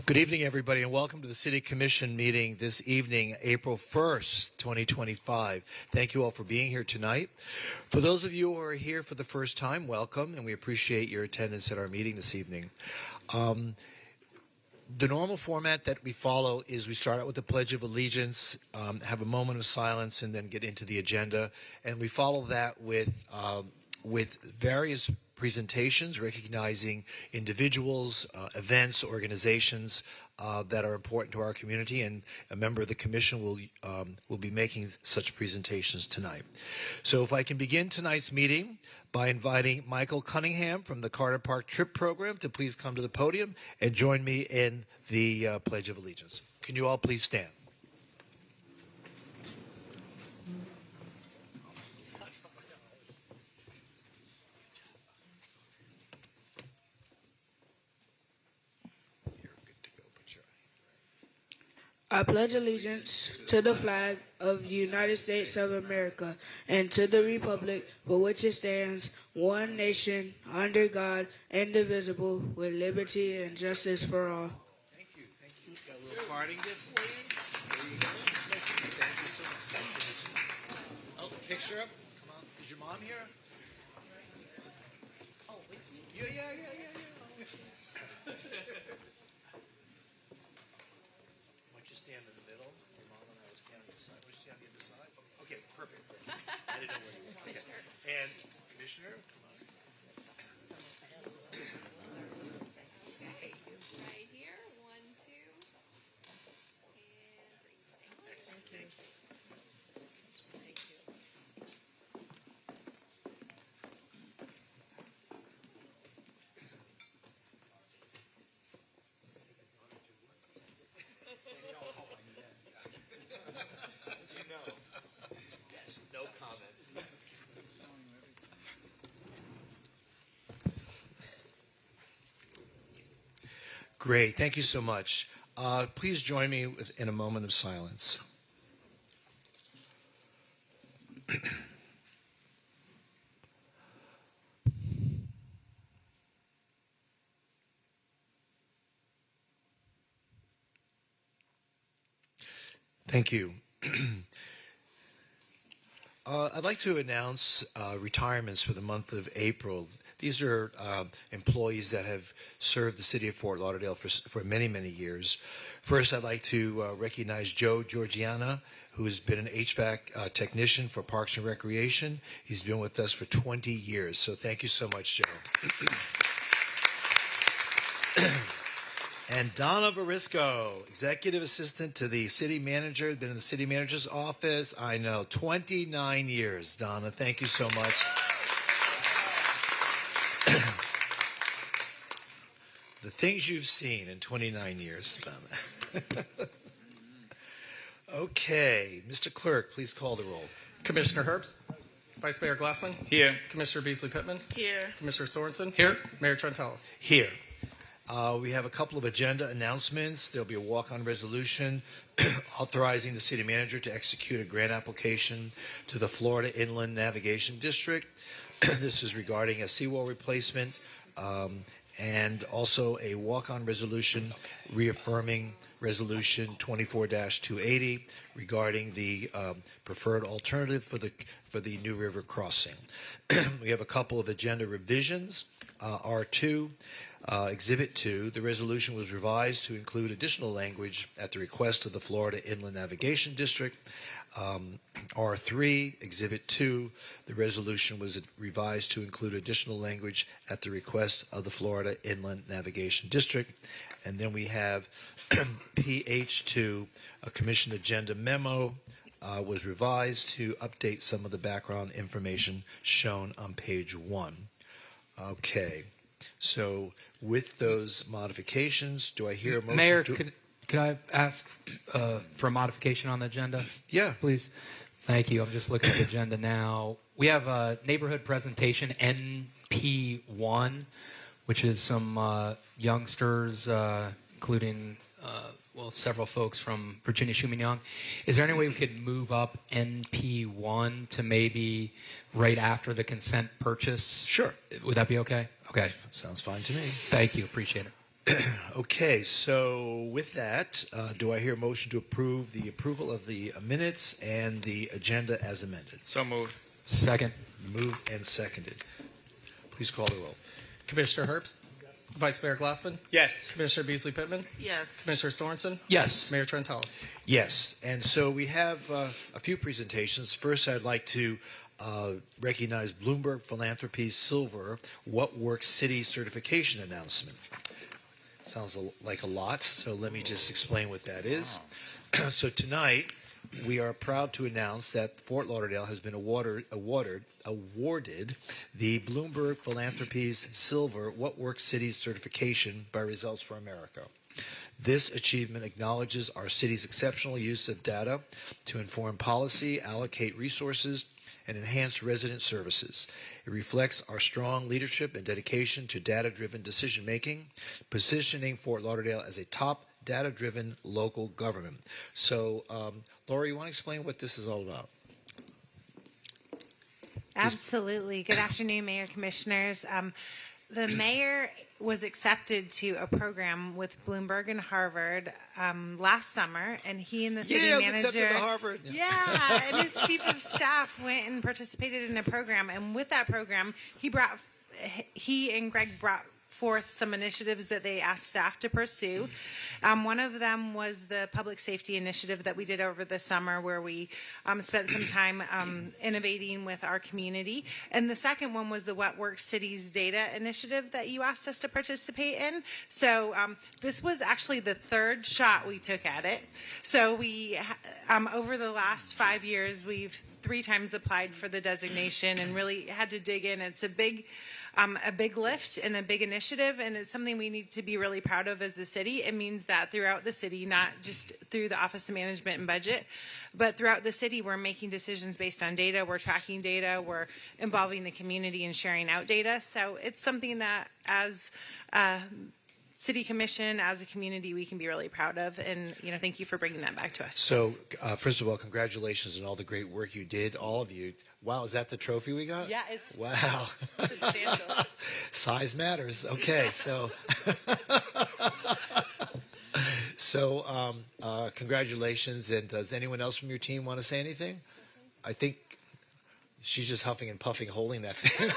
Good evening, everybody, and welcome to the City Commission meeting this evening, April 1st, 2025. Thank you all for being here tonight. For those of you who are here for the first time, welcome, and we appreciate your attendance at our meeting this evening. The normal format that we follow is we start out with the Pledge of Allegiance, have a moment of silence, and then get into the agenda. And we follow that with various presentations recognizing individuals, events, organizations that are important to our community, and a member of the commission will be making such presentations tonight. So if I can begin tonight's meeting by inviting Michael Cunningham from the Carter Park Trip Program to please come to the podium and join me in the Pledge of Allegiance. Can you all please stand? I pledge allegiance to the flag of the United States of America and to the republic for which it stands, one nation, under God, indivisible, with liberty and justice for all. Thank you. Thank you. Got a little parting gift for you. There you go. Thank you so much. Nice to meet you. Oh, picture up. Come on. Is your mom here? Oh, with you? Yeah. Stand in the middle. Your mom and I will stand on the side. Would you stand on the other side? Okay, perfect. I didn't know where you were. Okay. And Commissioner, come on. Right here. 1, 2, and 3. Excellent. Thank you. Thank you. No comment. Great. Thank you so much. Please join me in a moment of silence. Thank you. I'd like to announce retirements for the month of April. These are employees that have served the city of Fort Lauderdale for many, many years. First, I'd like to recognize Joe Georgiana, who has been an HVAC technician for Parks and Recreation. He's been with us for 20 years, so thank you so much, Joe. And Donna Varisco, executive assistant to the city manager, been in the city manager's office, I know, 29 years. Donna, thank you so much. The things you've seen in 29 years, Donna. Okay, Mr. Clerk, please call the roll. Commissioner Herbst. Vice Mayor Glassman. Here. Commissioner Beasley-Pittman. Here. Commissioner Sorensen. Here. Mayor Trentalis. Here. We have a couple of agenda announcements. There'll be a walk-on resolution authorizing the city manager to execute a grant application to the Florida Inland Navigation District. This is regarding a seawall replacement, and also a walk-on resolution reaffirming Resolution 24-280 regarding the preferred alternative for the New River crossing. We have a couple of agenda revisions. R2. Exhibit 2, the resolution was revised to include additional language at the request of the Florida Inland Navigation District. R3, Exhibit 2, the resolution was revised to include additional language at the request of the Florida Inland Navigation District. And then we have PH2, a commission agenda memo was revised to update some of the background information shown on page 1. Okay. So with those modifications, do I hear a motion? Mayor, could I ask for a modification on the agenda? Yeah. Please. Thank you. I'm just looking at the agenda now. We have a neighborhood presentation, NP1, which is some youngsters, including several folks from Virginia Schumann Young. Is there any way we could move up NP1 to maybe right after the consent purchase? Sure. Would that be okay? Okay. Sounds fine to me. Thank you. Appreciate it. Okay, so with that, do I hear a motion to approve the approval of the minutes and the agenda as amended? So moved. Second. Moved and seconded. Please call the roll. Commissioner Herbst? Vice Mayor Glassman? Yes. Commissioner Beasley Pittman? Yes. Commissioner Sorensen? Yes. Mayor Trentalis? Yes, and so we have a few presentations. First, I'd like to recognize Bloomberg Philanthropies Silver What Works City certification announcement. Sounds like a lot, so let me just explain what that is. So tonight, we are proud to announce that Fort Lauderdale has been awarded the Bloomberg Philanthropies Silver What Works Cities certification by Results for America. This achievement acknowledges our city's exceptional use of data to inform policy, allocate resources, and enhance resident services. It reflects our strong leadership and dedication to data-driven decision-making, positioning Fort Lauderdale as a top data-driven local government. So, Laura, you want to explain what this is all about? Absolutely. Good afternoon, Mayor Commissioners. The mayor was accepted to a program with Bloomberg and Harvard last summer, and he and the city I was manager, accepted to Harvard. yeah, and his chief of staff went and participated in a program. And with that program, he and Greg brought forth some initiatives that they asked staff to pursue. One of them was the public safety initiative that we did over the summer, where we spent some time innovating with our community. And the second one was the What Works Cities data initiative that you asked us to participate in. So this was actually the third shot we took at it. So we, over the last 5 years, we've 3 times applied for the designation and really had to dig in. It's a big lift and a big initiative, and it's something we need to be really proud of as a city. It means that throughout the city, not just through the Office of Management and Budget, but throughout the city, we're making decisions based on data, we're tracking data, we're involving the community and sharing out data. So it's something that as City Commission, as a community, we can be really proud of, and thank you for bringing that back to us. So, first of all, congratulations on all the great work you did, all of you. Wow, is that the trophy we got? Yeah, it's wow. substantial. Size matters. Okay, so congratulations. And does anyone else from your team want to say anything? I think she's just huffing and puffing, holding that thing.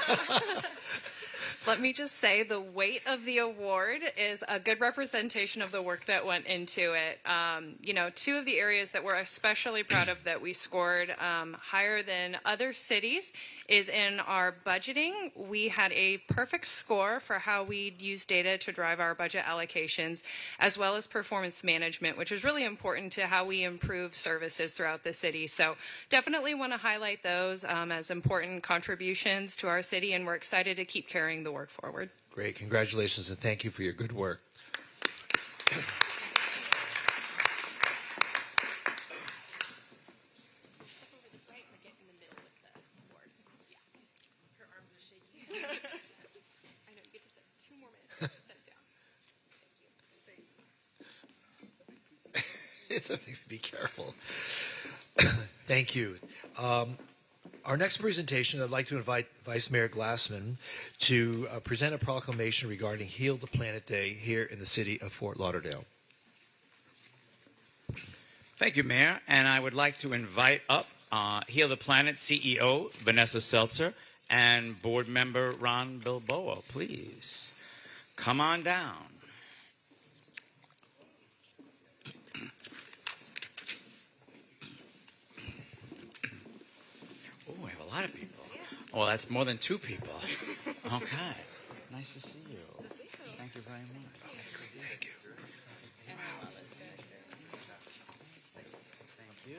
Let me just say the weight of the award is a good representation of the work that went into it. 2 of the areas that we're especially proud of that we scored higher than other cities is in our budgeting. We had a perfect score for how we'd use data to drive our budget allocations, as well as performance management, which is really important to how we improve services throughout the city. So definitely want to highlight those as important contributions to our city, and we're excited to keep carrying the work forward. Great. Congratulations, and thank you for your good work. Be careful. Thank you. Our next presentation, I'd like to invite Vice Mayor Glassman to present a proclamation regarding Heal the Planet Day here in the city of Fort Lauderdale. Thank you, Mayor. And I would like to invite up Heal the Planet CEO Vanessa Seltzer and Board Member Ron Bilboa. Please come on down. A lot of people. Oh, that's more than 2 people. Okay. Nice to see you. Nice to see you. Thank you very much. Thank you. Thank you.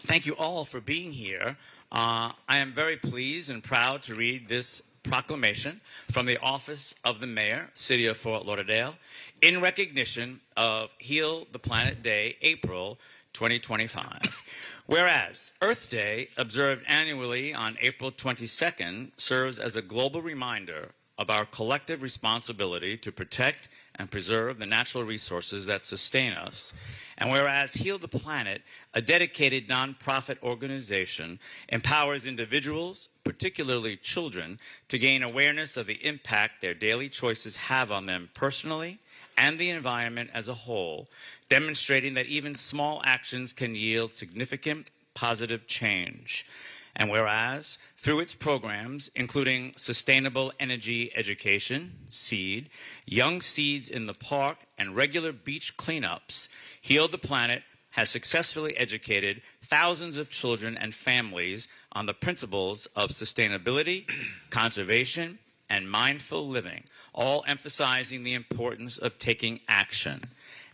Thank you all for being here. I am very pleased and proud to read this proclamation from the Office of the Mayor, City of Fort Lauderdale, in recognition of Heal the Planet Day, April 2025. Whereas Earth Day, observed annually on April 22nd, serves as a global reminder of our collective responsibility to protect and preserve the natural resources that sustain us. And whereas Heal the Planet, a dedicated nonprofit organization, empowers individuals, particularly children, to gain awareness of the impact their daily choices have on them personally and the environment as a whole, demonstrating that even small actions can yield significant positive change. And whereas, through its programs, including Sustainable Energy Education, SEED, Young Seeds in the Park, and regular beach cleanups, Heal the Planet has successfully educated thousands of children and families on the principles of sustainability, conservation, and mindful living, all emphasizing the importance of taking action.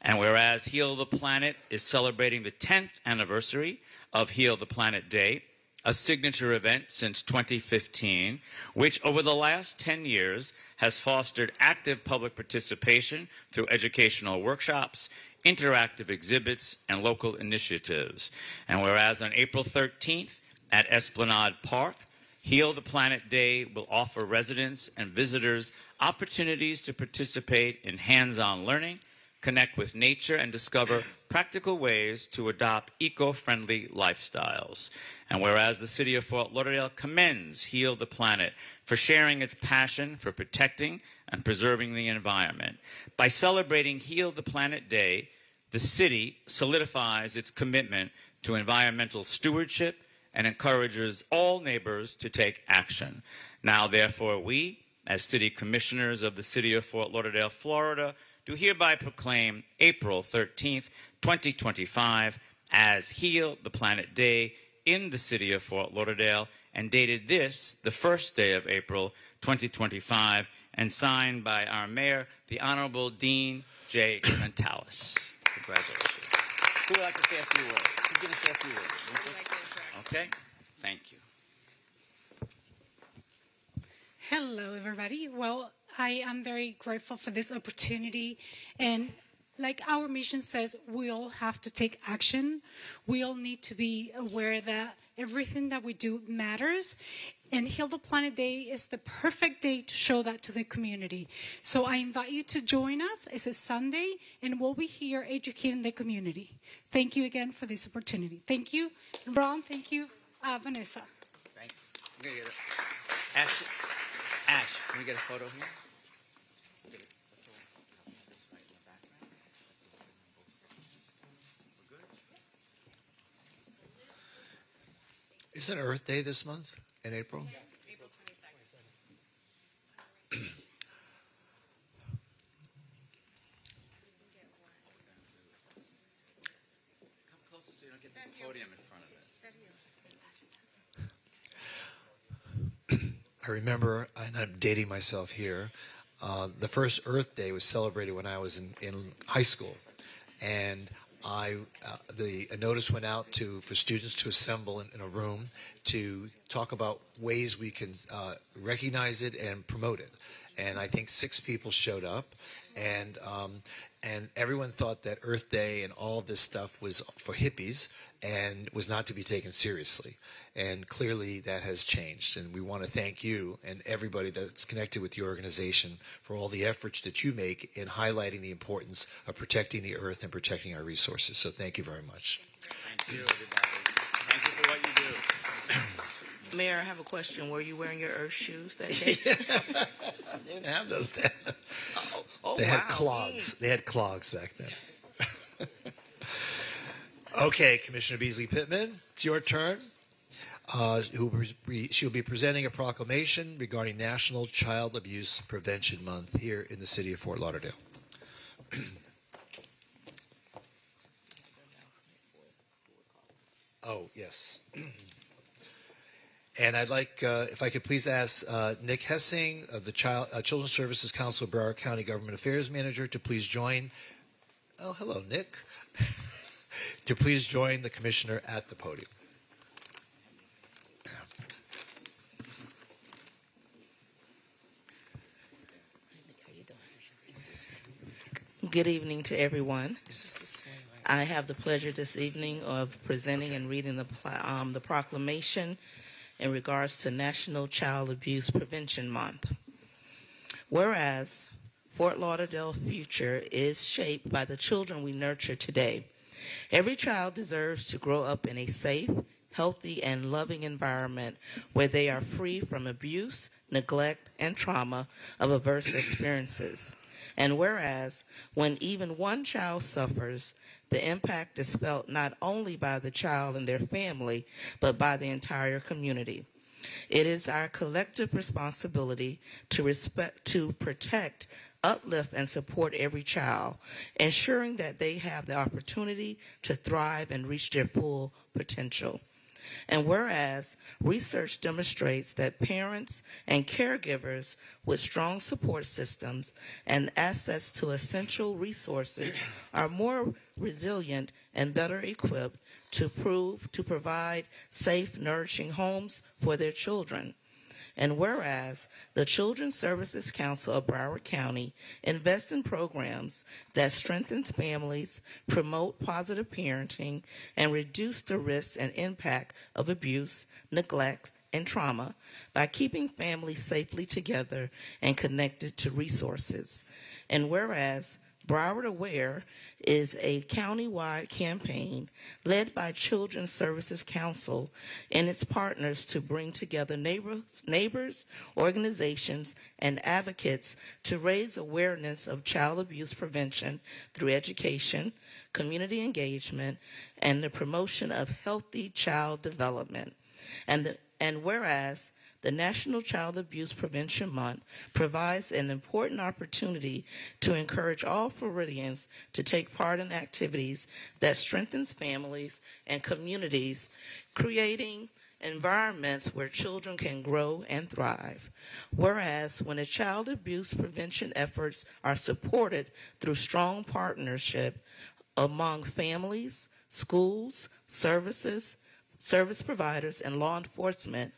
And whereas Heal the Planet is celebrating the 10th anniversary of Heal the Planet Day, a signature event since 2015, which over the last 10 years has fostered active public participation through educational workshops, interactive exhibits, and local initiatives. And whereas on April 13th at Esplanade Park, Heal the Planet Day will offer residents and visitors opportunities to participate in hands-on learning, connect with nature, and discover practical ways to adopt eco-friendly lifestyles. And whereas the City of Fort Lauderdale commends Heal the Planet for sharing its passion for protecting and preserving the environment. By celebrating Heal the Planet Day, the city solidifies its commitment to environmental stewardship and encourages all neighbors to take action. Now, therefore, we, as City Commissioners of the City of Fort Lauderdale, Florida, do hereby proclaim April 13th, 2025 as Heal the Planet Day in the City of Fort Lauderdale, and dated this, the first day of April 2025, and signed by our Mayor, the Honorable Dean J. Mentalis. Congratulations. Who would like to say a few words? Who's going to say a few words? Okay, thank you. Hello, everybody. Well, I am very grateful for this opportunity. And like our mission says, we all have to take action. We all need to be aware that everything that we do matters. And Heal the Planet Day is the perfect day to show that to the community. So I invite you to join us. It's a Sunday, and we'll be here educating the community. Thank you again for this opportunity. Thank you, Ron. Thank you, Vanessa. Thank you. I'm gonna get it. Ash, can we get a photo here? Isn't Earth Day this month in April? Yes, April 22nd. Come closer so you don't get this podium in front of it. I remember, and I'm dating myself here, the first Earth Day was celebrated when I was in high school. And a notice went out for students to assemble in a room to talk about ways we can recognize it and promote it. And I think 6 people showed up, and everyone thought that Earth Day and all of this stuff was for hippies and was not to be taken seriously. And clearly that has changed. And we want to thank you and everybody that's connected with your organization for all the efforts that you make in highlighting the importance of protecting the earth and protecting our resources. So thank you very much. Thank you, everybody. Thank you for what you do. Mayor, I have a question. Were you wearing your earth shoes that day? They didn't have those then. Oh, They had wow. clogs. They had clogs back then. Okay, Commissioner Beasley Pittman, it's your turn. She'll be presenting a proclamation regarding National Child Abuse Prevention Month here in the city of Fort Lauderdale. Oh, yes. And I'd like, if I could please ask Nick Hessing, the Children's Services Council of Broward County Government Affairs Manager, to please join. Oh, hello, Nick. To please join the commissioner at the podium. Good evening to everyone. I have the pleasure this evening of presenting and reading the proclamation in regards to National Child Abuse Prevention Month. Whereas Fort Lauderdale future is shaped by the children we nurture today. Every child deserves to grow up in a safe, healthy, and loving environment where they are free from abuse, neglect, and trauma of adverse experiences. And whereas, when even one child suffers, the impact is felt not only by the child and their family, but by the entire community. It is our collective responsibility to protect, uplift, and support every child, ensuring that they have the opportunity to thrive and reach their full potential. And whereas research demonstrates that parents and caregivers with strong support systems and access to essential resources are more resilient and better equipped to provide safe, nourishing homes for their children. And whereas the Children's Services Council of Broward County invests in programs that strengthen families, promote positive parenting, and reduce the risks and impact of abuse, neglect, and trauma by keeping families safely together and connected to resources. And whereas Broward Aware is a county-wide campaign led by Children's Services Council and its partners to bring together neighbors, organizations, and advocates to raise awareness of child abuse prevention through education, community engagement, and the promotion of healthy child development. And whereas the National Child Abuse Prevention Month provides an important opportunity to encourage all Floridians to take part in activities that strengthens families and communities, creating environments where children can grow and thrive. Whereas when child abuse prevention efforts are supported through strong partnership among families, schools, service providers, and law enforcement,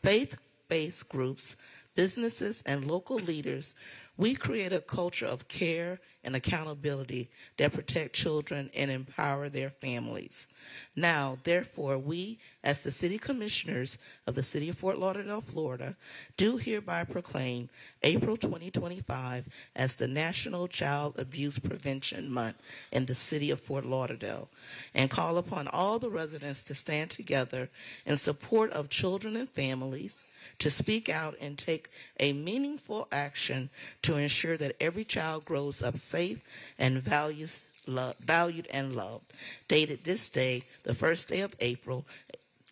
faith-based groups, businesses, and local leaders, we create a culture of care and accountability that protect children and empower their families. Now, therefore, we, as the City Commissioners of the City of Fort Lauderdale, Florida, do hereby proclaim April 2025 as the National Child Abuse Prevention Month in the City of Fort Lauderdale, and call upon all the residents to stand together in support of children and families, to speak out and take a meaningful action to ensure that every child grows up safe and valued and loved. Dated this day, the first day of April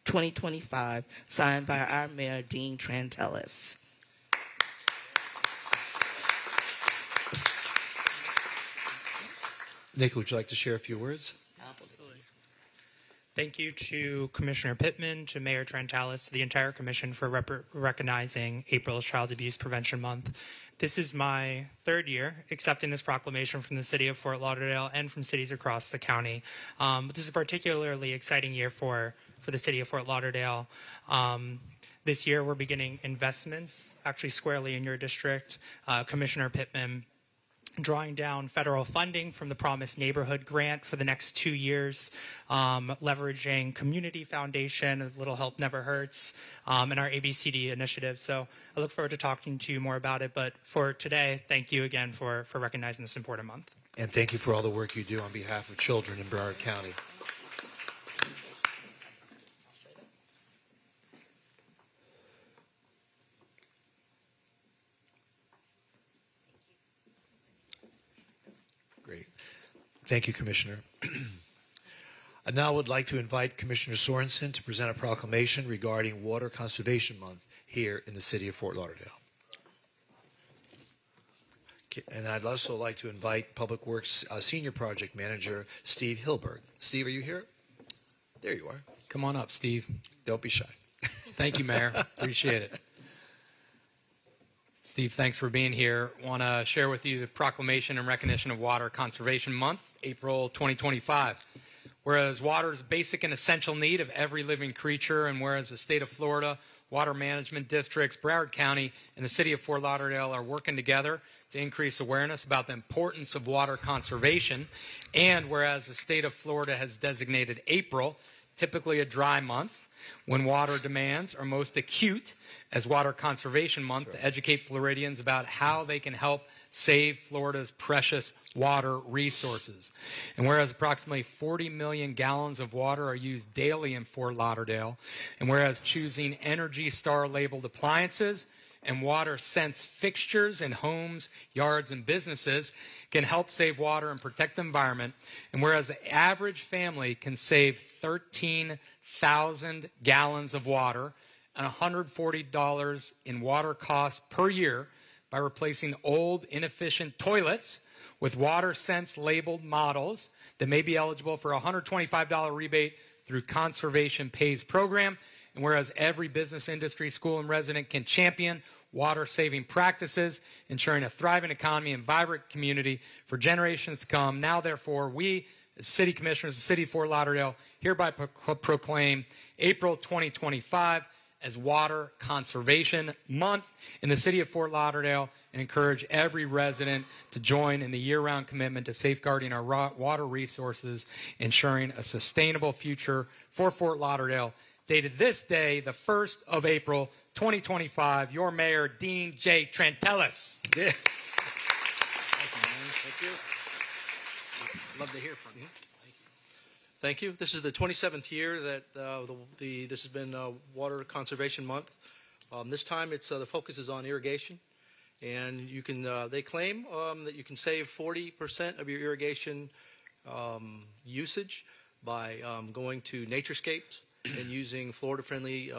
2025, signed by our Mayor, Dean Trantellis. Nick, would you like to share a few words? Absolutely. Thank you to Commissioner Pittman, to Mayor Trantalis, to the entire commission for recognizing April's Child Abuse Prevention Month. This is my third year accepting this proclamation from the city of Fort Lauderdale and from cities across the county. This is a particularly exciting year for the city of Fort Lauderdale. This year we're beginning investments, actually squarely in your district. Commissioner Pittman drawing down federal funding from the Promised Neighborhood Grant for the next 2 years, leveraging Community Foundation, A Little Help Never Hurts, and our ABCD initiative. So I look forward to talking to you more about it. But for today, thank you again for recognizing this important month. And thank you for all the work you do on behalf of children in Broward County. Great. Thank you, Commissioner. I now would like to invite Commissioner Sorensen to present a proclamation regarding Water Conservation Month here in the city of Fort Lauderdale. And I'd also like to invite Public Works Senior Project Manager Steve Hilberg. Steve, are you here? There you are. Come on up, Steve. Don't be shy. Thank you, Mayor. Appreciate it. Steve, thanks for being here. I want to share with you the proclamation in recognition of Water Conservation Month, April 2025. Whereas water is a basic and essential need of every living creature, and whereas the state of Florida, water management districts, Broward County, and the city of Fort Lauderdale are working together to increase awareness about the importance of water conservation, and whereas the state of Florida has designated April, typically a dry month, when water demands are most acute as Water Conservation Month to educate Floridians about how they can help save Florida's precious water resources. And whereas approximately 40 million gallons of water are used daily in Fort Lauderdale, and whereas choosing Energy Star labeled appliances and water sense fixtures in homes, yards, and businesses can help save water and protect the environment, and whereas the average family can save 13,000 gallons of water and $140 in water costs per year by replacing old, inefficient toilets with water sense labeled models that may be eligible for a $125 rebate through Conservation Pays program, and whereas every business, industry, school, and resident can champion water-saving practices, ensuring a thriving economy and vibrant community for generations to come. Now, therefore, we, as City Commissioners of the City of Fort Lauderdale, hereby proclaim April 2025 as Water Conservation Month in the City of Fort Lauderdale and encourage every resident to join in the year-round commitment to safeguarding our water resources, ensuring a sustainable future for Fort Lauderdale. Dated this day, the 1st of April, 2025, your Mayor, Dean J. Trantellis. Yeah. Thank you. Love to hear from you. Thank you. This is the 27th year that this has been Water Conservation Month. This time, the focus is on irrigation, and you can. They claim that you can save 40% of your irrigation usage by going to naturescapes and using Florida-friendly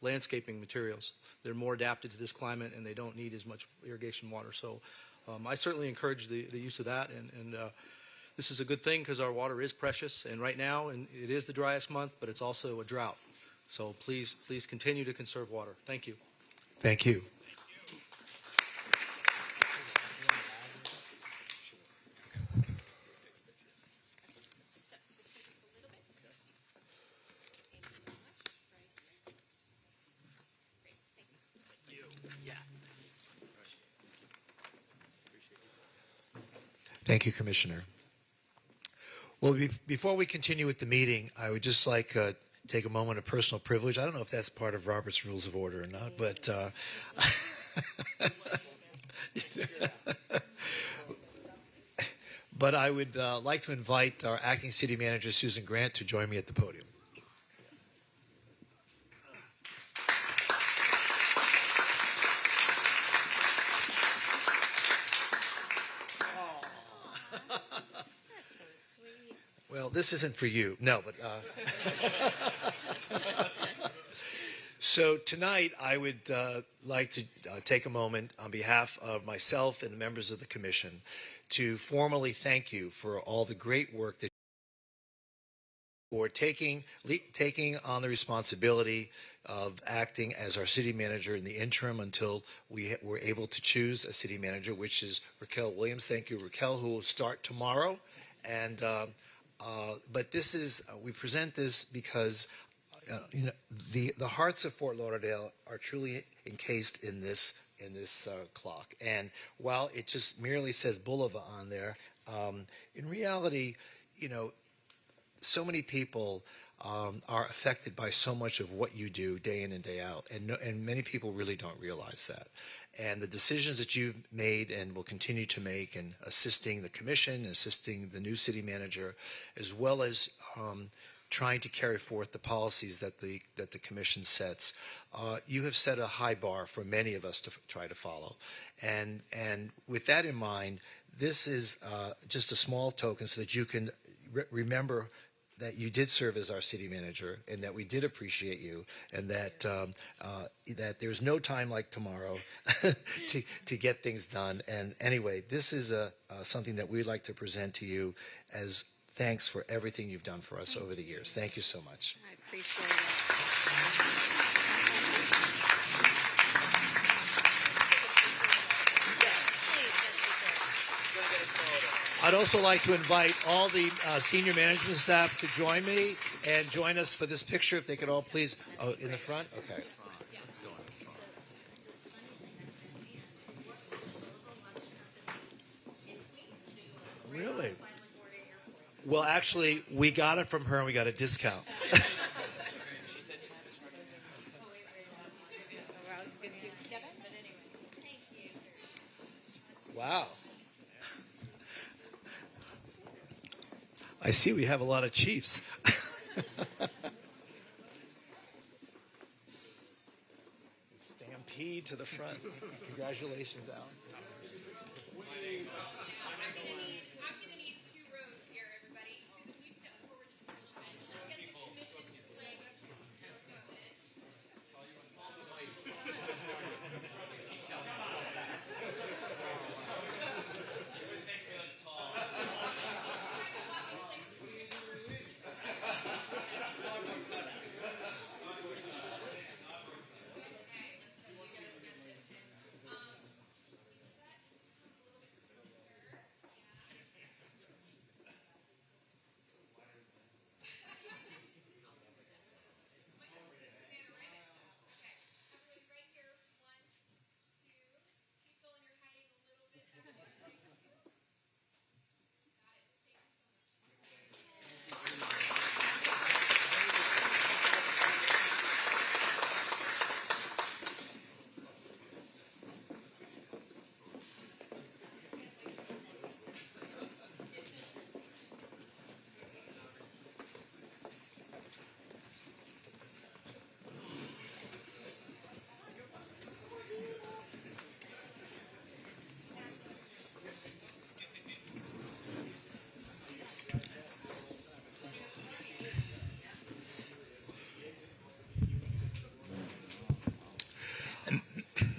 landscaping materials. They're more adapted to this climate, and they don't need as much irrigation water. So I certainly encourage the use of that, and this is a good thing because our water is precious, and right now it is the driest month, but it's also a drought. So please continue to conserve water. Thank you. Thank you. Thank you, Commissioner. Well, before we continue with the meeting, I would just like to take a moment of personal privilege. I don't know if that's part of Robert's Rules of Order or not, but but I would like to invite our acting city manager, Susan Grant, to join me at the podium. Well, this isn't for you. No, but so tonight I would like to take a moment on behalf of myself and the members of the commission to formally thank you for all the great work that for taking on the responsibility of acting as our city manager in the interim until we were able to choose a city manager, which is Raquel Williams. Thank you, Raquel, who will start tomorrow. And but this is we present this because the hearts of Fort Lauderdale are truly encased in this clock. And while it just merely says Boulevard on there, in reality, so many people are affected by so much of what you do day in and day out, and many people really don't realize that. And the decisions that you've made and will continue to make in assisting the commission, assisting the new city manager, as well as trying to carry forth the policies that the commission sets, you have set a high bar for many of us to try to follow. And with that in mind, this is just a small token so that you can remember that you did serve as our city manager, and that we did appreciate you, and that that there's no time like tomorrow to get things done. And anyway, this is something that we'd like to present to you as thanks for everything you've done for us over the years. Thank you so much. I appreciate it. I'd also like to invite all the senior management staff to join me and join us for this picture. If they could all please, in the front? Okay. Really? Well, actually, we got it from her and we got a discount. Wow. I see we have a lot of chiefs. Stampede to the front. Congratulations, Al.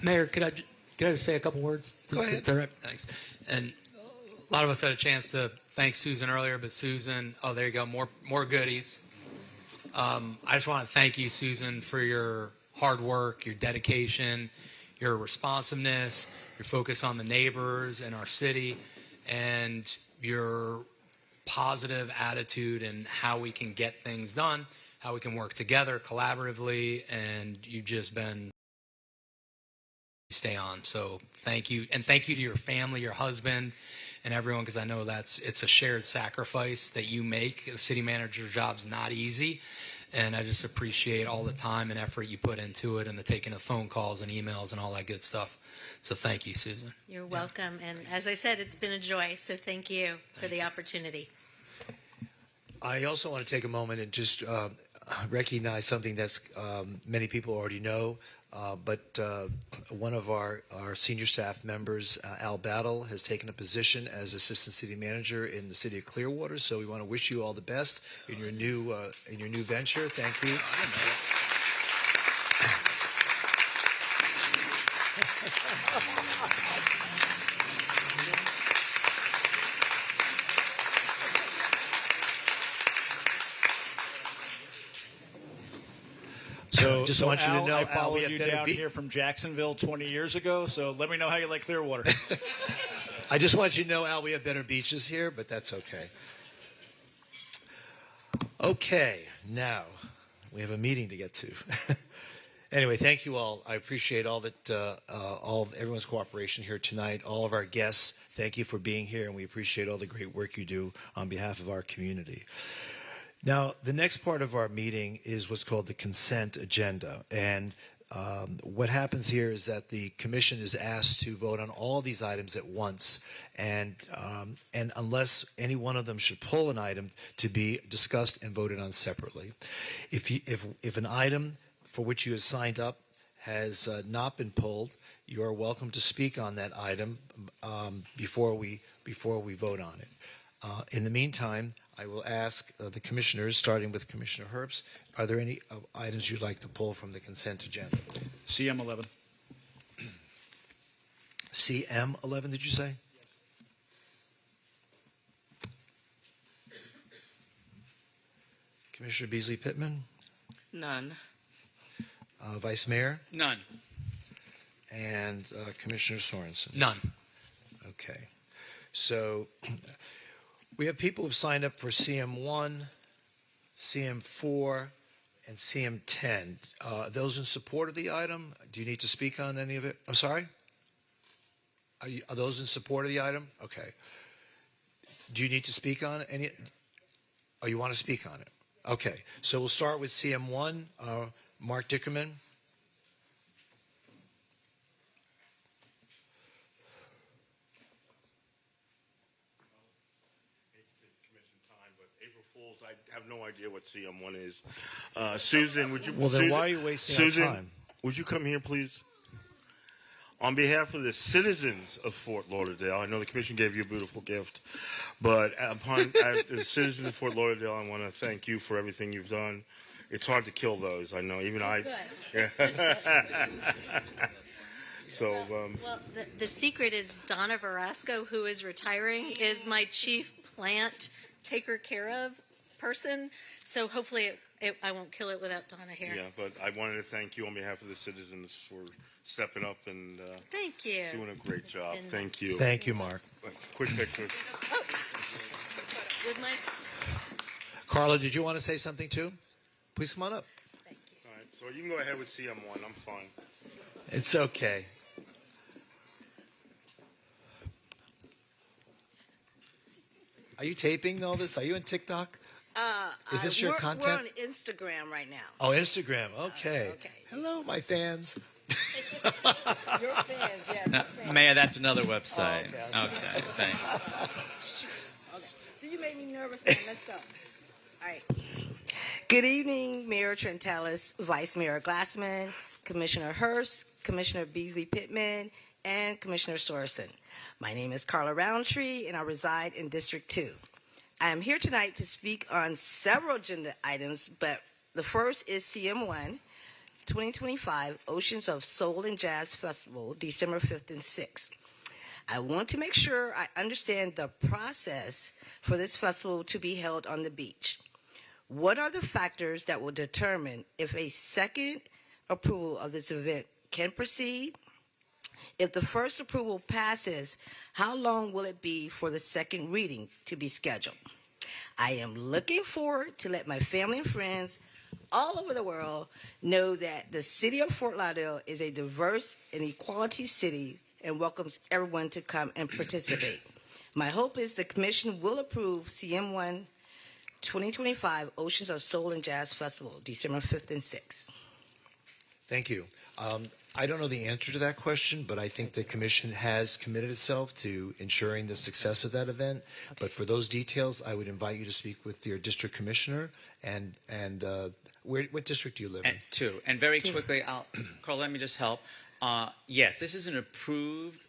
Mayor, could I just say a couple words? Go ahead. Is that right? Thanks. And a lot of us had a chance to thank Susan earlier, but Susan, oh, there you go, more goodies. I just want to thank you, Susan, for your hard work, your dedication, your responsiveness, your focus on the neighbors and our city, and your positive attitude and how we can get things done, how we can work together collaboratively, and you've just been stay on. So thank you, and thank you to your family, your husband, and everyone, because I know it's a shared sacrifice that you make. The city manager's job's not easy, and I just appreciate all the time and effort you put into it, and the taking of phone calls and emails and all that good stuff. So thank you, Susan. You're welcome, and as I said, it's been a joy. So thank you for the opportunity. I also want to take a moment and just recognize something that's many people already know, but one of our senior staff members, Al Battle, has taken a position as Assistant City Manager in the City of Clearwater. So we want to wish you all the best in your new venture. Thank you. So, just want you to Al, know, I Al, followed we have you better down beat- here from Jacksonville 20 years ago, so let me know how you like Clearwater. I just want you to know, Al, we have better beaches here, but that's okay. Okay, now we have a meeting to get to. Anyway, thank you all. I appreciate all of everyone's cooperation here tonight. All of our guests, thank you for being here, and we appreciate all the great work you do on behalf of our community. Now, the next part of our meeting is what's called the consent agenda. And what happens here is that the commission is asked to vote on all these items at once, and unless any one of them should pull an item, to be discussed and voted on separately. If an item for which you have signed up has not been pulled, you are welcome to speak on that item before we vote on it. In the meantime, I will ask the commissioners, starting with Commissioner Herbst, are there any items you'd like to pull from the consent agenda? CM 11. CM 11, did you say? Commissioner Beasley Pittman? None. Vice Mayor? None. And Commissioner Sorensen? None. Okay. So we have people who've signed up for CM1, CM4, and CM10. Those in support of the item? Do you need to speak on any of it? I'm sorry? Are those in support of the item? Okay. Do you need to speak on any? Oh, you want to speak on it? Okay. So we'll start with CM1. Mark Dickerman. rules. I have no idea what CM1 is. Susan, would you? Well, then Susan, why are you wasting Susan, our time? Would you come here, please? On behalf of the citizens of Fort Lauderdale, I know the commission gave you a beautiful gift, but upon as the citizens of Fort Lauderdale, I want to thank you for everything you've done. It's hard to kill those. I know, even I. Good. Yeah. So, Well, the secret is Donna Verasco, who is retiring, is my chief plant taker care of person. So hopefully I won't kill it without Donna here. yeah, but I wanted to thank you on behalf of the citizens for stepping up and Thank you. doing a great job. been- Thank you. Thank you, Mark. Quick picture. Oh, with my Carla, did you want to say something too? Please come on up. thank you. All right, so you can go ahead with CM1. I'm fine. It's okay. Are you taping all this? Are you on TikTok? Is this your content? We're on Instagram right now. Oh, Instagram. Okay. Okay. Hello, my fans. Your fans, yeah. No, your fans. Mayor, that's another website. Oh, Okay, thank you. Okay. So you made me nervous and I messed up. All right. Good evening, Mayor Trentalis, Vice Mayor Glassman, Commissioner Hurst, Commissioner Beasley Pittman, and Commissioner Sorensen. My name is Carla Roundtree, and I reside in District 2. I am here tonight to speak on several agenda items, but the first is CM1 2025 Oceans of Soul and Jazz Festival, December 5th and 6th. I want to make sure I understand the process for this festival to be held on the beach. What are the factors that will determine if a second approval of this event can proceed? If the first approval passes, how long will it be for the second reading to be scheduled? I am looking forward to let my family and friends all over the world know that the city of Fort Lauderdale is a diverse and equality city and welcomes everyone to come and participate. My hope is the commission will approve CM1 2025 Oceans of Soul and Jazz Festival, December 5th and 6th. Thank you. I don't know the answer to that question, but I think the commission has committed itself to ensuring the success of that event. But for those details, I would invite you to speak with your district commissioner. And what district do you live in? Two. And very quickly, Carl, let me just help. Yes, this is an approved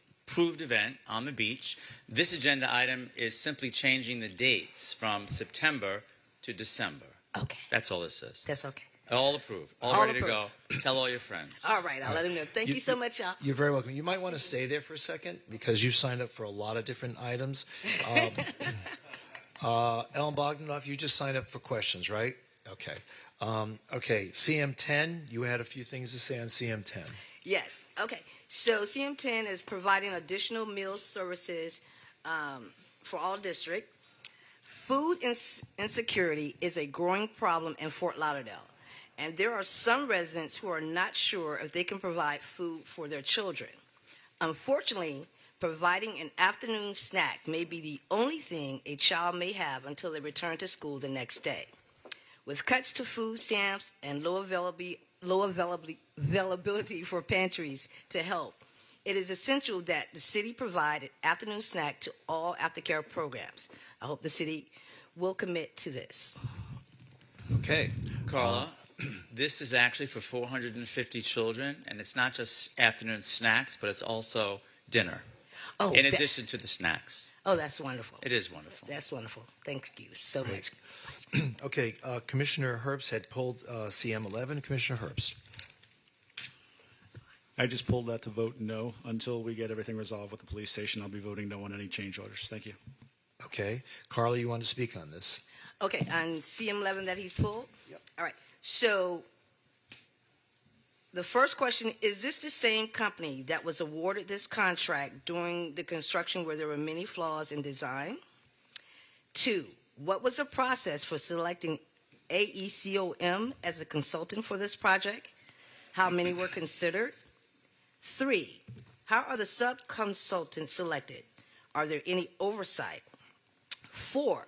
event on the beach. This agenda item is simply changing the dates from September to December. Okay. That's all this is. That's okay. All approved. All ready to go. Tell all your friends. All right, I'll let him know. Thank you so much, y'all. You're very welcome. You might want to stay there for a second because you've signed up for a lot of different items. Ellen Bogdanoff, you just signed up for questions, right? Okay. Okay, CM10, you had a few things to say on CM10. Yes. Okay. So CM10 is providing additional meal services for all districts. Food insecurity is a growing problem in Fort Lauderdale, and there are some residents who are not sure if they can provide food for their children. Unfortunately, providing an afternoon snack may be the only thing a child may have until they return to school the next day. With cuts to food stamps and low availability for pantries to help, it is essential that the city provide an afternoon snack to all aftercare programs. I hope the city will commit to this. Okay. Carla, this is actually for 450 children, and it's not just afternoon snacks, but it's also dinner. Oh, in addition to the snacks. Oh, that's wonderful. It is wonderful. That's wonderful. Thank you so much. Okay, Commissioner Herbst had pulled CM11. Commissioner Herbst. I just pulled that to vote no. Until we get everything resolved with the police station, I'll be voting no on any change orders. Thank you. Okay. Carla, you want to speak on this? Okay, on CM11 that he's pulled? Yep. All right. So the first question, is this the same company that was awarded this contract during the construction where there were many flaws in design? 2, what was the process for selecting AECOM as a consultant for this project? How many were considered? 3, how are the sub-consultants selected? Are there any oversight? 4,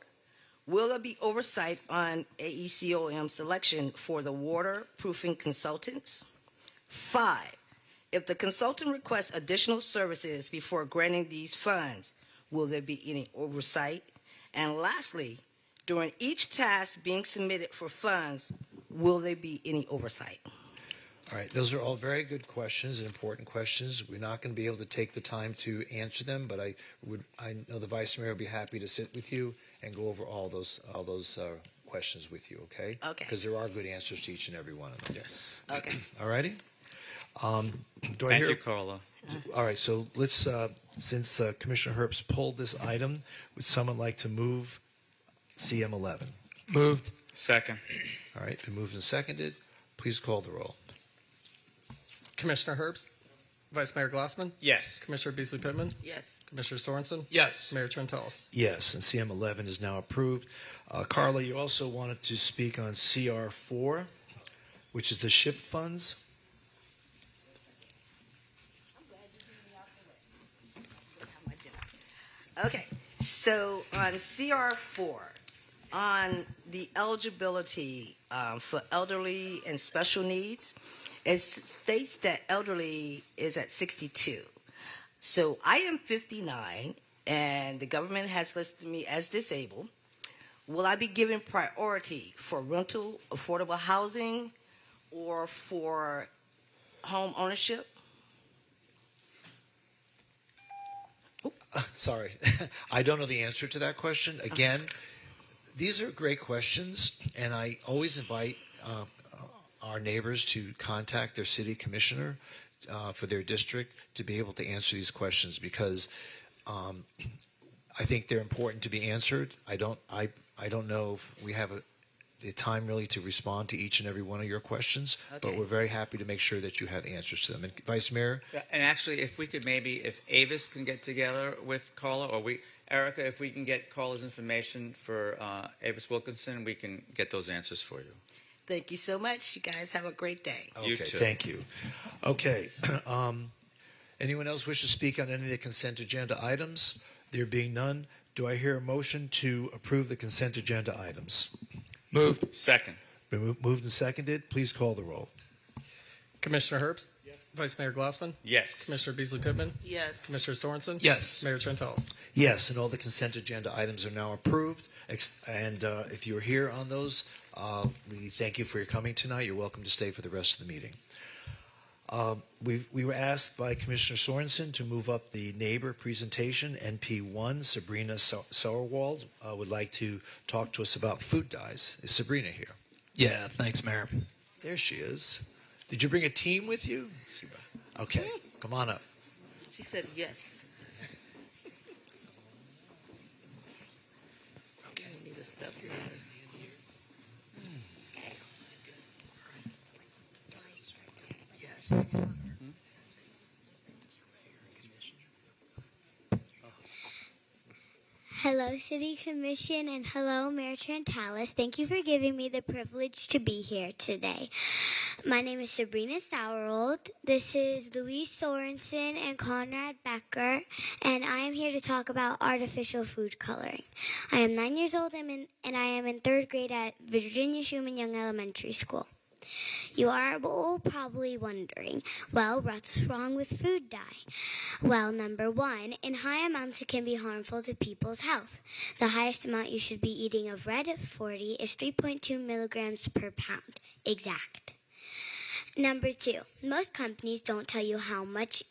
will there be oversight on AECOM selection for the waterproofing consultants? 5, if the consultant requests additional services before granting these funds, will there be any oversight? And lastly, During each task being submitted for funds, will there be any oversight? All right, those are all very good questions and important questions. We're not going to be able to take the time to answer them, but I know the Vice Mayor will be happy to sit with you and go over all those questions with you, okay? Okay. Because there are good answers to each and every one of them. Yes. Okay. All righty? Do I Thank hear? you, Carla. All right, so let's, since Commissioner Herbst pulled this item, would someone like to move CM 11? Moved. Second. All right, been moved and seconded. Please call the roll. Commissioner Herbst, Vice Mayor Glassman, Yes. Commissioner Beasley Pittman, Yes. Commissioner Sorensen, Yes. Mayor Trentalis. Yes, and CM 11 is now approved. Carla, you also wanted to speak on CR 4, which is the SHIP funds. Okay, so on CR4, on the eligibility for elderly and special needs, it states that elderly is at 62. So I am 59, and the government has listed me as disabled. Will I be given priority for rental, affordable housing, or for home ownership? Sorry, I don't know the answer to that question. Again, these are great questions, and I always invite our neighbors to contact their city commissioner for their district to be able to answer these questions, because I think they're important to be answered. I don't know if we have the time really to respond to each and every one of your questions, but we're very happy to make sure that you have answers to them. And Vice Mayor? Yeah, and actually, if we could if Avis can get together with Carla, or Erica, if we can get Carla's information for Avis Wilkinson, we can get those answers for you. Thank you so much. You guys have a great day. Okay, thank you. Okay. Anyone else wish to speak on any of the consent agenda items? There being none, do I hear a motion to approve the consent agenda items? Moved. Second. Been moved and seconded. Please call the roll. Commissioner Herbst, yes. Vice Mayor Glassman, Yes. Commissioner Beasley Pittman, Yes. Commissioner Sorensen, Yes. Mayor Trentalis. Yes, and all the consent agenda items are now approved. And if you're here on those, we thank you for your coming tonight. You're welcome to stay for the rest of the meeting. We were asked by Commissioner Sorensen to move up the neighbor presentation. NP1, Sabrina Seawall would like to talk to us about food dyes. Is Sabrina here? Yeah, thanks, Mayor. There she is. Did you bring a team with you? Okay, come on up. She said yes. Okay, you need to step here. Hello, City Commission, and hello, Mayor Trentalis. Thank you for giving me the privilege to be here today. My name is Sabrina Sauerold. This is Louise Sorensen and Conrad Becker, and I am here to talk about artificial food coloring. I am 9 years old, and I am in 3rd grade at Virginia Schumann Young Elementary School. You are all probably wondering, well, what's wrong with food dye? Well, number one, in high amounts it can be harmful to people's health. The highest amount you should be eating of red 40 is 3.2 milligrams per pound, exact. Number two, most companies don't tell you how much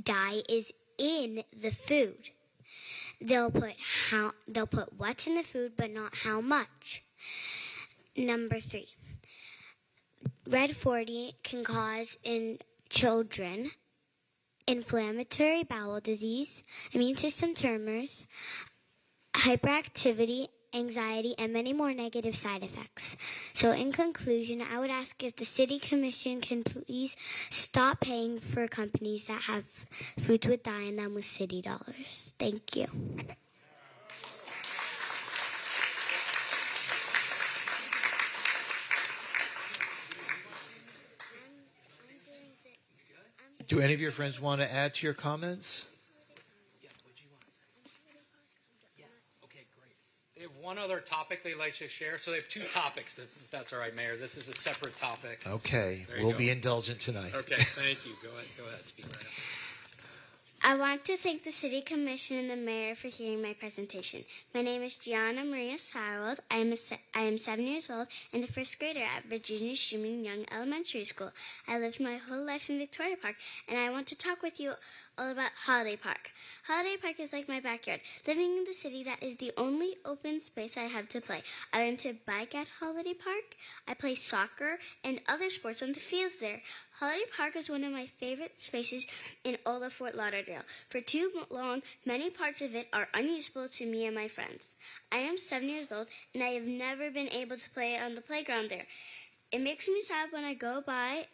dye is in the food. They'll put what's in the food, but not how much. Number three, red 40 can cause in children inflammatory bowel disease, immune system tremors, hyperactivity, anxiety, and many more negative side effects. So in conclusion, I would ask if the City Commission can please stop paying for companies that have foods with dye in them with city dollars. Thank you. Do any of your friends want to add to your comments? They have one other topic they'd like to share. So they have two topics, if that's all right, Mayor. This is a separate topic. Okay, There you we'll go. be indulgent tonight. Okay, thank you. Go ahead, speak right I want to thank the City Commission and the Mayor for hearing my presentation. My name is Gianna Maria Seawall. I am 7 years old and a first grader at Virginia Schumann Young Elementary School. I lived my whole life in Victoria Park, and I want to talk with you all about Holiday Park. Holiday Park is like my backyard. Living in the city, that is the only open space I have to play. I learn to bike at Holiday Park. I play soccer and other sports on the fields there. Holiday Park is one of my favorite spaces in all of Fort Lauderdale. For too long, many parts of it are unusable to me and my friends. I am 7 years old, and I have never been able to play on the playground there. It makes me sad when I go by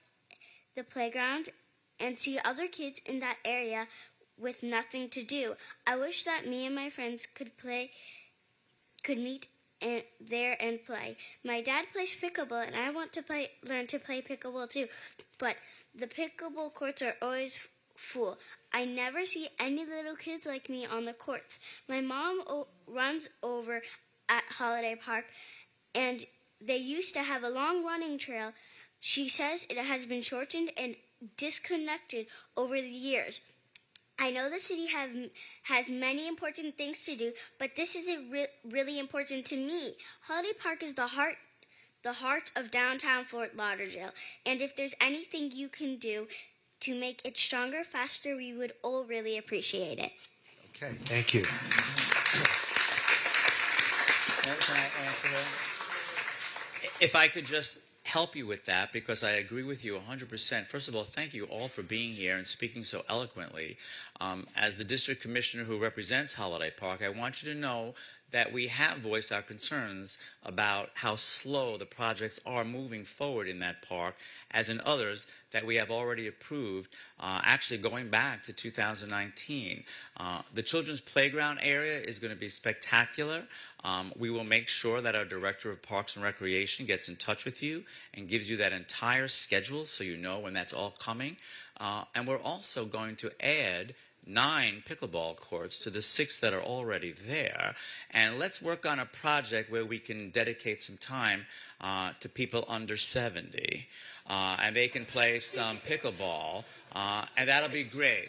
the playground and see other kids in that area with nothing to do. I wish that me and my friends could meet there and play. My dad plays pickleball, and I want to learn to play pickleball too, but the pickleball courts are always full. I never see any little kids like me on the courts. My mom runs over at Holiday Park, and they used to have a long running trail. She says it has been shortened and disconnected over the years. I know the city has many important things to do, but this is really important to me. Holiday Park is the heart of downtown Fort Lauderdale, and if there's anything you can do to make it stronger, faster, we would all really appreciate it. Okay, thank you. Can I answer that? If I could just help you with that, because I agree with you 100%. First of all, thank you all for being here and speaking so eloquently. As the district commissioner who represents Holiday Park, I want you to know that we have voiced our concerns about how slow the projects are moving forward in that park, as in others that we have already approved, actually going back to 2019. The children's playground area is going to be spectacular. We will make sure that our Director of Parks and Recreation gets in touch with you and gives you that entire schedule so you know when that's all coming. And we're also going to add 9 pickleball courts to the 6 that are already there. And let's work on a project where we can dedicate some time to people under 70. And they can play some pickleball, and that'll be great.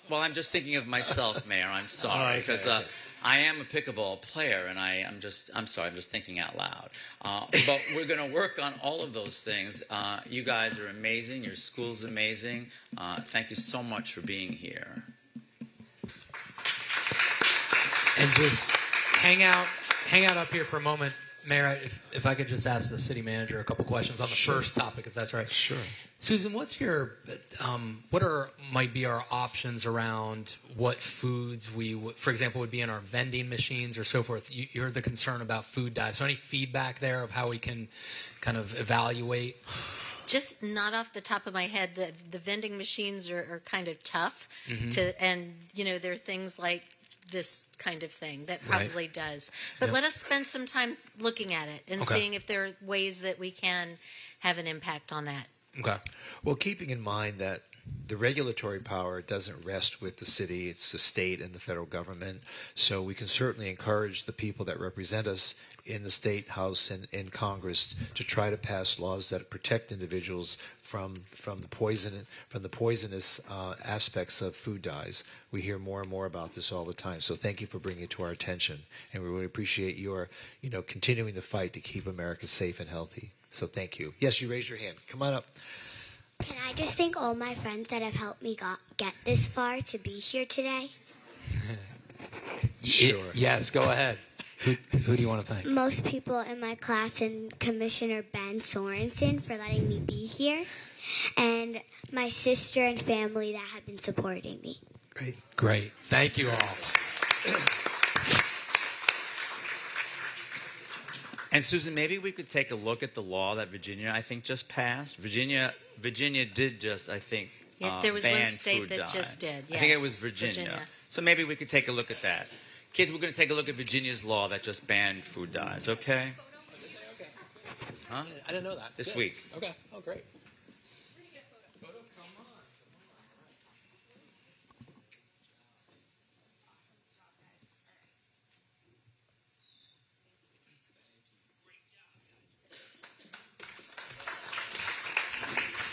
Well, I'm just thinking of myself, Mayor. I'm sorry, because I am a pickleball player, and I'm sorry, I'm just thinking out loud. But we're going to work on all of those things. You guys are amazing. Your school's amazing. Thank you so much for being here. And just hang out up here for a moment, Mayor. If I could just ask the city manager a couple questions on the first topic, if that's right. Sure. Susan, what's your might be our options around what foods for example, would be in our vending machines or so forth? You heard the concern about food dyes. So any feedback there of how we can kind of evaluate? Just not off the top of my head, the vending machines are kind of tough and there are things like this kind of thing that probably does. But let us spend some time looking at it and seeing if there are ways that we can have an impact on that. Okay. Well, keeping in mind that the regulatory power doesn't rest with the city, it's the state and the federal government. So we can certainly encourage the people that represent us in the State House and in Congress to try to pass laws that protect individuals from the poisonous aspects of food dyes. We hear more and more about this all the time. So thank you for bringing it to our attention, and we really appreciate your continuing the fight to keep America safe and healthy. So thank you. Yes, you raised your hand. Come on up. Can I just thank all my friends that have helped me get this far to be here today? Sure. Yes, go ahead. Who do you want to thank? Most people in my class and Commissioner Ben Sorensen for letting me be here, and my sister and family that have been supporting me. Great. Thank you all. And Susan, maybe we could take a look at the law that Virginia, I think, just passed. Virginia did just, I think, there was ban one state food that dye. just did. Yes. I think it was Virginia. So maybe we could take a look at that. Kids, we're going to take a look at Virginia's law that just banned food dyes, okay? Huh? I didn't know that. This week. Okay. Oh, great.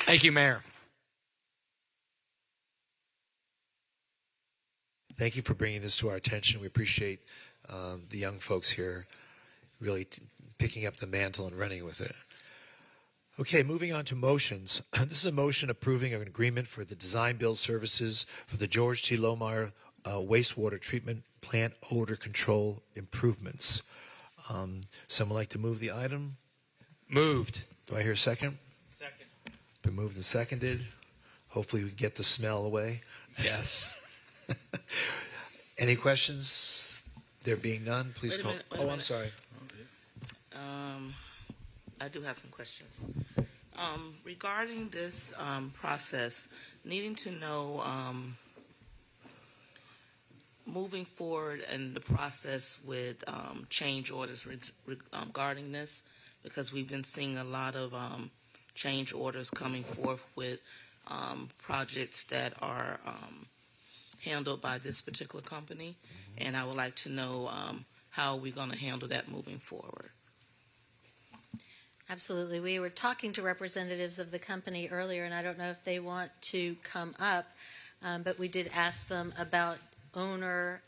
Thank you, Mayor. Thank you for bringing this to our attention. We appreciate the young folks here really picking up the mantle and running with it. Okay, moving on to motions. This is a motion approving an agreement for the design build services for the George T. Lohmeyer wastewater treatment plant odor control improvements. Someone like to move the item? Moved. Do I hear a second? Second. Been moved and seconded. Hopefully we can get the smell away. Yes. Any questions? There being none, please call. Wait a I'm minute. sorry. I do have some questions. Regarding this process, needing to know moving forward in the process with change orders regarding this, because we've been seeing a lot of change orders coming forth with projects that are handled by this particular company, and I would like to know how we're going to handle that moving forward. Absolutely. We were talking to representatives of the company earlier, and I don't know if they want to come up, but we did ask them about owner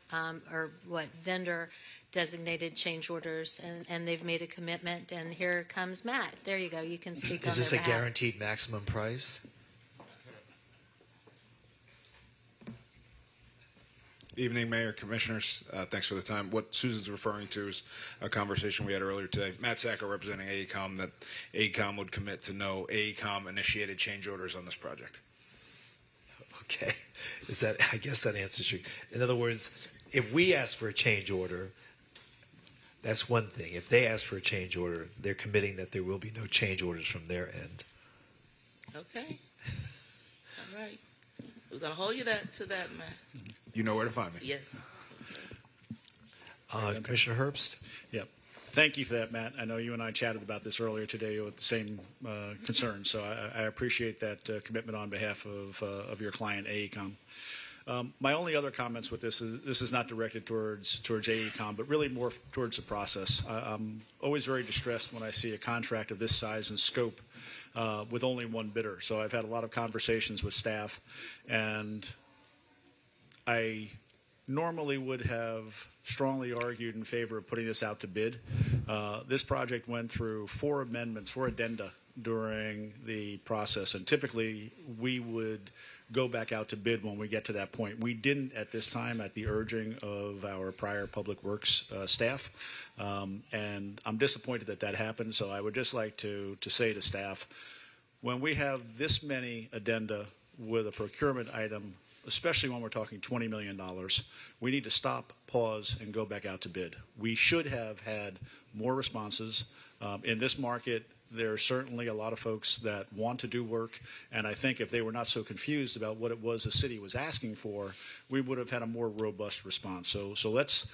vendor designated change orders, and they've made a commitment. And here comes Matt. There you go. You can speak on their Is this a behalf. guaranteed maximum price? Evening, Mayor, Commissioners. Thanks for the time. What Susan's referring to is a conversation we had earlier today. Matt Sacco representing AECOM, that AECOM would commit to no AECOM-initiated change orders on this project. Okay. I guess that answers you. In other words, if we ask for a change order, that's one thing. If they ask for a change order, they're committing that there will be no change orders from their end. Okay. All right. We're going to hold you to that, Matt. You know where to find me. Yes. Commissioner Herbst? Yep. Thank you for that, Matt. I know you and I chatted about this earlier today with the same concerns, so I appreciate that commitment on behalf of your client, AECOM. My only other comments with this is not directed towards AECOM, but really more towards the process. I'm always very distressed when I see a contract of this size and scope with only one bidder. So I've had a lot of conversations with staff, and I normally would have strongly argued in favor of putting this out to bid. This project went through 4 amendments, 4 addenda during the process, and typically we would go back out to bid when we get to that point. We didn't at this time at the urging of our prior Public Works staff, and I'm disappointed that happened, so I would just like to say to staff, when we have this many addenda with a procurement item, especially when we're talking $20 million, we need to stop, pause, and go back out to bid. We should have had more responses. In this market, there are certainly a lot of folks that want to do work, and I think if they were not so confused about what it was the city was asking for, we would have had a more robust response. So let's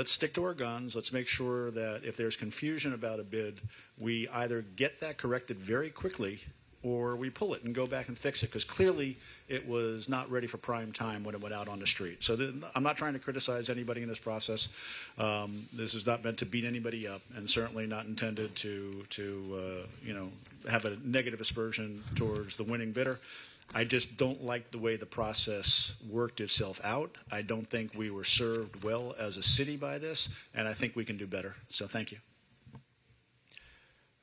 stick to our guns. Let's make sure that if there's confusion about a bid, we either get that corrected very quickly or we pull it and go back and fix it, because clearly it was not ready for prime time when it went out on the street. So I'm not trying to criticize anybody in this process. This is not meant to beat anybody up, and certainly not intended to have a negative aspersion towards the winning bidder. I just don't like the way the process worked itself out. I don't think we were served well as a city by this, and I think we can do better. So thank you.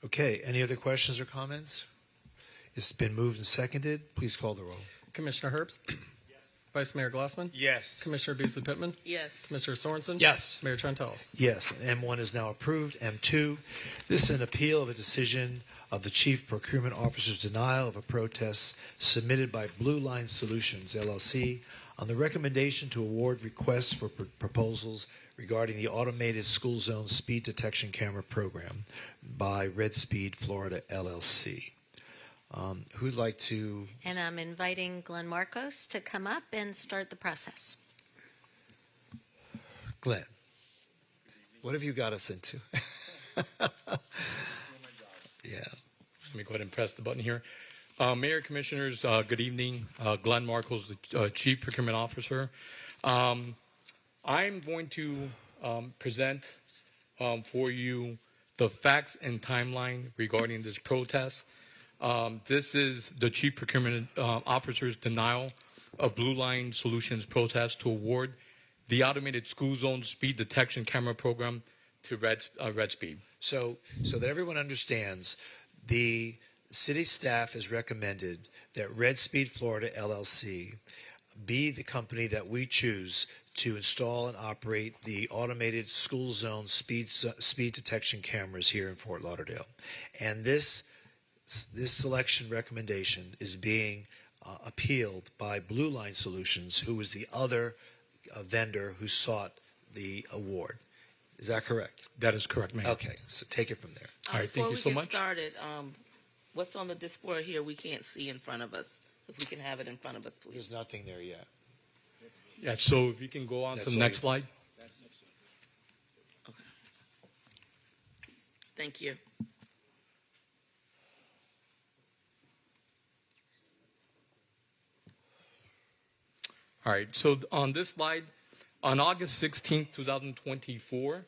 Okay. Any other questions or comments? It's been moved and seconded. Please call the roll. Commissioner Herbst? Yes. Vice Mayor Glassman? Yes. Commissioner Beasley Pittman? Yes. Commissioner Sorensen? Yes. Mayor Trentalis? Yes. M1 is now approved. M2, this is an appeal of a decision of the Chief Procurement Officer's denial of a protest submitted by Blue Line Solutions, LLC, on the recommendation to award requests for proposals regarding the automated school zone speed detection camera program by Red Speed Florida, LLC. Who'd like to? And I'm inviting Glenn Marcos to come up and start the process. Glenn, what have you got us into? Yeah. Let me go ahead and press the button here. Mayor, Commissioners, good evening. Glenn Marcos, the Chief Procurement Officer. I'm going to present for you the facts and timeline regarding this protest. This is the Chief Procurement Officer's denial of Blue Line Solutions protest to award the automated school zone speed detection camera program to Red Speed. So that everyone understands, the city staff has recommended that Red Speed Florida LLC be the company that we choose to install and operate the automated school zone speed detection cameras here in Fort Lauderdale. And this selection recommendation is being appealed by Blue Line Solutions, who was the other vendor who sought the award. Is that correct? That is correct, Mayor. Okay, so take it from there. All right, thank you so much. Before we get started, what's on the display here we can't see in front of us? If we can have it in front of us, please. There's nothing there yet. Yeah, so if you can go on to the next slide. Okay. Thank you. All right, so on this slide, on August 16th, 2024,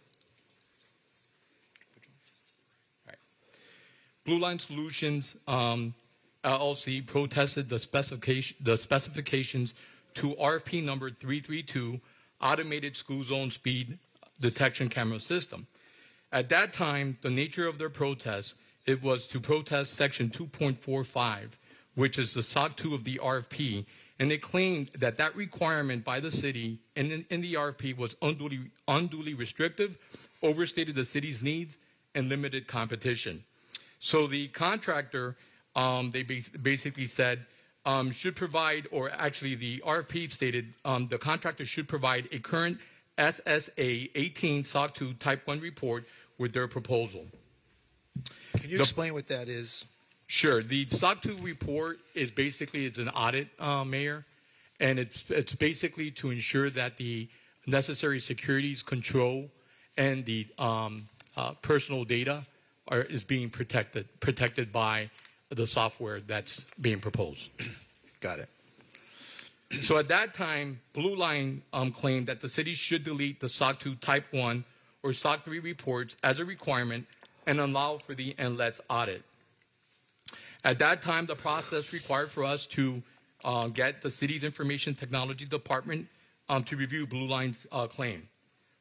Blue Line Solutions LLC protested the specifications to RFP number 332, Automated School Zone Speed Detection Camera System. At that time, the nature of their protest, it was to protest Section 2.45, which is the SOC 2 of the RFP, and they claimed that that requirement by the city in the RFP was unduly restrictive, overstated the city's needs, and limited competition. So the contractor, they basically said, should provide, or actually the RFP stated, the contractor should provide a current SSA 18 SOC 2 Type 1 report with their proposal. Can you explain what that is? Sure. The SOC 2 report is basically, it's an audit, Mayor, and it's basically to ensure that the necessary securities control and the personal data is being protected by the software that's being proposed. Got it. So at that time, Blue Line claimed that the city should delete the SOC 2 Type 1 or SOC 3 reports as a requirement and allow for the NLETS audit. At that time, the process required for us to get the city's Information Technology Department to review Blue Line's claim.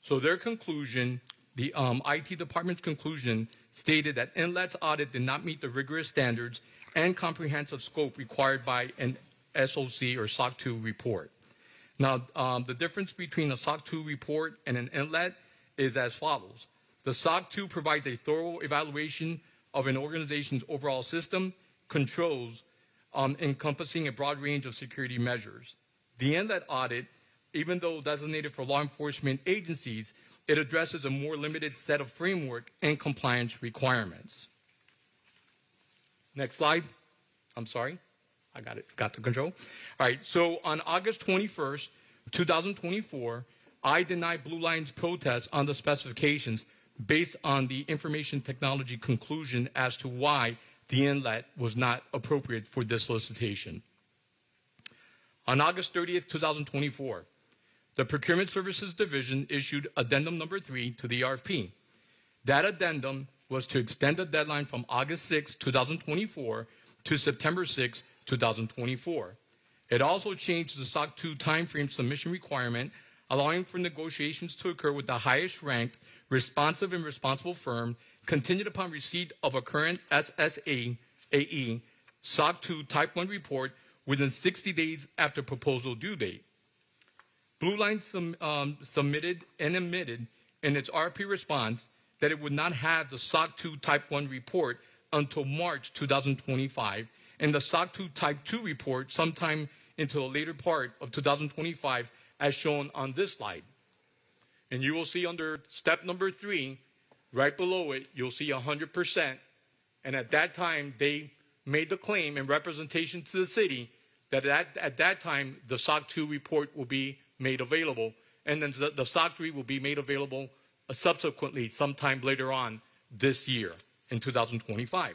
So their conclusion, the IT department's conclusion, stated that NLETS audit did not meet the rigorous standards and comprehensive scope required by an SOC or SOC 2 report. Now, the difference between a SOC 2 report and an NLET is as follows. The SOC 2 provides a thorough evaluation of an organization's overall system, controls, encompassing a broad range of security measures. The NLET audit, even though designated for law enforcement agencies, it addresses a more limited set of framework and compliance requirements. Next slide. I'm sorry. I got the control. All right. So on August 21st, 2024, I denied Blue Line's protest on the specifications based on the information technology conclusion as to why the inlet was not appropriate for this solicitation. On August 30th, 2024, the Procurement Services Division issued Addendum Number 3 to the RFP. That addendum was to extend the deadline from August 6, 2024 to September 6, 2024. It also changed the SOC 2 timeframe submission requirement, allowing for negotiations to occur with the highest ranked, responsive and responsible firm, contingent upon receipt of a current SSA AE SOC 2 Type 1 report within 60 days after proposal due date. Blue Line submitted and admitted in its RFP response that it would not have the SOC 2 Type 1 report until March 2025, and the SOC 2 Type 2 report sometime into the later part of 2025, as shown on this slide. And you will see under step number 3, right below it, you'll see 100%. And at that time, they made the claim and representation to the city that at that time, the SOC 2 report will be made available, and then the SOC 3 will be made available subsequently sometime later on this year in 2025.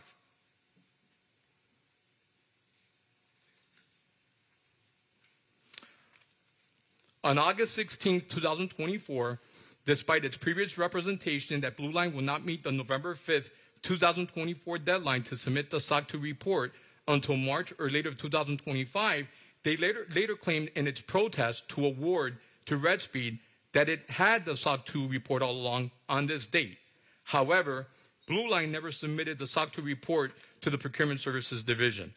On August 16, 2024, despite its previous representation that Blue Line will not meet the November 5, 2024 deadline to submit the SOC 2 report until March or later of 2025, they later claimed in its protest to award to Red Speed that it had the SOC 2 report all along on this date. However, Blue Line never submitted the SOC 2 report to the Procurement Services Division.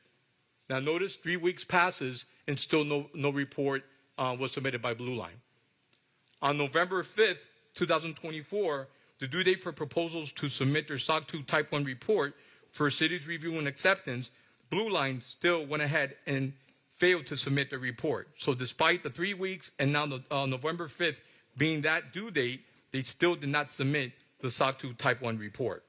Now notice 3 weeks passes and still no report was submitted by Blue Line. On November 5th, 2024, the due date for proposals to submit their SOC 2 Type 1 report for city's review and acceptance, Blue Line still went ahead and failed to submit the report. So despite the 3 weeks and now November 5th being that due date, they still did not submit the SOC 2 Type 1 report.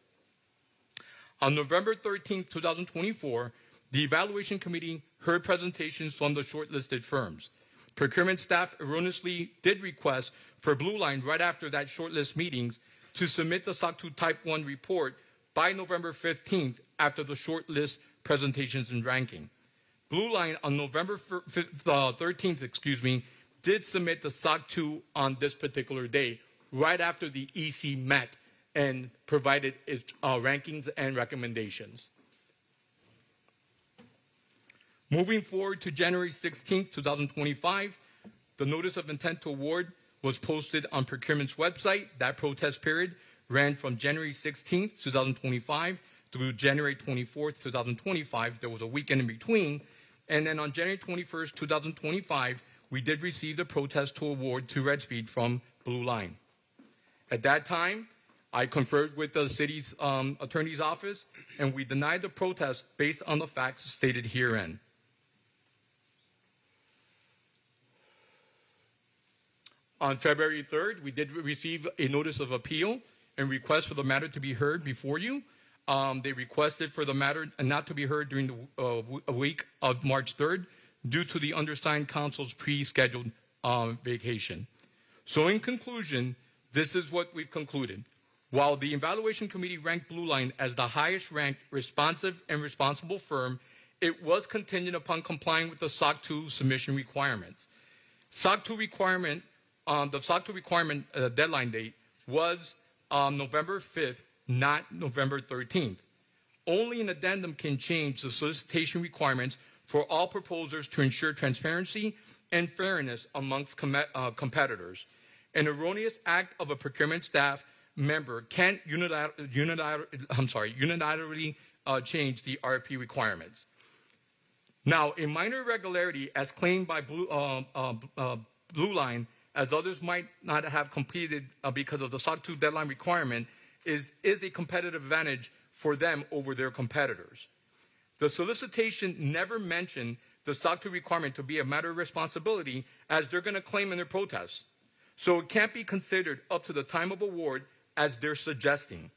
On November 13th, 2024, the Evaluation Committee heard presentations from the shortlisted firms. Procurement staff erroneously did request for Blue Line right after that shortlist meetings to submit the SOC 2 Type 1 report by November 15th after the shortlist presentations and ranking. Blue Line on November 13th, did submit the SOC 2 on this particular day, right after the EC met and provided its rankings and recommendations. Moving forward to January 16th, 2025, the notice of intent to award was posted on procurement's website. That protest period ran from January 16th, 2025 through January 24th, 2025. There was a weekend in between. And then on January 21st, 2025, we did receive the protest to award to Redspeed from Blue Line. At that time, I conferred with the city's attorney's office, and we denied the protest based on the facts stated herein. On February 3rd, we did receive a notice of appeal and request for the matter to be heard before you. They requested for the matter not to be heard during the week of March 3rd due to the undersigned council's pre-scheduled vacation. So in conclusion, this is what we've concluded. While the Evaluation Committee ranked Blue Line as the highest ranked responsive and responsible firm, it was contingent upon complying with the SOC 2 submission requirements. SOC 2 requirement, the SOC 2 requirement deadline date was November 5th, not November 13th. Only an addendum can change the solicitation requirements for all proposers to ensure transparency and fairness amongst competitors. An erroneous act of a procurement staff member can't unilaterally change the RFP requirements. Now, a minor irregularity, as claimed by Blue Line, as others might not have completed because of the SOC 2 deadline requirement, is a competitive advantage for them over their competitors. The solicitation never mentioned the SOC 2 requirement to be a matter of responsibility, as they're going to claim in their protests. So it can't be considered up to the time of award as they're suggesting.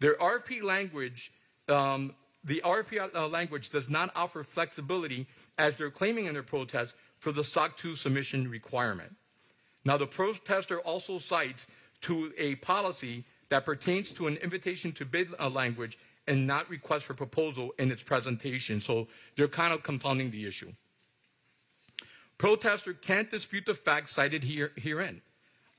Their RFP language, the RFP language does not offer flexibility as they're claiming in their protest for the SOC 2 submission requirement. Now, the protester also cites to a policy that pertains to an invitation to bid language and not request for proposal in its presentation. So they're kind of confounding the issue. Protester can't dispute the facts cited herein.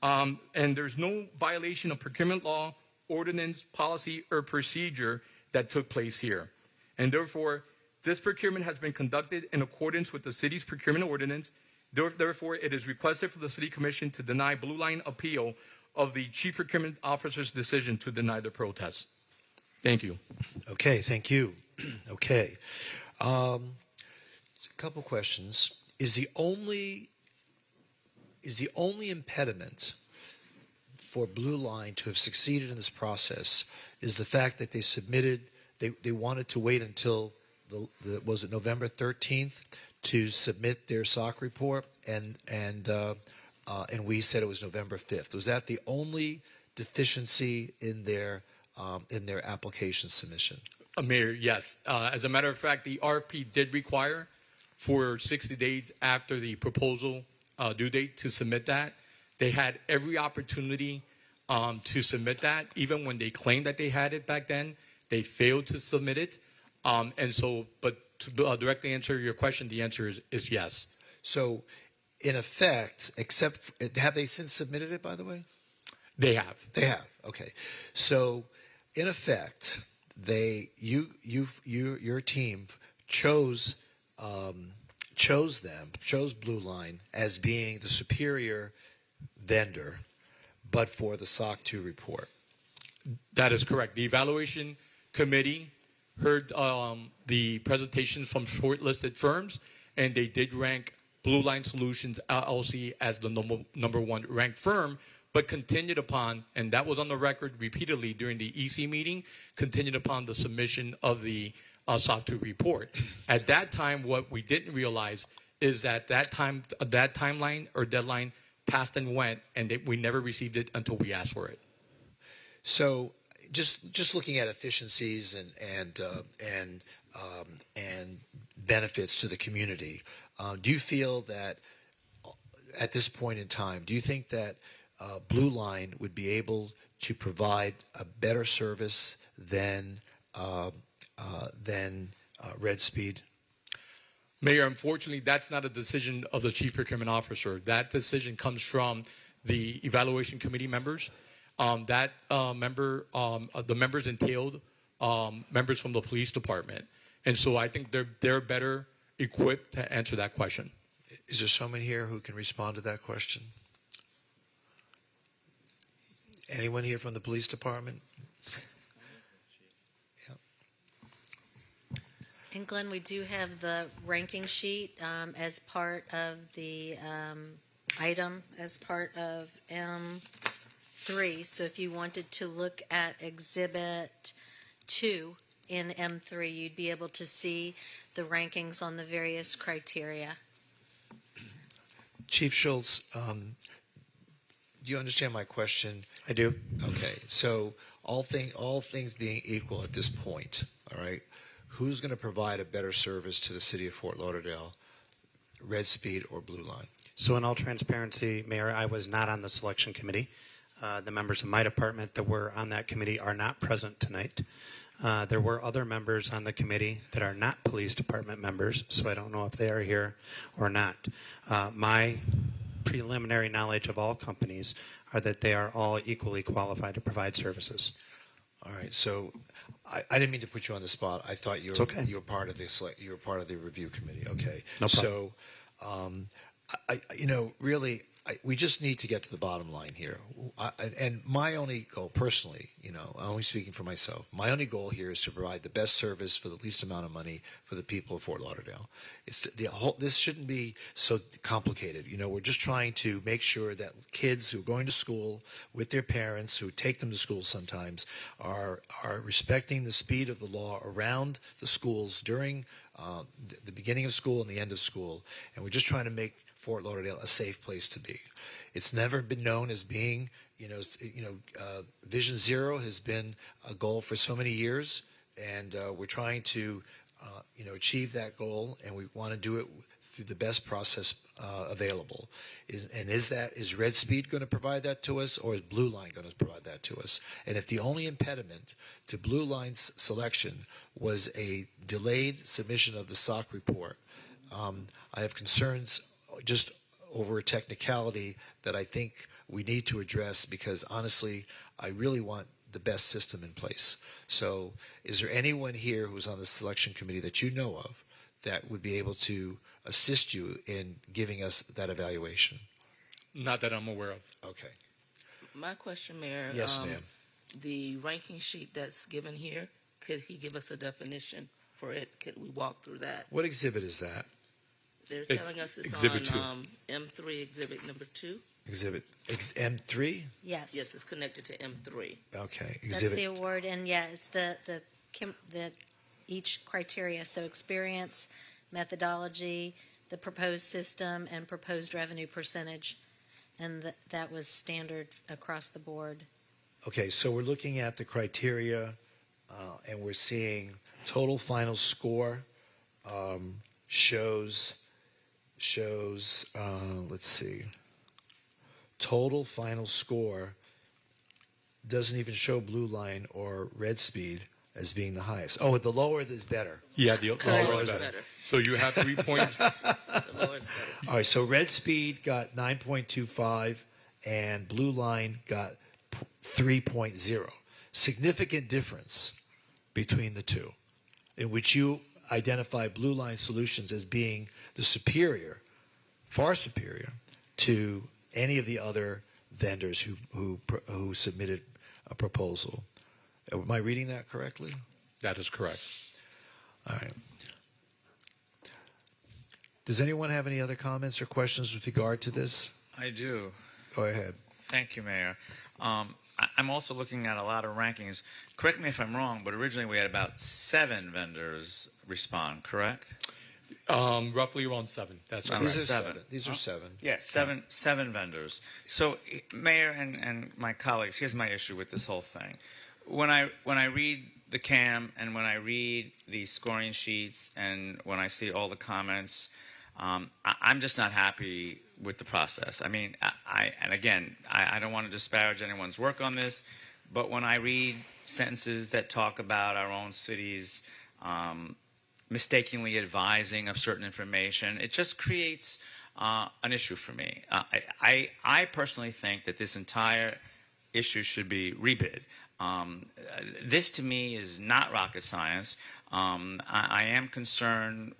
And there's no violation of procurement law, ordinance, policy, or procedure that took place here. And therefore, this procurement has been conducted in accordance with the city's procurement ordinance. Therefore, it is requested for the City Commission to deny Blue Line appeal of the Chief Procurement Officer's decision to deny the protest. Thank you. Okay, thank you. Okay. A couple questions. Is the only impediment for Blue Line to have succeeded in this process is the fact that they submitted, they wanted to wait until was it November 13th to submit their SOC report, and we said it was November 5th. Was that the only deficiency in their application submission? Mayor, yes. As a matter of fact, the RFP did require for 60 days after the proposal due date to submit that. They had every opportunity to submit that. Even when they claimed that they had it back then, they failed to submit it. And so, but to directly answer your question, the answer is yes. So, in effect, have they since submitted it, by the way? They have. They have. Okay. So, in effect, your team chose Blue Line as being the superior vendor, but for the SOC 2 report. That is correct. The evaluation committee heard the presentations from shortlisted firms, and they did rank Blue Line Solutions LLC as the number one ranked firm, but continued upon, and that was on the record repeatedly during the EC meeting, continued upon the submission of the SOC 2 report. At that time, what we didn't realize is that timeline or deadline passed and went, and we never received it until we asked for it. So, just looking at efficiencies and benefits to the community, do you feel that at this point in time, do you think that Blue Line would be able to provide a better service than Red Speed? Mayor, unfortunately, that's not a decision of the Chief Procurement Officer. That decision comes from the evaluation committee members. The members entailed members from the police department, and so I think they're better equipped to answer that question. Is there someone here who can respond to that question? Anyone here from the police department? And Glenn, we do have the ranking sheet as part of the item, as part of M3. So if you wanted to look at Exhibit 2 in M3, you'd be able to see the rankings on the various criteria. Chief Schultz, do you understand my question? I do. Okay, so all things being equal at this point, all right, who's going to provide a better service to the city of Fort Lauderdale, Red Speed or Blue Line? So in all transparency, Mayor, I was not on the selection committee. The members of my department that were on that committee are not present tonight. There were other members on the committee that are not police department members, so I don't know if they are here or not. My preliminary knowledge of all companies are that they are all equally qualified to provide services. All right, so I didn't mean to put you on the spot. I thought you were part of the review committee. Okay, No problem. So really, we just need to get to the bottom line here. And my only goal, personally, I'm only speaking for myself. My only goal here is to provide the best service for the least amount of money for the people of Fort Lauderdale. This shouldn't be so complicated. We're just trying to make sure that kids who are going to school with their parents, who take them to school sometimes, are respecting the speed of the law around the schools during the beginning of school and the end of school. And we're just trying to make Fort Lauderdale a safe place to be. It's never been known as being, Vision Zero has been a goal for so many years, and we're trying to, achieve that goal, and we want to do it through the best process available. Is Red Speed going to provide that to us, or is Blue Line going to provide that to us? And if the only impediment to Blue Line's selection was a delayed submission of the SOC report, I have concerns just over a technicality that I think we need to address, because honestly, I really want the best system in place. So is there anyone here who's on the selection committee that you know of that would be able to assist you in giving us that evaluation? Not that I'm aware of. Okay. My question, Mayor. Yes, ma'am. The ranking sheet that's given here, could he give us a definition for it? Could we walk through that? What exhibit is that? They're telling us it's exhibit on M3, exhibit number 2. Exhibit M3? Yes. Yes, it's connected to M3. Okay. That's the award, and it's the each criteria. So experience, methodology, the proposed system, and proposed revenue percentage, and that was standard across the board. Okay, so we're looking at the criteria, and we're seeing total final score shows. Let's see. Total final score doesn't even show Blue Line or Red Speed as being the highest. Oh, the lower is better. Yeah, the lower is better. So you have 3 points. The lower is better. All right, so Red Speed got 9.25 and Blue Line got 3.0. Significant difference between the two, in which you identify Blue Line Solutions as being the superior, far superior to any of the other vendors who submitted a proposal. Am I reading that correctly? That is correct. All right. Does anyone have any other comments or questions with regard to this? I do. Go ahead. Thank you, Mayor. I'm also looking at a lot of rankings. Correct me if I'm wrong, but originally we had about 7 vendors respond, correct? Roughly around 7. That's right. These are 7. These are 7. Yeah, seven vendors. So, Mayor and my colleagues, here's my issue with this whole thing. When I read the CAM and when I read the scoring sheets and when I see all the comments, I'm just not happy with the process. I mean, I don't want to disparage anyone's work on this, but when I read sentences that talk about our own cities mistakenly advising of certain information, it just creates an issue for me. I personally think that this entire issue should be rebid. This to me is not rocket science. I am concerned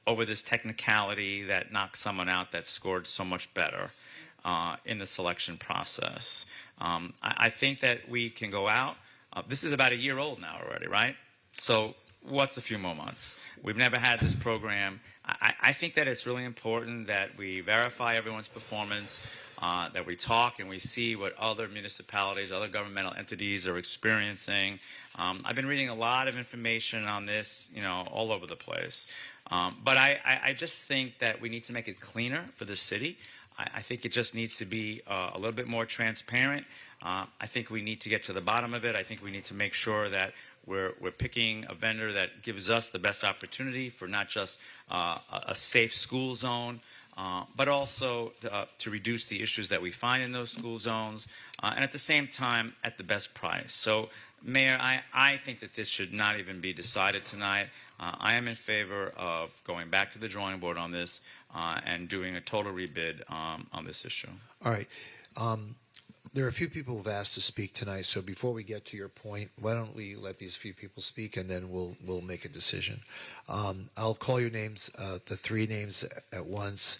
over this technicality that knocked someone out that scored so much better in the selection process. I think that we can go out. This is about a year old now already, right? So what's a few more months? We've never had this program. I think that it's really important that we verify everyone's performance, that we talk and we see what other municipalities, other governmental entities are experiencing. I've been reading a lot of information on this, all over the place. But I just think that we need to make it cleaner for the city. I think it just needs to be a little bit more transparent. I think we need to get to the bottom of it. I think we need to make sure that we're picking a vendor that gives us the best opportunity for not just a safe school zone, but also to reduce the issues that we find in those school zones, and at the same time at the best price. So, Mayor, I think that this should not even be decided tonight. I am in favor of going back to the drawing board on this and doing a total rebid on this issue. All right. There are a few people who've asked to speak tonight, so before we get to your point, why don't we let these few people speak, and then we'll make a decision. I'll call your names, the 3 names at once.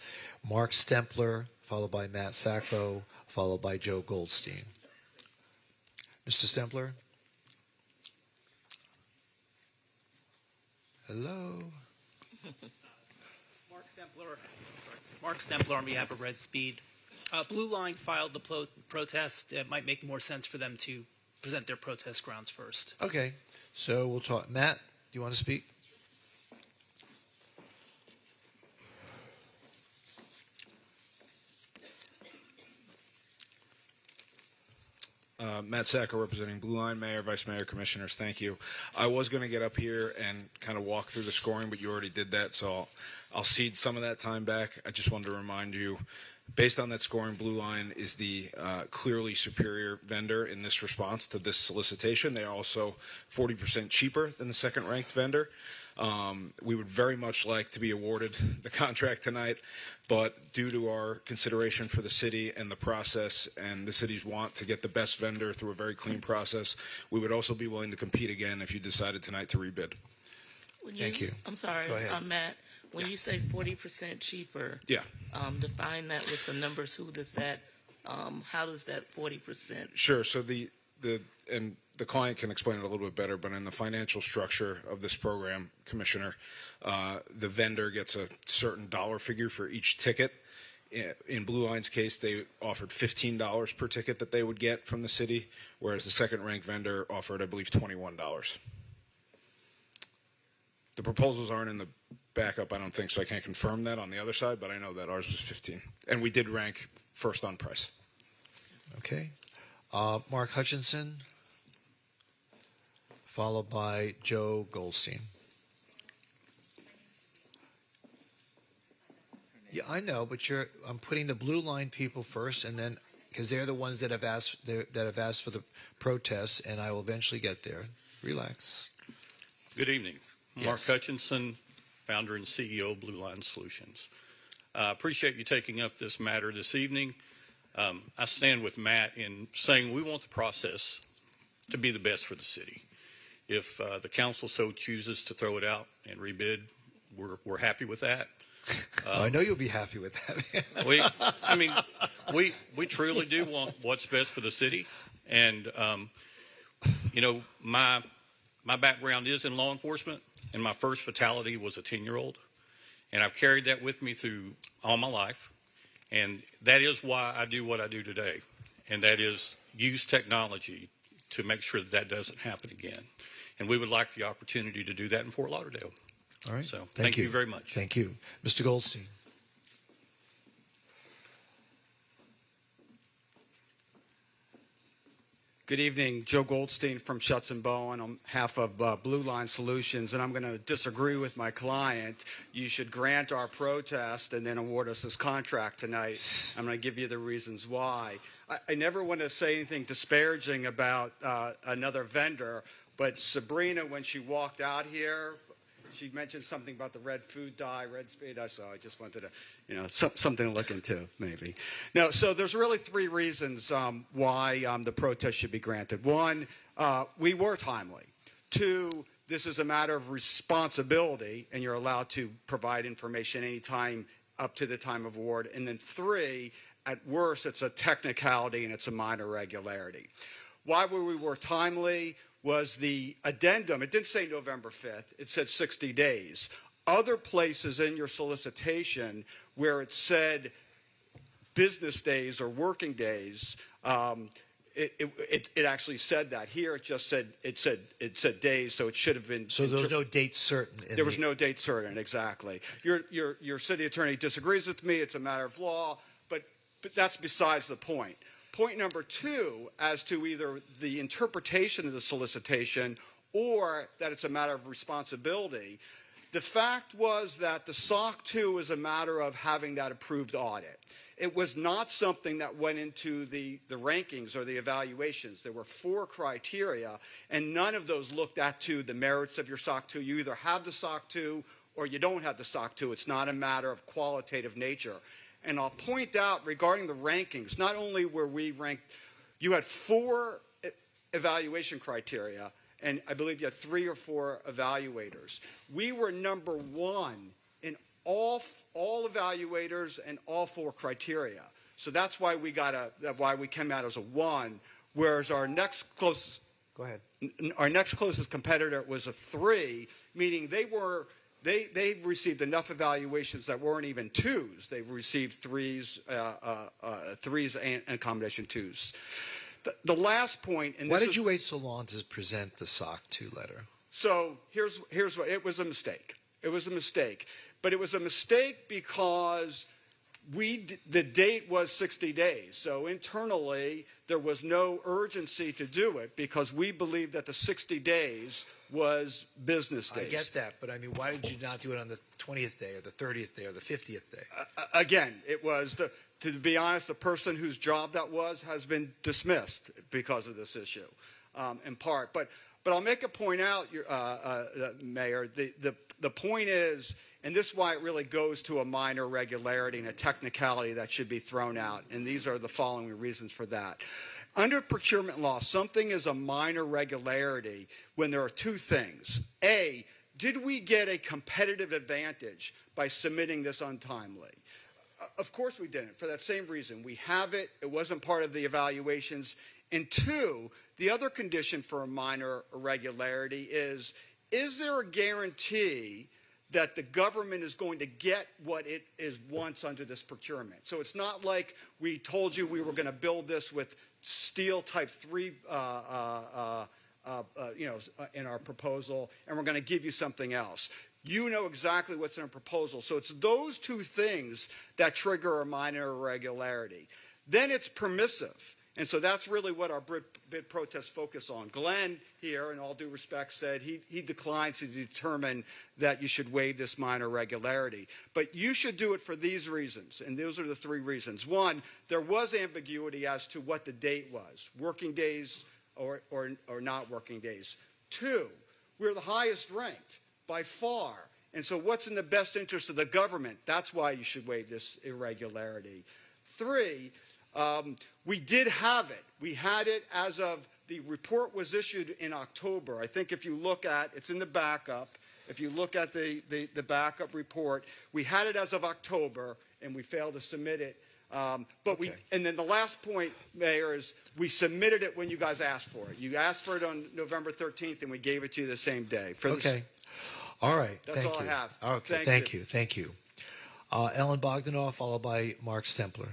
Mark Stempler, followed by Matt Sacco, followed by Joe Goldstein. Mr. Stempler? Hello? Mark Stempler on behalf of Red Speed. Blue Line filed the protest. It might make more sense for them to present their protest grounds first. Okay, so we'll talk. Matt, do you want to speak? Matt Sacco representing Blue Line, Mayor, Vice Mayor, Commissioners, thank you. I was going to get up here and kind of walk through the scoring, but you already did that, so I'll cede some of that time back. I just wanted to remind you, based on that scoring, Blue Line is the clearly superior vendor in this response to this solicitation. They are also 40% cheaper than the second-ranked vendor. We would very much like to be awarded the contract tonight, but due to our consideration for the city and the process and the city's want to get the best vendor through a very clean process, we would also be willing to compete again if you decided tonight to rebid. Thank you. I'm sorry, Go ahead. Matt. When you say 40% cheaper, define that with some numbers. Who does that? How does that 40%? Sure. So the client can explain it a little bit better, but in the financial structure of this program, Commissioner, the vendor gets a certain dollar figure for each ticket. In Blue Line's case, they offered $15 per ticket that they would get from the city, whereas the second-ranked vendor offered, I believe, $21. The proposals aren't in the backup, I don't think, so I can't confirm that on the other side, but I know that ours was 15. And we did rank first on price. Okay. Mark Hutchinson, followed by Joe Goldstein. Yeah, I know, but I'm putting the Blue Line people first, and then because they're the ones that have asked for the protests, and I will eventually get there. Relax. Good evening. Yes. Mark Hutchinson, founder and CEO of Blue Line Solutions. I appreciate you taking up this matter this evening. I stand with Matt in saying we want the process to be the best for the city. If the council so chooses to throw it out and rebid, we're happy with that. I know you'll be happy with that. we truly do want what's best for the city, and my background is in law enforcement, and my first fatality was a 10-year-old, and I've carried that with me through all my life, and that is why I do what I do today, and that is use technology to make sure that doesn't happen again. And we would like the opportunity to do that in Fort Lauderdale. All right. So thank you very much. Thank you. Mr. Goldstein. Good evening, Joe Goldstein from Schutz and Bowen on behalf of Blue Line Solutions, and I'm going to disagree with my client. You should grant our protest and then award us this contract tonight. I'm going to give you the reasons why. I never want to say anything disparaging about another vendor, but Sabrina, when she walked out here, she mentioned something about the red food dye, red speed. I just wanted to, something to look into, maybe. No, so there's really three reasons why the protest should be granted. One, we were timely. Two, this is a matter of responsibility, and you're allowed to provide information anytime up to the time of award. And then three, at worst, it's a technicality and it's a minor irregularity. Why we were timely was the addendum. It didn't say November 5th. It said 60 days. Other places in your solicitation where it said business days or working days, it actually said that. Here it just said days, so it should have been. So there was no date certain. There was no date certain, exactly. Your city attorney disagrees with me. It's a matter of law, but that's besides the point. Point number two, as to either the interpretation of the solicitation or that it's a matter of responsibility, the fact was that the SOC 2 is a matter of having that approved audit. It was not something that went into the rankings or the evaluations. There were 4 criteria, and none of those looked at to the merits of your SOC 2. You either have the SOC 2 or you don't have the SOC 2. It's not a matter of qualitative nature. And I'll point out regarding the rankings, not only were we ranked, you had 4 evaluation criteria, and I believe you had 3 or 4 evaluators. We were number 1 in all evaluators and all 4 criteria. So that's why we came out as a 1, whereas our next closest competitor was a 3, meaning they received enough evaluations that weren't even 2s. They've received 3s and combination 2s. The last point. And why did you wait so long to present the SOC 2 letter? So here's what it was a mistake. It was a mistake, but it was a mistake because the date was 60 days. So internally there was no urgency to do it because we believed that the 60 days was business days. I get that, but I mean, why did you not do it on the 20th day or the 30th day or the 50th day? Again, it was, to be honest, the person whose job that was has been dismissed because of this issue, in part. But I'll make a point out, Mayor. The point is, and this is why it really goes to a minor irregularity and a technicality that should be thrown out, and these are the following reasons for that. Under procurement law, something is a minor irregularity when there are 2 things. A, did we get a competitive advantage by submitting this untimely? Of course we didn't, for that same reason. We have it. It wasn't part of the evaluations. And 2, the other condition for a minor irregularity is there a guarantee that the government is going to get what it wants under this procurement? So it's not like we told you we were going to build this with steel type 3 in our proposal, and we're going to give you something else. You know exactly what's in a proposal. So it's those 2 things that trigger a minor irregularity. Then it's permissive. And so that's really what our bid protest focus on. Glenn here, in all due respect, said he declines to determine that you should waive this minor irregularity. But you should do it for these reasons, and those are the 3 reasons. 1, there was ambiguity as to what the date was, working days or not working days. 2, we're the highest ranked by far. And so what's in the best interest of the government? That's why you should waive this irregularity. 3, we did have it. We had it as of the report was issued in October. I think if you look at, it's in the backup, if you look at the backup report, we had it as of October, and we failed to submit it And then the last point, Mayor, is we submitted it when you guys asked for it. You asked for it on November 13th, and we gave it to you the same day. Okay. All right. That's all I have. Okay. Thank you. Thank you. Ellen Bogdanoff, followed by Mark Stempler.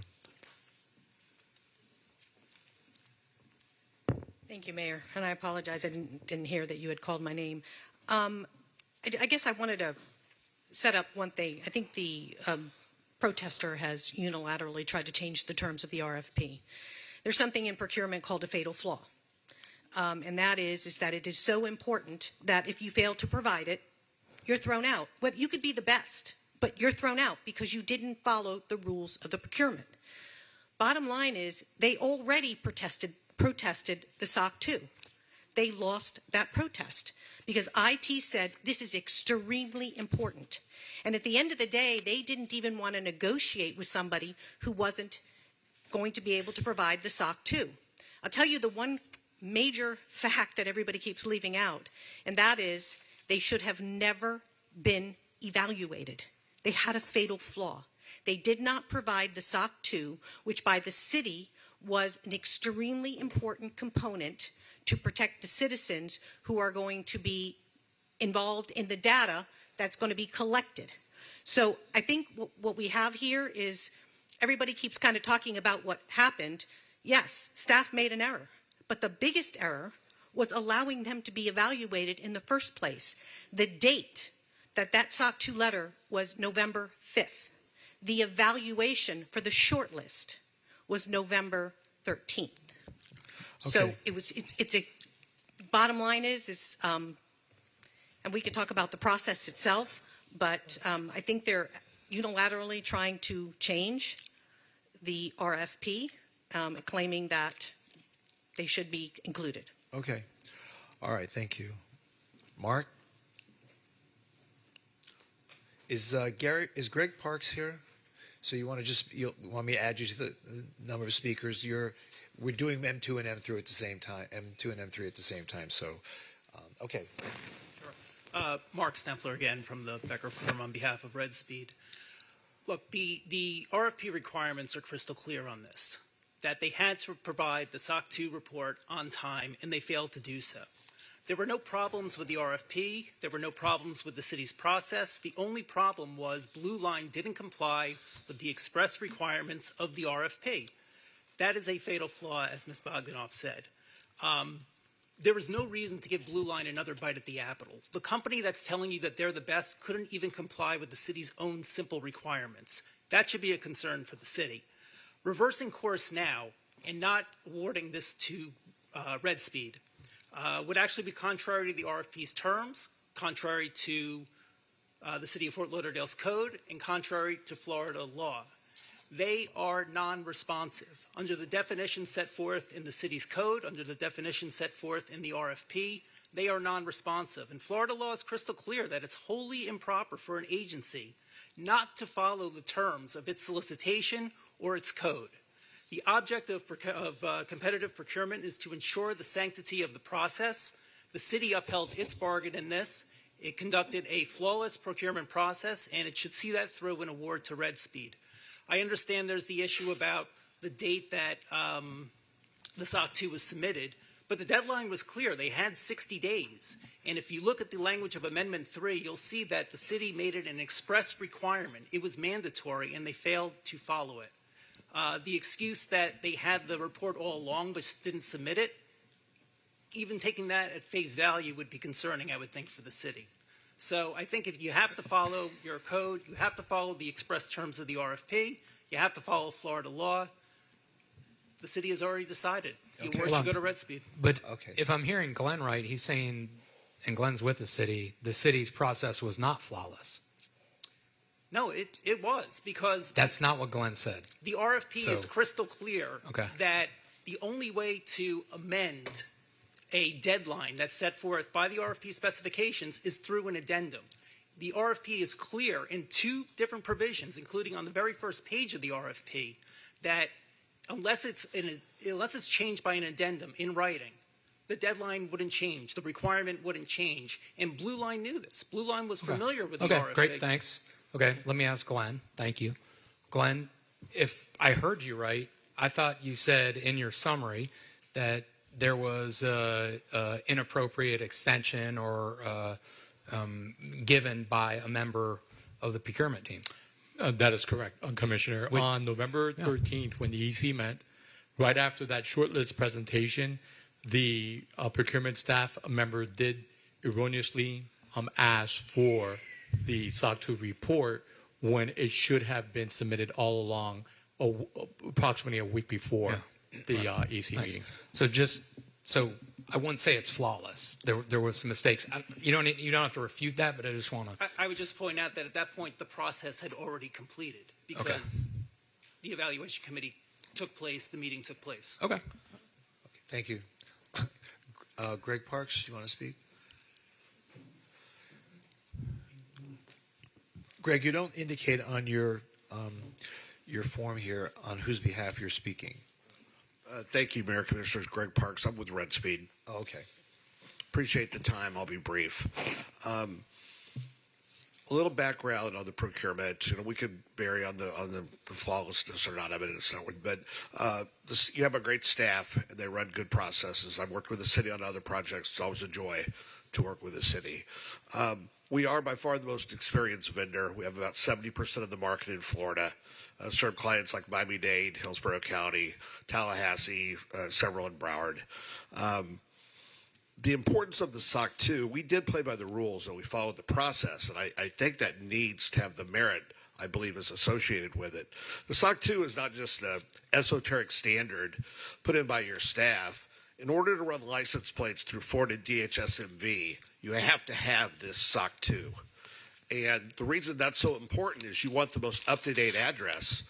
Thank you, Mayor. And I apologize. I didn't hear that you had called my name. I guess I wanted to set up one thing. I think the protester has unilaterally tried to change the terms of the RFP. There's something in procurement called a fatal flaw. And that is that it is so important that if you fail to provide it, you're thrown out. Well, you could be the best, but you're thrown out because you didn't follow the rules of the procurement. Bottom line is they already protested the SOC 2. They lost that protest because IT said this is extremely important. And at the end of the day, they didn't even want to negotiate with somebody who wasn't going to be able to provide the SOC 2. I'll tell you the one major fact that everybody keeps leaving out, and that is they should have never been evaluated. They had a fatal flaw. They did not provide the SOC 2, which by the city was an extremely important component to protect the citizens who are going to be involved in the data that's going to be collected. So I think what we have here is everybody keeps kind of talking about what happened. Yes, staff made an error, but the biggest error was allowing them to be evaluated in the first place. The date that SOC 2 letter was November 5th. The evaluation for the shortlist was November 13th. Okay. So it's a bottom line is and we could talk about the process itself, but I think they're unilaterally trying to change the RFP, claiming that they should be included. Okay. All right. Thank you. Mark? Is Greg Parks here? So you want me to add you to the number of speakers? We're doing M2 and M3 at the same time. M2 and M3 at the same time. So, okay. Sure. Mark Stempler again from the Becker firm on behalf of Red Speed. Look, the RFP requirements are crystal clear on this. That they had to provide the SOC 2 report on time, and they failed to do so. There were no problems with the RFP. There were no problems with the city's process. The only problem was Blue Line didn't comply with the express requirements of the RFP. That is a fatal flaw, as Ms. Bogdanoff said. There was no reason to give Blue Line another bite at the apple. The company that's telling you that they're the best couldn't even comply with the city's own simple requirements. That should be a concern for the city. Reversing course now and not awarding this to Red Speed would actually be contrary to the RFP's terms, contrary to the City of Fort Lauderdale's code, and contrary to Florida law. They are non-responsive. Under the definition set forth in the city's code, under the definition set forth in the RFP, they are non-responsive. And Florida law is crystal clear that it's wholly improper for an agency not to follow the terms of its solicitation or its code. The object of competitive procurement is to ensure the sanctity of the process. The city upheld its bargain in this. It conducted a flawless procurement process, and it should see that through an award to Red Speed. I understand there's the issue about the date that the SOC 2 was submitted, but the deadline was clear. They had 60 days. And if you look at the language of Amendment 3, you'll see that the city made it an express requirement. It was mandatory, and they failed to follow it. The excuse that they had the report all along but didn't submit it, even taking that at face value would be concerning, I would think, for the city. So I think if you have to follow your code, you have to follow the express terms of the RFP, you have to follow Florida law. The city has already decided. The award should go to Red Speed. But if I'm hearing Glenn right, he's saying, and Glenn's with the city's process was not flawless. No, it was, because that's not what Glenn said. The RFP is crystal clear that the only way to amend a deadline that's set forth by the RFP specifications is through an addendum. The RFP is clear in two different provisions, including on the very first page of the RFP, that unless it's changed by an addendum in writing, the deadline wouldn't change, the requirement wouldn't change, and Blue Line knew this. Blue Line was familiar with the RFP. Okay, great, thanks. Okay, let me ask Glenn. Thank you. Glenn, if I heard you right, I thought you said in your summary that there was inappropriate extension or given by a member of the procurement team. That is correct, Commissioner. On November 13th, when the EC met, right after that short list presentation, the procurement staff member did erroneously ask for the SOC 2 report when it should have been submitted all along, approximately a week before the EC meeting. So I wouldn't say it's flawless. There were some mistakes. You don't have to refute that, but I just want to. I would just point out that at that point the process had already completed because the evaluation committee took place, the meeting took place. Okay. Thank you. Greg Parks, you want to speak? Greg, you don't indicate on your form here on whose behalf you're speaking. Thank you, Mayor Commissioners. Greg Parks. I'm with Red Speed. Oh, okay. Appreciate the time. I'll be brief. A little background on the procurement. We could vary on the flawlessness or not of it. It's not, but you have a great staff and they run good processes. I've worked with the city on other projects. It's always a joy to work with the city. We are by far the most experienced vendor. We have about 70% of the market in Florida. Serve clients like Miami-Dade, Hillsborough County, Tallahassee, several in Broward. The importance of the SOC 2, we did play by the rules and we followed the process. And I think that needs to have the merit, I believe, is associated with it. The SOC 2 is not just an esoteric standard put in by your staff. In order to run license plates through Florida DHSMV, you have to have this SOC 2. And the reason that's so important is you want the most up-to-date address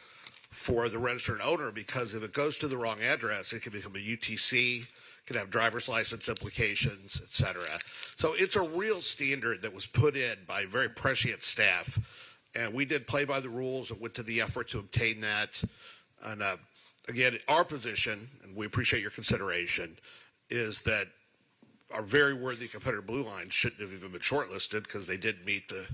for the registered owner, because if it goes to the wrong address, it can become a UTC, can have driver's license implications, et cetera. So it's a real standard that was put in by very prescient staff. And we did play by the rules and went to the effort to obtain that. And again, our position, and we appreciate your consideration, is that our very worthy competitor Blue Line shouldn't have even been shortlisted because they didn't meet the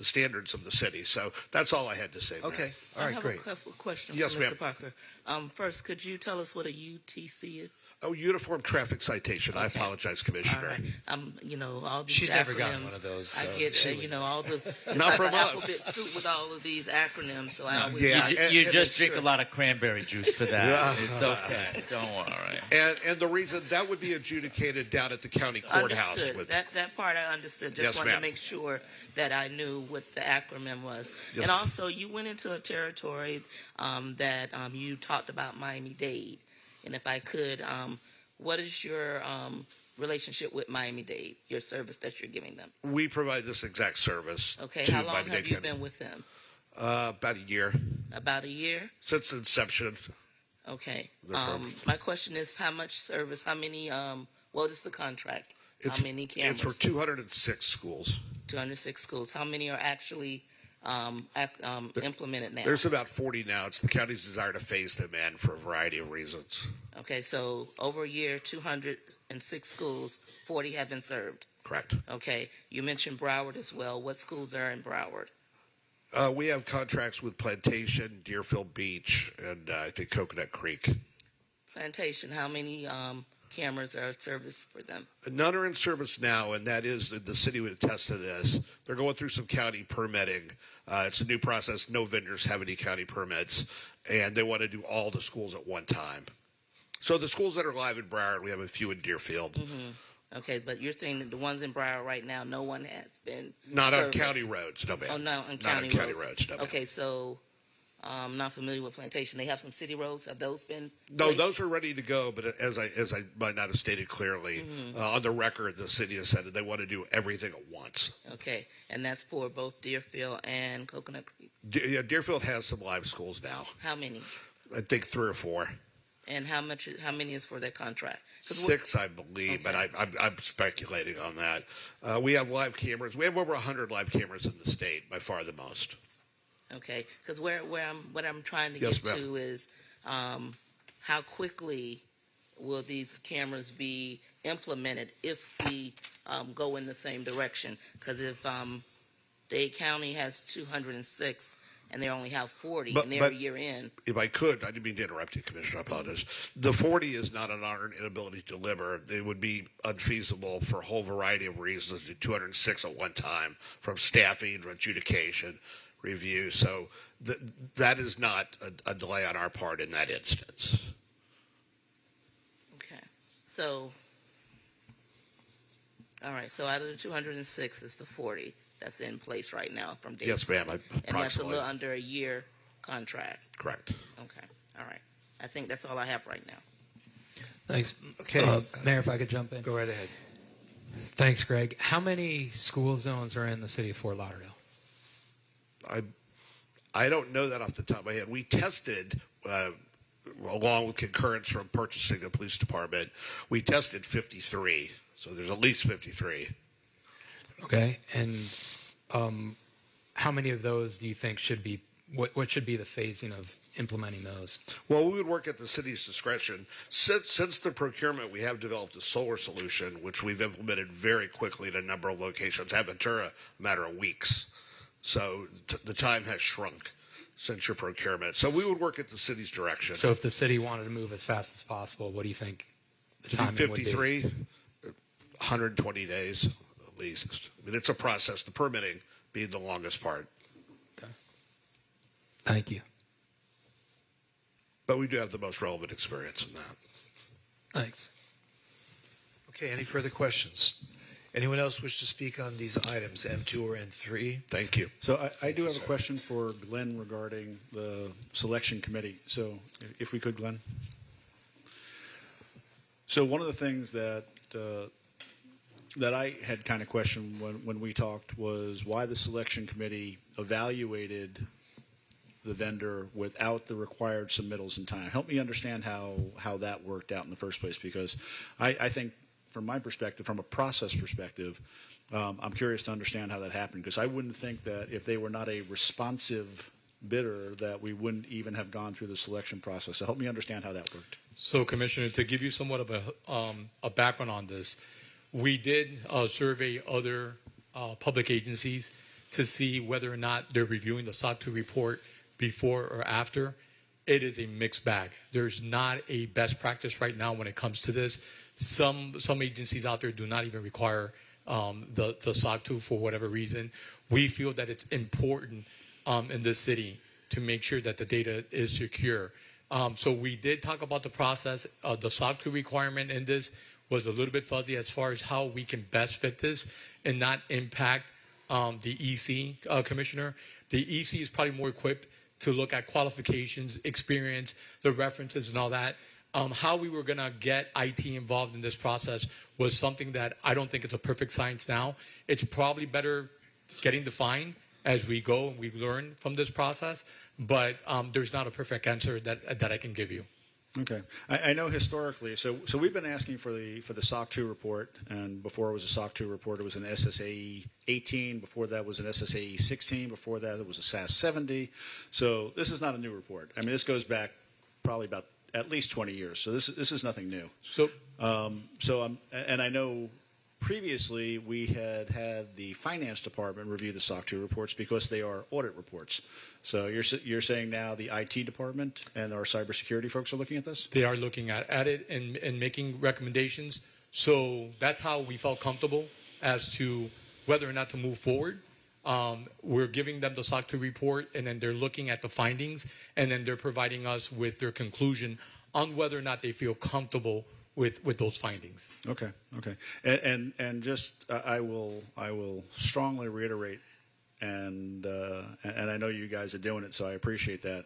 standards of the city. So that's all I had to say. Okay. All right, great. I have a couple of questions Yes, for ma'am. Mr. Parker. First, could you tell us what a UTC is? Oh, uniform traffic citation. Okay. I apologize, Commissioner. All right. All these She's acronyms, never gotten one of those. So I get, all the it's Not like from an us. alphabet soup with all of these acronyms. So I always You just drink a lot of cranberry juice for that. Yeah. It's okay. Don't worry. And the reason that would be adjudicated down at the county courthouse. Understood. With That part I understood. Just Yes, wanted ma'am. to make sure that I knew what the acronym was. Yes, and ma'am. also, you went into a territory that you talked about Miami-Dade. And if I could, what is your relationship with Miami-Dade, your service that you're giving them? We provide this exact service. Okay, to how long Miami-Dade have you County. been with them? About a year. About a year? Since the inception. Okay. The program. My question is how much service, how many, what is the contract? How many cameras? It's for 206 schools. 206 schools. How many are actually implemented now? There's about 40 now. It's the county's desire to phase them in for a variety of reasons. Okay, so over a year, 206 schools, 40 have been served. Correct. Okay, you mentioned Broward as well. What schools are in Broward? We have contracts with Plantation, Deerfield Beach, and I think Coconut Creek. Plantation, how many cameras are serviced for them? None are in service now, and that is the city would attest to this. They're going through some county permitting. It's a new process. No vendors have any county permits, and they want to do all the schools at one time. So the schools that are live in Broward, we have a few in Deerfield. Mm-hmm. Okay, but you're saying that the ones in Broward right now, no one has been Not serviced. on county roads, no ma'am. Oh, no, on Not county on county roads. roads, no ma'am. Okay, so I'm not familiar with Plantation. They have some city roads. Have those been? No, placed? those are ready to go, but as I might not have stated clearly, on the record, the city has said that they want to do everything at once. Okay, and that's for both Deerfield and Coconut Creek. Deerfield has some live schools now. How many? I think 3 or 4. And how many is for that contract? 6, I believe, but I'm speculating on that. We have live cameras. We have over 100 live cameras in the state, by far the most. Okay, because what I'm trying to Yes, get ma'am. to is how quickly will these cameras be implemented if we go in the same direction? Because if Dade County has 206 and they only have 40, But- and they're but- a year in. If I could, I didn't mean to interrupt you, Commissioner. I apologize. The 40 is not an inability to deliver. It would be unfeasible for a whole variety of reasons to do 206 at one time, from staffing, adjudication, review. So that is not a delay on our part in that instance. Okay. So, all right. So out of the 206 is the 40 that's in place right now from date. Yes, ma'am. And that's a Approximately. little under a year contract. Correct. Okay. All right. I think that's all I have right now. Thanks. Okay. Mayor, if I could jump in. Go right ahead. Thanks, Greg. How many school zones are in the city of Fort Lauderdale? I don't know that off the top of my head. We tested, along with concurrence from purchasing the police department, we tested 53. So there's at least 53. Okay. And how many of those do you think should be, what should be the phasing of implementing those? Well, we would work at the city's discretion. Since the procurement, we have developed a solar solution, which we've implemented very quickly at a number of locations. Aventura, a matter of weeks. So the time has shrunk since your procurement. So we would work at the city's direction. So if the city wanted to move as fast as possible, what do you think the timing would be? 53, 120 days at least. I mean, it's a process, the permitting being the longest part. Okay. Thank you. But we do have the most relevant experience in that. Thanks. Okay, any further questions? Anyone else wish to speak on these items, M2 or N3? Thank you. So I do have a question for Glenn regarding the selection committee. So if we could, Glenn. So one of the things that that I had kind of questioned when we talked was why the selection committee evaluated the vendor without the required submittals in time. Help me understand how that worked out in the first place, because I think from my perspective, from a process perspective, I'm curious to understand how that happened, because I wouldn't think that if they were not a responsive bidder that we wouldn't even have gone through the selection process. So help me understand how that worked. So, Commissioner, to give you somewhat of a background on this, we did survey other public agencies to see whether or not they're reviewing the SOC 2 report before or after. It is a mixed bag. There's not a best practice right now when it comes to this. Some agencies out there do not even require the SOC 2 for whatever reason. We feel that it's important in this city to make sure that the data is secure. So we did talk about the process. The SOC 2 requirement in this was a little bit fuzzy as far as how we can best fit this and not impact the EC, Commissioner. The EC is probably more equipped to look at qualifications, experience, the references and all that. How we were going to get IT involved in this process was something that I don't think it's a perfect science now. It's probably better getting defined as we go and we learn from this process, but there's not a perfect answer that I can give you. Okay, I know historically. So we've been asking for the SOC 2 report, and before it was a SOC 2 report, it was an SSAE 18. Before that was an SSAE 16. Before that it was a SAS 70. So this is not a new report. I mean, this goes back probably about at least 20 years. So this is nothing new. So and I know previously we had the finance department review the SOC 2 reports because they are audit reports. So you're saying now the IT department and our cybersecurity folks are looking at this? They are looking at it and making recommendations. So that's how we felt comfortable as to whether or not to move forward. We're giving them the SOC 2 report, and then they're looking at the findings, and then they're providing us with their conclusion on whether or not they feel comfortable with those findings. Okay. And just I will strongly reiterate, and I know you guys are doing it, so I appreciate that.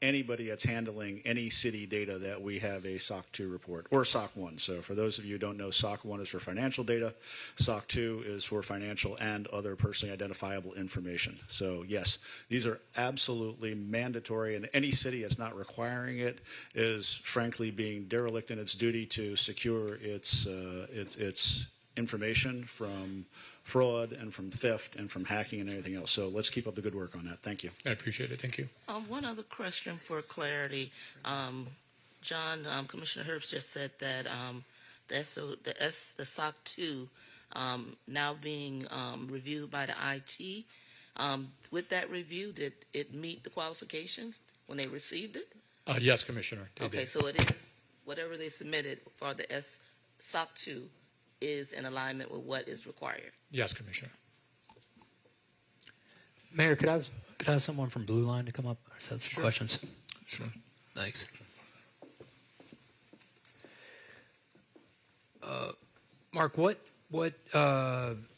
Anybody that's handling any city data that we have a SOC 2 report or SOC 1. So for those of you who don't know, SOC 1 is for financial data. SOC 2 is for financial and other personally identifiable information. So yes, these are absolutely mandatory, and any city that's not requiring it is frankly being derelict in its duty to secure its information from fraud and from theft and from hacking and everything else. So let's keep up the good work on that. Thank you. I appreciate it. Thank you. One other question for clarity. John, Commissioner Herbst just said that the SOC 2 now being reviewed by the IT With that review, did it meet the qualifications when they received it? Yes, Commissioner. they Okay, did. so it is, whatever they submitted for the SOC 2 is in alignment with what is required. Yes, Commissioner. Mayor, could I have someone from Blue Line to come up? Or set some questions. Sure. Thanks. Mark, what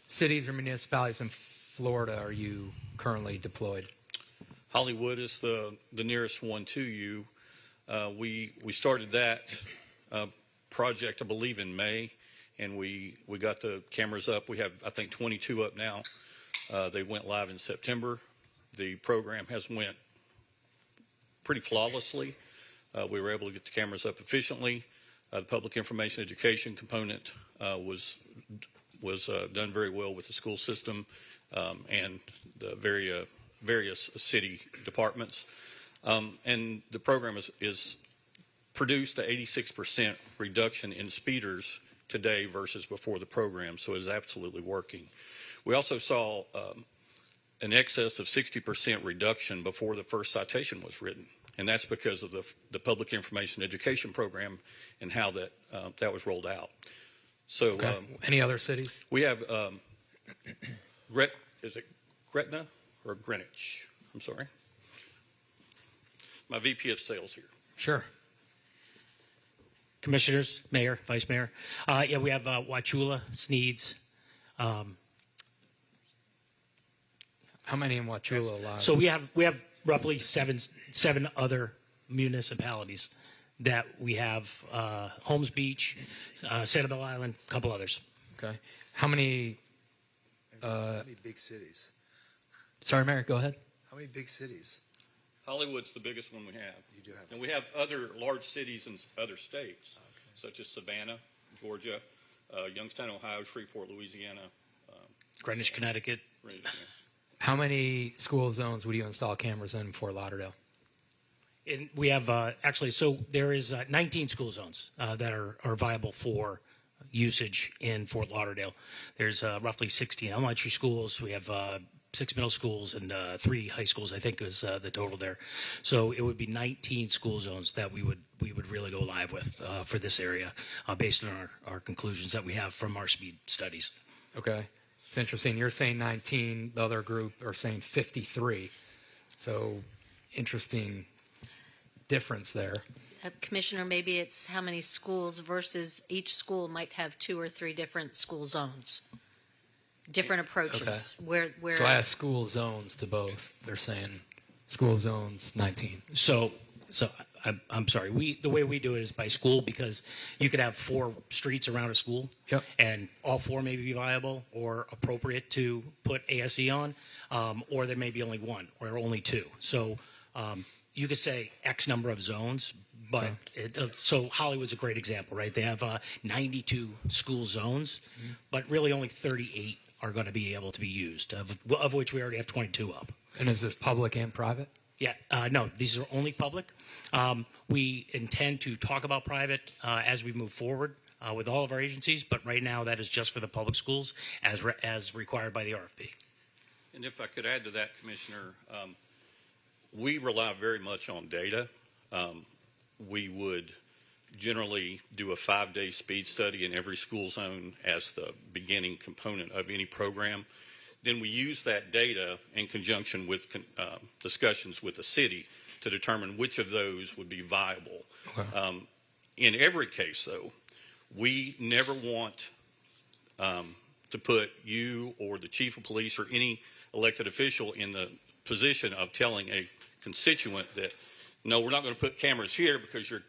cities or municipalities in Florida are you currently deployed? Hollywood is the nearest one to you. We started that project, I believe, in May, and we got the cameras up. We have, I think, 22 up now. They went live in September. The program has went pretty flawlessly. We were able to get the cameras up efficiently. The public information education component was done very well with the school system and the various city departments. And the program is produced an 86% reduction in speeders today versus before the program, so it is absolutely working. We also saw an excess of 60% reduction before the first citation was written, and that's because of the public information education program and how that was rolled out. So, Okay. Any other cities? we have is it Gretna or Greenwich? I'm sorry. My VP of sales here. Sure. Commissioners, Mayor, Vice Mayor. Yeah, we have Wauchula, Sneeds. How many in Wauchula live? So we have roughly seven other municipalities that we have. Holmes Beach, Sanibel Island, a couple others. Okay. How many big cities? Sorry, Mayor, go ahead. How many big cities? Hollywood's the biggest one we have. You do have. And we have other large cities in other states, such as Savannah, Georgia, Youngstown, Ohio, Shreveport, Louisiana. Greenwich, Connecticut. How many school zones would you install cameras in Fort Lauderdale? And we have actually, so there is 19 school zones that are viable for usage in Fort Lauderdale. There's roughly 16 elementary schools. We have 6 middle schools and 3 high schools, I think is the total there. So it would be 19 school zones that we would really go live with for this area based on our conclusions that we have from our speed studies. Okay. It's interesting. You're saying 19. The other group are saying 53. So interesting difference there. Commissioner, maybe it's how many schools versus each school might have 2 or 3 different school zones, different approaches. Okay. Where So I asked school zones to both. They're saying school zones 19. So I'm sorry. The way we do it is by school, because you could have 4 streets around a school, and all 4 may be viable or appropriate to put ASE on, or there may be only 1 or only 2. So you could say X number of zones, but so Hollywood's a great example, right? They have 92 school zones, but really only 38 are going to be able to be used, of which we already have 22 up. And is this public and private? Yeah, no, these are only public. We intend to talk about private as we move forward with all of our agencies, but right now that is just for the public schools as required by the RFP. And if I could add to that, Commissioner, we rely very much on data. We would generally do a 5-day speed study in every school zone as the beginning component of any program. Then we use that data in conjunction with discussions with the city to determine which of those would be viable. Okay. In every case, though, we never want to put you or the chief of police or any elected official in the position of telling a constituent that, no, we're not going to put cameras here because your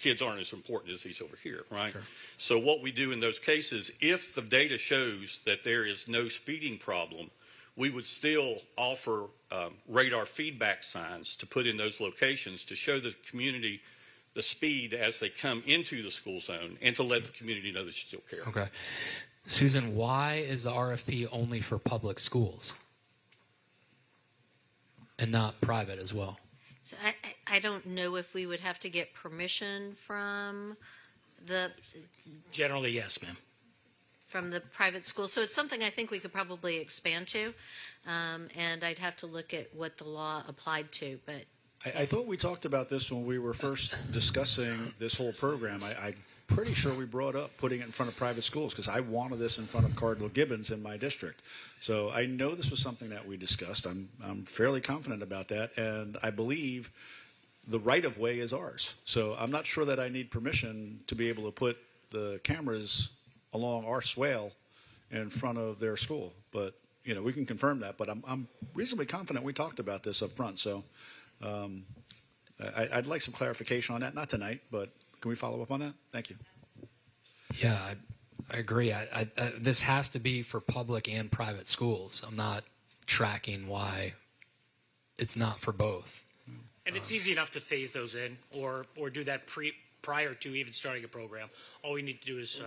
kids aren't as important as these over here, right? Sure. So what we do in those cases, if the data shows that there is no speeding problem, we would still offer radar feedback signs to put in those locations to show the community the speed as they come into the school zone and to let the community know that you still care. Okay. Susan, why is the RFP only for public schools and not private as well? So I don't know if we would have to get permission from the Generally, yes, ma'am. from the private school. So it's something I think we could probably expand to, and I'd have to look at what the law applied to. But I thought we talked about this when we were first discussing this whole program. I'm pretty sure we brought up putting it in front of private schools because I wanted this in front of Cardinal Gibbons in my district. So I know this was something that we discussed. I'm fairly confident about that, and I believe the right-of-way is ours. So I'm not sure that I need permission to be able to put the cameras along our swale in front of their school. But, you know, we can confirm that. But I'm reasonably confident we talked about this up front. So I'd like some clarification on that. Not tonight, but can we follow up on that? Thank you. Yeah, I agree. This has to be for public and private schools. I'm not tracking why it's not for both. And it's easy enough to phase those in or do that prior to even starting a program. All we need to do is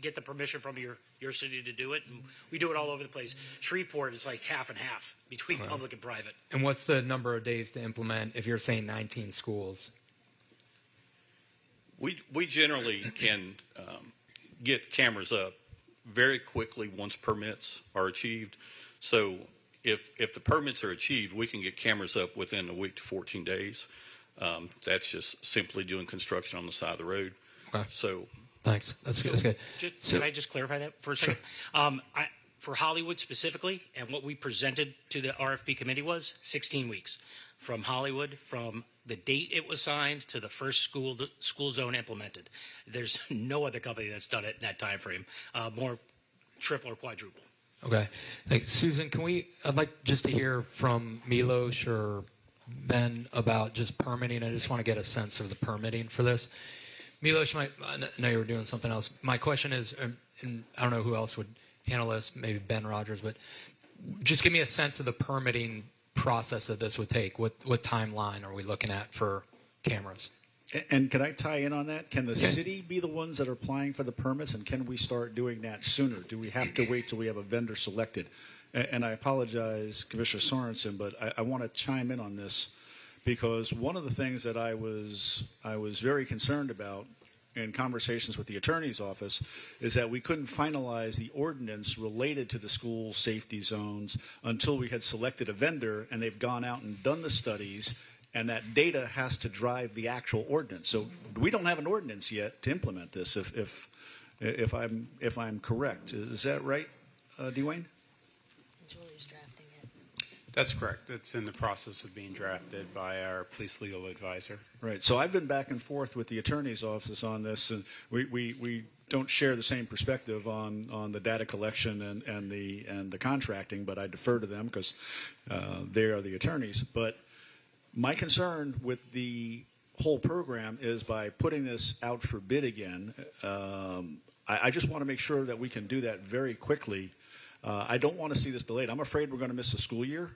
get the permission from your city to do it, and we do it all over the place. Shreveport is like half and half between public and private. And what's the number of days to implement if you're saying 19 schools? We generally can get cameras up very quickly once permits are achieved. So if the permits are achieved, we can get cameras up within a week to 14 days. That's just simply doing construction on the side of the road. Okay. So thanks. That's good. Can I just clarify that for a second? Sure. For Hollywood specifically, and what we presented to the RFP committee was 16 weeks. From Hollywood, from the date it was signed to the first school zone implemented. There's no other company that's done it in that time frame, more triple or quadruple. Okay. Thanks. Susan, I'd like just to hear from Milos or Ben about just permitting. I just want to get a sense of the permitting for this. Milos, I know you were doing something else. My question is, and I don't know who else would handle this, maybe Ben Rogers, but just give me a sense of the permitting process that this would take. What timeline are we looking at for cameras? And can I tie in on that? Can the city be the ones that are applying for the permits, and can we start doing that sooner? Do we have to wait till we have a vendor selected? And I apologize, Commissioner Sorensen, but I want to chime in on this because one of the things that I was very concerned about in conversations with the attorney's office is that we couldn't finalize the ordinance related to the school safety zones until we had selected a vendor and they've gone out and done the studies, and that data has to drive the actual ordinance. So we don't have an ordinance yet to implement this. If I'm correct, is that right, Dwayne? Julie's drafting it. That's correct. It's in the process of being drafted by our police legal advisor. Right. So I've been back and forth with the attorney's office on this, and we don't share the same perspective on the data collection and the contracting, but I defer to them because they are the attorneys. But my concern with the whole program is by putting this out for bid again, I just want to make sure that we can do that very quickly. I don't want to see this delayed. I'm afraid we're going to miss a school year,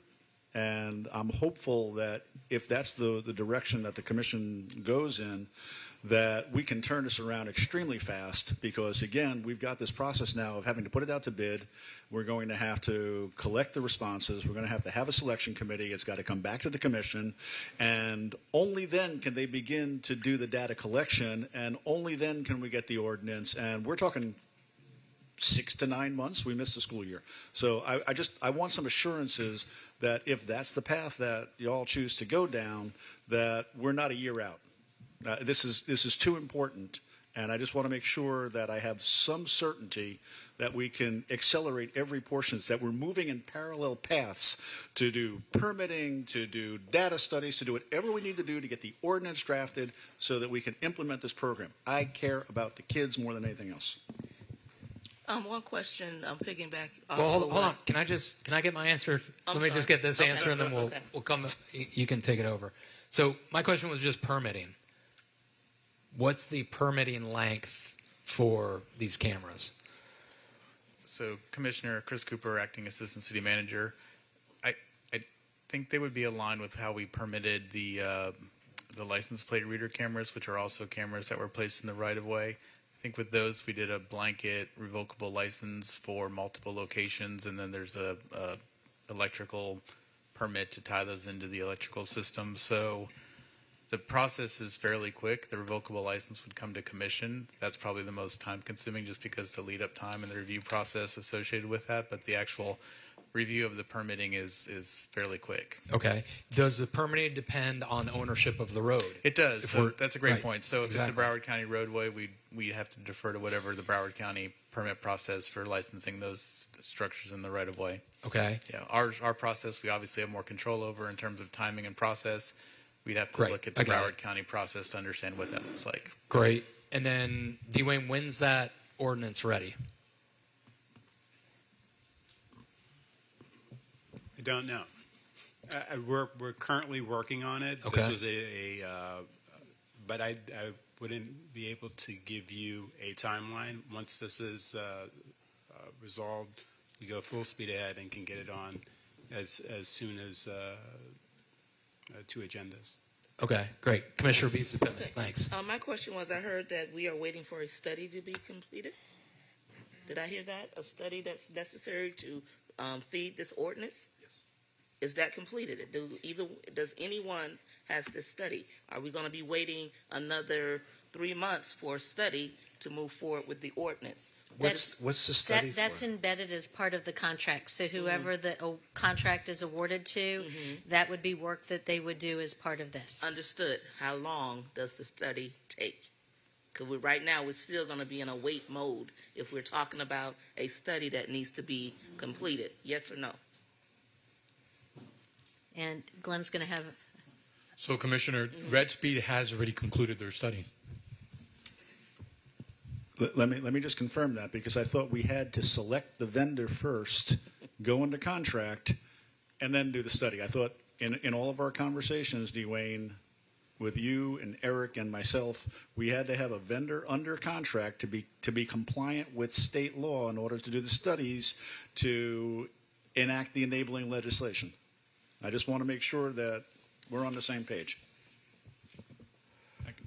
and I'm hopeful that if that's the direction that the commission goes in, that we can turn this around extremely fast because, again, we've got this process now of having to put it out to bid. We're going to have to collect the responses. We're going to have a selection committee. It's got to come back to the commission, and only then can they begin to do the data collection, and only then can we get the ordinance. And we're talking 6 to 9 months. We missed the school year. So I want some assurances that if that's the path that you all choose to go down, that we're not a year out. This is too important, and I just want to make sure that I have some certainty that we can accelerate every portion, that we're moving in parallel paths to do permitting, to do data studies, to do whatever we need to do to get the ordinance drafted so that we can implement this program. I care about the kids more than anything else. One question, piggyback. Well, hold on. Can I get my answer? Let me just get this answer, and then we'll come. You can take it over. So my question was just permitting. What's the permitting length for these cameras? So Commissioner Chris Cooper, Acting Assistant City Manager, I think they would be aligned with how we permitted the license plate reader cameras, which are also cameras that were placed in the right-of-way. I think with those we did a blanket revocable license for multiple locations, and then there's a electrical permit to tie those into the electrical system. So The process is fairly quick. The revocable license would come to commission. That's probably the most time consuming just because the lead up time and the review process associated with that. But the actual review of the permitting is fairly quick. Okay. Does the permitting depend on ownership of the road? It does. So that's a great right. point. So if Exactly. it's a Broward County roadway, we have to defer to whatever the Broward County permit process for licensing those structures in the right of way. Okay. Yeah, our process we obviously have more control over in terms of timing and process. We'd have to Great. look at the I got Broward it. County process to understand what that looks like. Great. And then, Dwayne, when's that ordinance ready? I don't know. We're currently working on it. Okay. This was but I wouldn't be able to give you a timeline. Once this is resolved, we go full speed ahead and can get it on as soon as 2 agendas. Okay, great. Commissioner Beasley Pittman, thanks. My question was, I heard that we are waiting for a study to be completed. Did I hear that? A study that's necessary to feed this ordinance? Yes. Is that completed? Does anyone has this study? Are we going to be waiting another 3 months for a study to move forward with the ordinance? What's the study That's for? embedded as part of the contract. So whoever the contract is awarded to, that would be work that they would do as part of this. Understood. How long does the study take? Because right now we're still going to be in a wait mode if we're talking about a study that needs to be completed. Yes or no? And Glenn's going to have. So, Commissioner, Red Speed has already concluded their study. Let me just confirm that, because I thought we had to select the vendor first, go into contract, and then do the study. I thought in all of our conversations, Dwayne, with you and Eric and myself, we had to have a vendor under contract to be compliant with state law in order to do the studies to enact the enabling legislation. I just want to make sure that we're on the same page.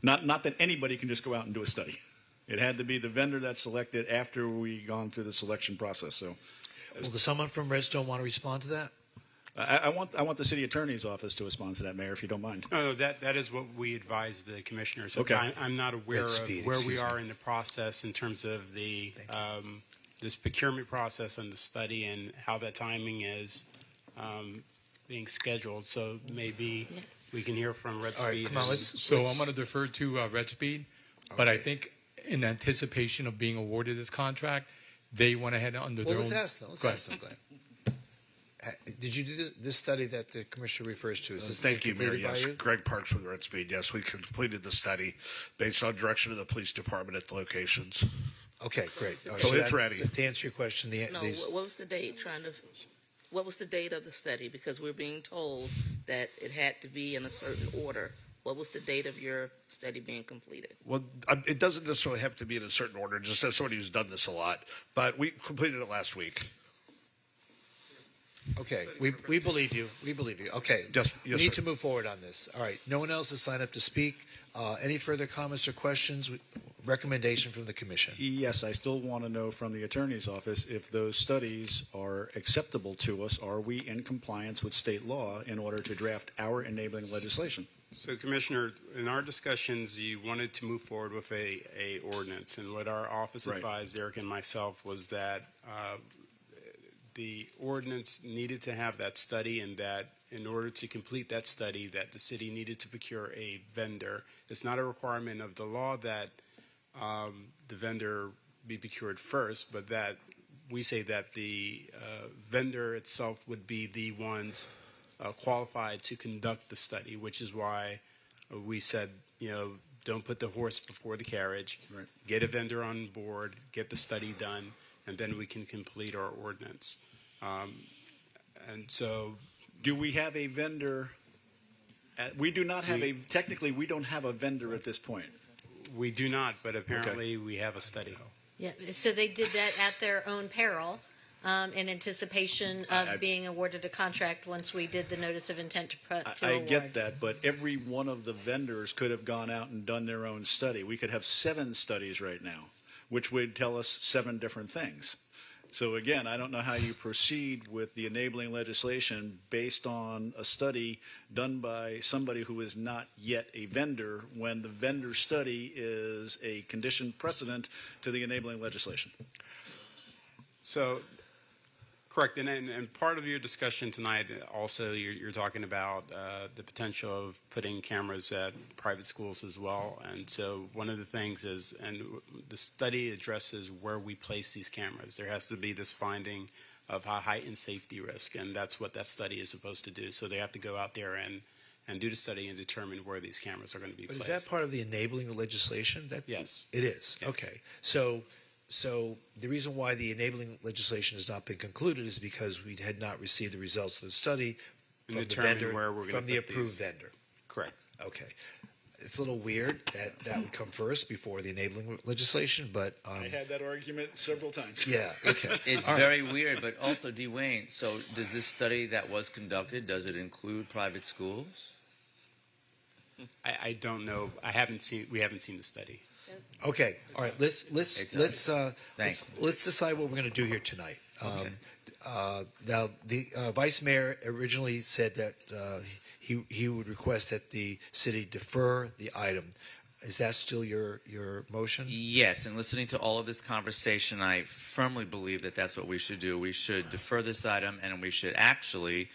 Not that anybody can just go out and do a study. It had to be the vendor that's selected after we gone through the selection process. So, Well, does someone from Redstone want to respond to that? I want the city attorney's office to respond to that, Mayor, if you don't mind. No, that is what we advise the commissioners. Okay. I'm not aware of Speed, where we excuse are me. in the process in terms of the this procurement process and the study and how that timing is being scheduled. So maybe we can hear from Red All right, Speed. come on, and- let's- I'm going to defer to Red Speed, but I think in anticipation of being awarded this contract, they went ahead under Well, their let's own. ask them. Let's Go ask them, Glenn. Did you do this study that the commissioner refers to? Is this Thank you, Mayor. completed by Yes, you? Greg Parks with Red Speed. Yes, we completed the study based on direction of the police department at the locations. Okay, great. All right, So it's that- ready. To answer your question, No, what was the date? What was the date of the study? Because we're being told that it had to be in a certain order. What was the date of your study being completed? Well, it doesn't necessarily have to be in a certain order, just as somebody who's done this a lot. But we completed it last week. Okay, we believe you. We believe you. Okay, Yes, we yes, need sir. to move forward on this. All right, no one else has signed up to speak. Any further comments or questions? Recommendation from the commission. Yes, I still want to know from the attorney's office if those studies are acceptable to us. Are we in compliance with state law in order to draft our enabling legislation? So, Commissioner, in our discussions, you wanted to move forward with a ordinance, and what our office Right. advised Eric and myself was that the ordinance needed to have that study, and that in order to complete that study, that the city needed to procure a vendor. It's not a requirement of the law that the vendor be procured first, but that we say that the vendor itself would be the ones qualified to conduct the study, which is why we said, don't put the horse before the carriage. Right. Get a vendor on board, get the study done, and then we can complete our ordinance. And so, Do we have a vendor? We do not have technically, we don't have a vendor at this point. we do not, but apparently we have a study. Yeah, so they did that at their own peril in anticipation of being awarded a contract once we did the notice of intent to I award. get that, but every one of the vendors could have gone out and done their own study. We could have 7 studies right now, which would tell us 7 different things. So again, I don't know how you proceed with the enabling legislation based on a study done by somebody who is not yet a vendor when the vendor study is a conditioned precedent to the enabling legislation. So, correct. And part of your discussion tonight also, you're talking about the potential of putting cameras at private schools as well. And so one of the things is, and the study addresses where we place these cameras. There has to be this finding of a heightened safety risk, and that's what that study is supposed to do. So they have to go out there and do the study and determine where these cameras are going to be placed. Is that part of the enabling legislation? Yes. It is. Yes. Okay. So the reason why the enabling legislation has not been concluded is because we had not received the results of the study from the vendor, from the approved vendor. Correct. Okay. It's a little weird that that would come first before the enabling legislation, but I had that argument several times. Yeah. Okay. It's very weird, but also, Dwayne, so does this study that was conducted, does it include private schools? I don't know. We haven't seen the study. Okay. All right. Let's decide what we're going to do here tonight. Now, the vice mayor originally said that he would request that the city defer the item. Is that still your motion? Yes, and listening to all of this conversation, I firmly believe that that's what we should do. We should defer this item, and we should actually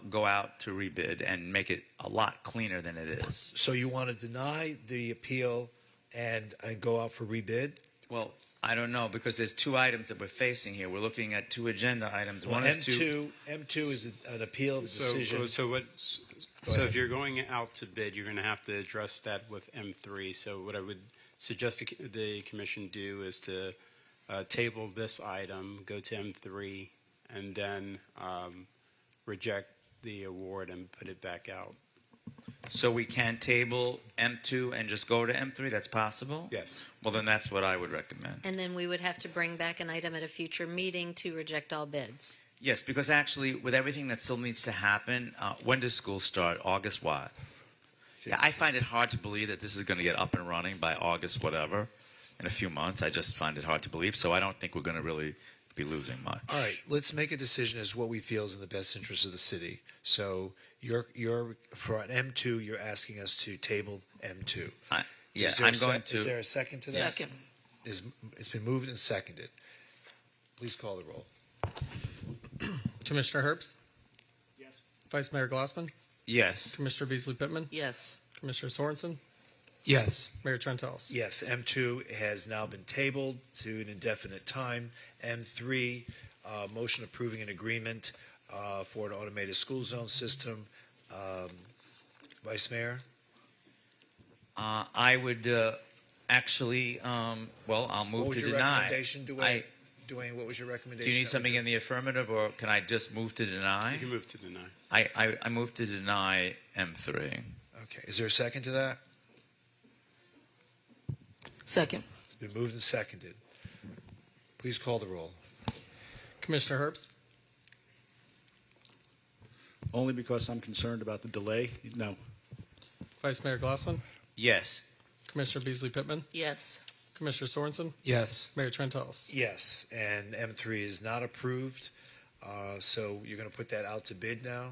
go out to rebid and make it a lot cleaner than it is. So you want to deny the appeal and go out for rebid? Well, I don't know, because there's two items that we're facing here. We're looking at two agenda items. Well, One is M2 is an appeal of the decision. So if you're going out to bid, you're going to have to address that with M3. So what I would suggest the commission do is to table this item, go to M3, and then reject the award and put it back out. So we can't table M2 and just go to M3? That's possible? Yes. Well, then that's what I would recommend. And then we would have to bring back an item at a future meeting to reject all bids. Yes, because actually, with everything that still needs to happen, when does school start? August what? Yeah, I find it hard to believe that this is going to get up and running by August whatever, in a few months. I just find it hard to believe, so I don't think we're going to really be losing much. All right, let's make a decision as what we feel is in the best interest of the city. So you're for an M2, you're asking us to table M2. Is there a second to that? Second. It's been moved and seconded. Please call the roll. Commissioner Herbst? Yes. Vice Mayor Glassman? Yes. Commissioner Beasley Pittman? Yes. Commissioner Sorensen? Yes. Mayor Trentalis? Yes, M2 has now been tabled to an indefinite time. M3, motion approving an agreement for an automated school zone system. Vice Mayor? I would actually, I'll move to deny. What was your recommendation, Dwayne? Dwayne, what was your recommendation? Do you need something in the affirmative, or can I just move to deny? You can move to deny. I move to deny M3. Okay. Is there a second to that? Second. It's been moved and seconded. Please call the roll. Commissioner Herbst? Only because I'm concerned about the delay? No. Vice Mayor Glassman? Yes. Commissioner Beasley Pittman? Yes. Commissioner Sorensen? Yes. Mayor Trentalis? Yes, and M3 is not approved. So you're going to put that out to bid now,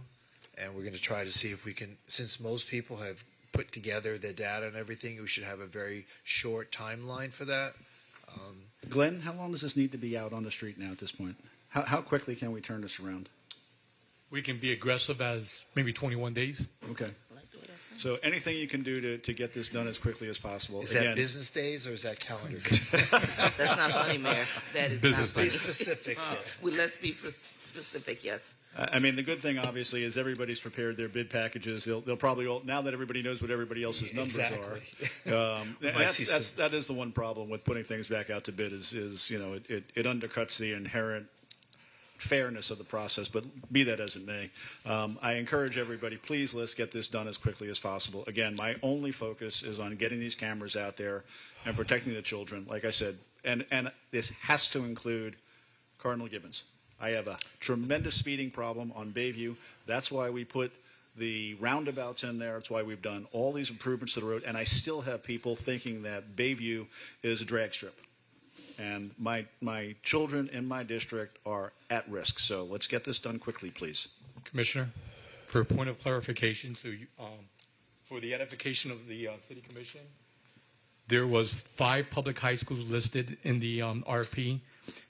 and we're going to try to see if we can, since most people have put together their data and everything, we should have a very short timeline for that. Glenn, how long does this need to be out on the street now at this point? How quickly can we turn this around? We can be aggressive as maybe 21 days. Okay. So anything you can do to get this done as quickly as possible. Is that business days or is that calendar days? That's not funny, Mayor. That is Business not Be specific. Well, let's be specific, yes. I mean, the good thing, obviously, is everybody's prepared their bid packages. They'll probably all, now that everybody knows what everybody else's numbers are. That is the one problem with putting things back out to bid is it undercuts the inherent fairness of the process, but be that as it may, I encourage everybody, please, let's get this done as quickly as possible. Again, my only focus is on getting these cameras out there and protecting the children, like I said, and this has to include Cardinal Gibbons. I have a tremendous speeding problem on Bayview. That's why we put the roundabouts in there. That's why we've done all these improvements to the road, and I still have people thinking that Bayview is a drag strip. And my children in my district are at risk. So let's get this done quickly, please. Commissioner, for a point of clarification, so for the edification of the City Commission, there was 5 public high schools listed in the RFP.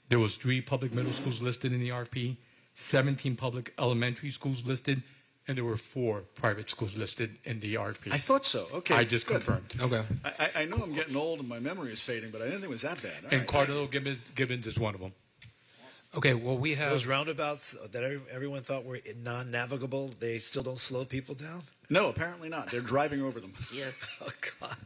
There was 3 public middle schools listed in the RFP, 17 public elementary schools listed, and there were 4 private schools listed in the RFP. I thought so. Okay. I just good. confirmed. Okay. I know I'm getting old and my memory is fading, but I didn't think it was that bad. All And right. Cardinal Gibbons is one of them. Okay, well, we have Those roundabouts that everyone thought were non-navigable, they still don't slow people down? No, apparently not. They're driving over them. Yes. Oh, God.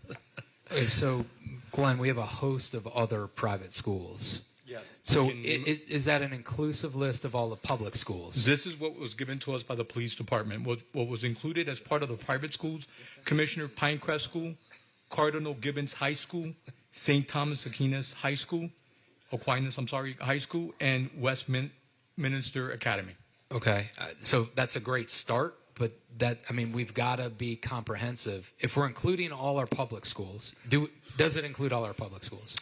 Okay, so, Glenn, we have a host of other private schools. Yes. So is that an inclusive list of all the public schools? This is what was given to us by the police department. What was included as part of the private schools, Commissioner Pinecrest School, Cardinal Gibbons High School, St. Thomas Aquinas High School, High School, and Westminster Academy. Okay, so that's a great start, but we've got to be comprehensive. If we're including all our public schools, does it include all our public schools?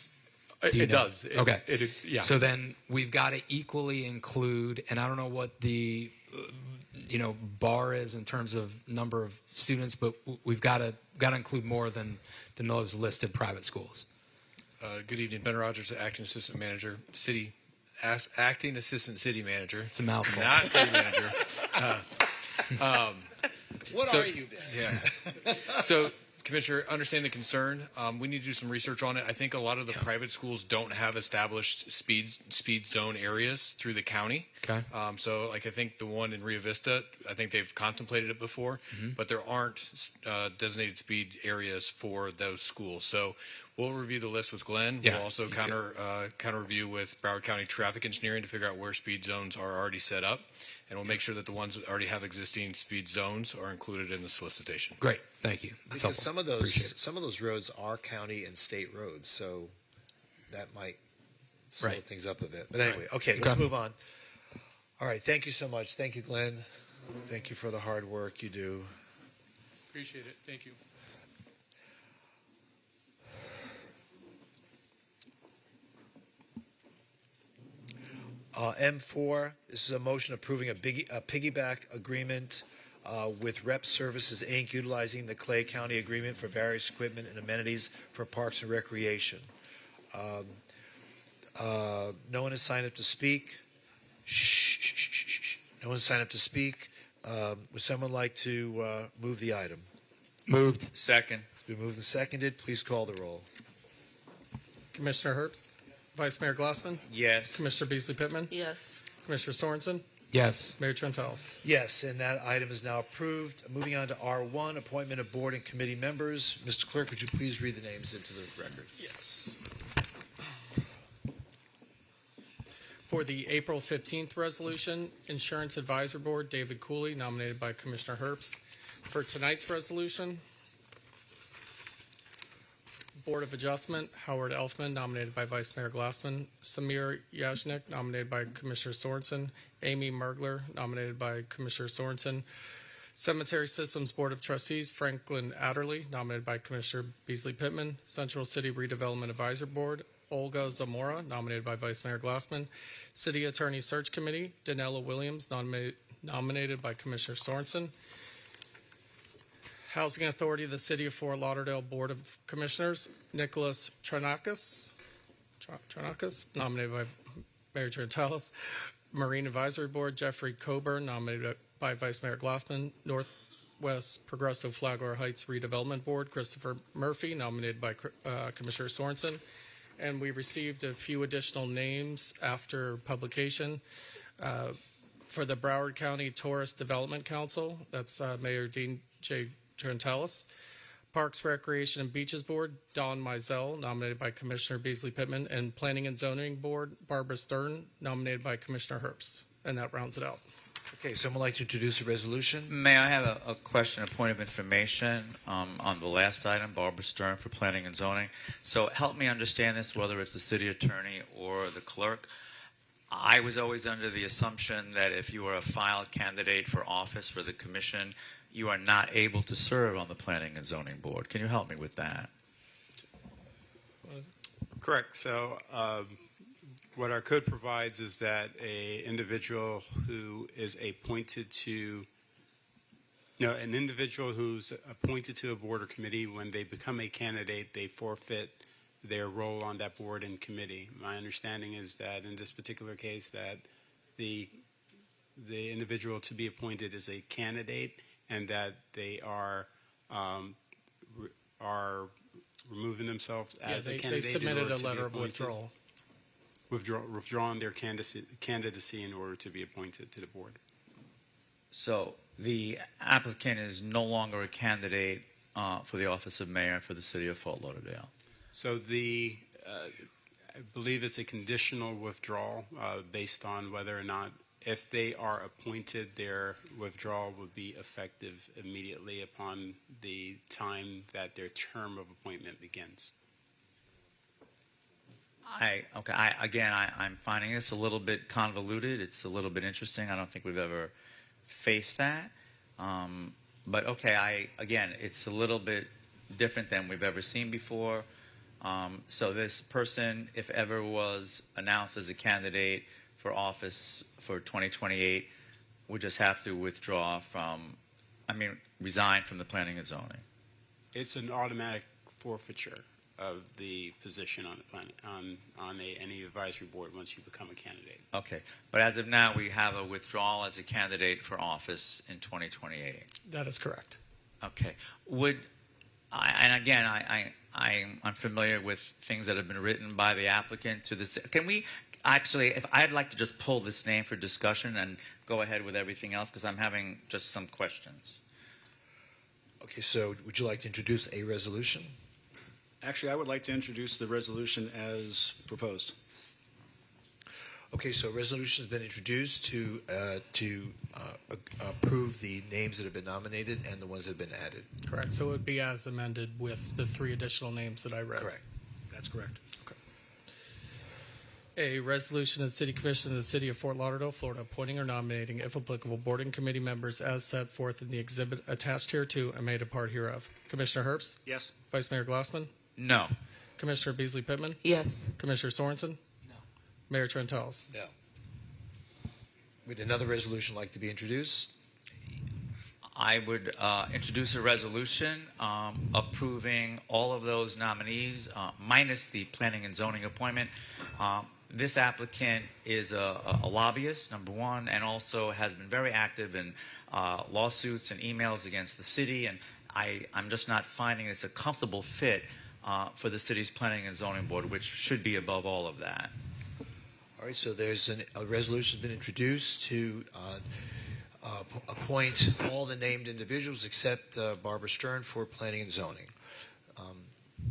It does. Okay. Yeah. So then we've got to equally include, and I don't know what the bar is in terms of number of students, but we've got to include more than those listed private schools. Good evening, Ben Rogers, acting assistant manager, acting assistant city manager. It's a mouthful. Not city manager. What are you, Ben? Yeah. So, Commissioner, understand the concern. We need to do some research on it. I think a lot of the private schools don't have established speed zone areas through the county. Okay. So, I think the one in Rio Vista, I think they've contemplated it before, but there aren't designated speed areas for those schools. So, we'll review the list with Glenn. Yeah. We'll also counter review with Broward County Traffic Engineering to figure out where speed zones are already set up, and we'll make sure that the ones that already have existing speed zones are included in the solicitation. Great, thank you. That's Because helpful. some of those roads are county and state roads, so that might slow things up a bit. But anyway, okay, let's move on. All right, thank you so much. Thank you, Glenn. Thank you for the hard work you do. Appreciate it. Thank you. M4, this is a motion approving a piggyback agreement with Rep Services, Inc., utilizing the Clay County agreement for various equipment and amenities for parks and recreation. No one has signed up to speak. Shh. No one has signed up to speak. Would someone like to move the item? Moved. Second. It's been moved and seconded. Please call the roll. Commissioner Herbst? Vice Mayor Glassman? Yes. Commissioner Beasley Pittman? Yes. Commissioner Sorensen? Yes. Mayor Trentalis? Yes, and that item is now approved. Moving on to R1, appointment of board and committee members. Mr. Clerk, would you please read the names into the record? Yes. For the April 15th resolution, Insurance Advisory Board, David Cooley, nominated by Commissioner Herbst. For tonight's resolution, Board of Adjustment, Howard Elfman, nominated by Vice Mayor Glassman. Samir Yashnik, nominated by Commissioner Sorensen. Amy Mergler, nominated by Commissioner Sorensen. Cemetery Systems Board of Trustees, Franklin Adderley, nominated by Commissioner Beasley Pittman. Central City Redevelopment Advisory Board, Olga Zamora, nominated by Vice Mayor Glassman. City Attorney Search Committee, Danella Williams, nominated by Commissioner Sorensen. Housing Authority of the City of Fort Lauderdale Board of Commissioners, Nicholas Tranakis, nominated by Mayor Trentalis. Marine Advisory Board, Jeffrey Coburn, nominated by Vice Mayor Glassman. Northwest Progressive Flagler Heights Redevelopment Board, Christopher Murphy, nominated by Commissioner Sorensen. And we received a few additional names after publication. For the Broward County Tourist Development Council, that's Mayor Dean J. Trentalis. Parks, Recreation, and Beaches Board, Don Mizell, nominated by Commissioner Beasley Pittman. And Planning and Zoning Board, Barbara Stern, nominated by Commissioner Herbst. And that rounds it out. Okay, someone like to introduce a resolution? May I have a question, a point of information on the last item, Barbara Stern for Planning and Zoning. So help me understand this, whether it's the city attorney or the clerk. I was always under the assumption that if you were a filed candidate for office for the commission, you are not able to serve on the Planning and Zoning Board. Can you help me with that? Correct. So what our code provides is that a individual who is appointed to an individual who's appointed to a board or committee, when they become a candidate, they forfeit their role on that board and committee. My understanding is that in this particular case that the individual to be appointed is a candidate and that they are removing themselves as a candidate. They submitted a letter of withdrawal. Withdrawing their candidacy in order to be appointed to the board. So the applicant is no longer a candidate for the office of mayor for the city of Fort Lauderdale. So I believe it's a conditional withdrawal based on whether or not, if they are appointed, their withdrawal would be effective immediately upon the time that their term of appointment begins. I'm finding this a little bit convoluted. It's a little bit interesting. I don't think we've ever faced that. But it's a little bit different than we've ever seen before. So this person, if ever was announced as a candidate for office for 2028, would just have to resign from the planning and zoning. It's an automatic forfeiture of the position on the planet, on any advisory board once you become a candidate. Okay, but as of now, we have a withdrawal as a candidate for office in 2028. That is correct. Okay, I'm familiar with things that have been written by the applicant to this. Can we actually, if I'd like to just pull this name for discussion and go ahead with everything else, because I'm having just some questions. Okay, so would you like to introduce a resolution? Actually, I would like to introduce the resolution as proposed. Okay, so a resolution has been introduced to approve the names that have been nominated and the ones that have been added. Correct. So it would be as amended with the 3 additional names that I read. Correct. That's correct. Okay. A resolution of the City Commission of the City of Fort Lauderdale, Florida, appointing or nominating, if applicable, board and committee members as set forth in the exhibit attached hereto and made a part hereof. Commissioner Herbst? Yes. Vice Mayor Glassman? No. Commissioner Beasley Pittman? Yes. Commissioner Sorensen? No. Mayor Trentalis? No. Would another resolution like to be introduced? I would introduce a resolution approving all of those nominees minus the planning and zoning appointment. This applicant is a lobbyist, number one, and also has been very active in lawsuits and emails against the city, and I'm just not finding it's a comfortable fit for the city's planning and zoning board, which should be above all of that. All right, so there's a resolution has been introduced to appoint all the named individuals except Barbara Stern for planning and zoning.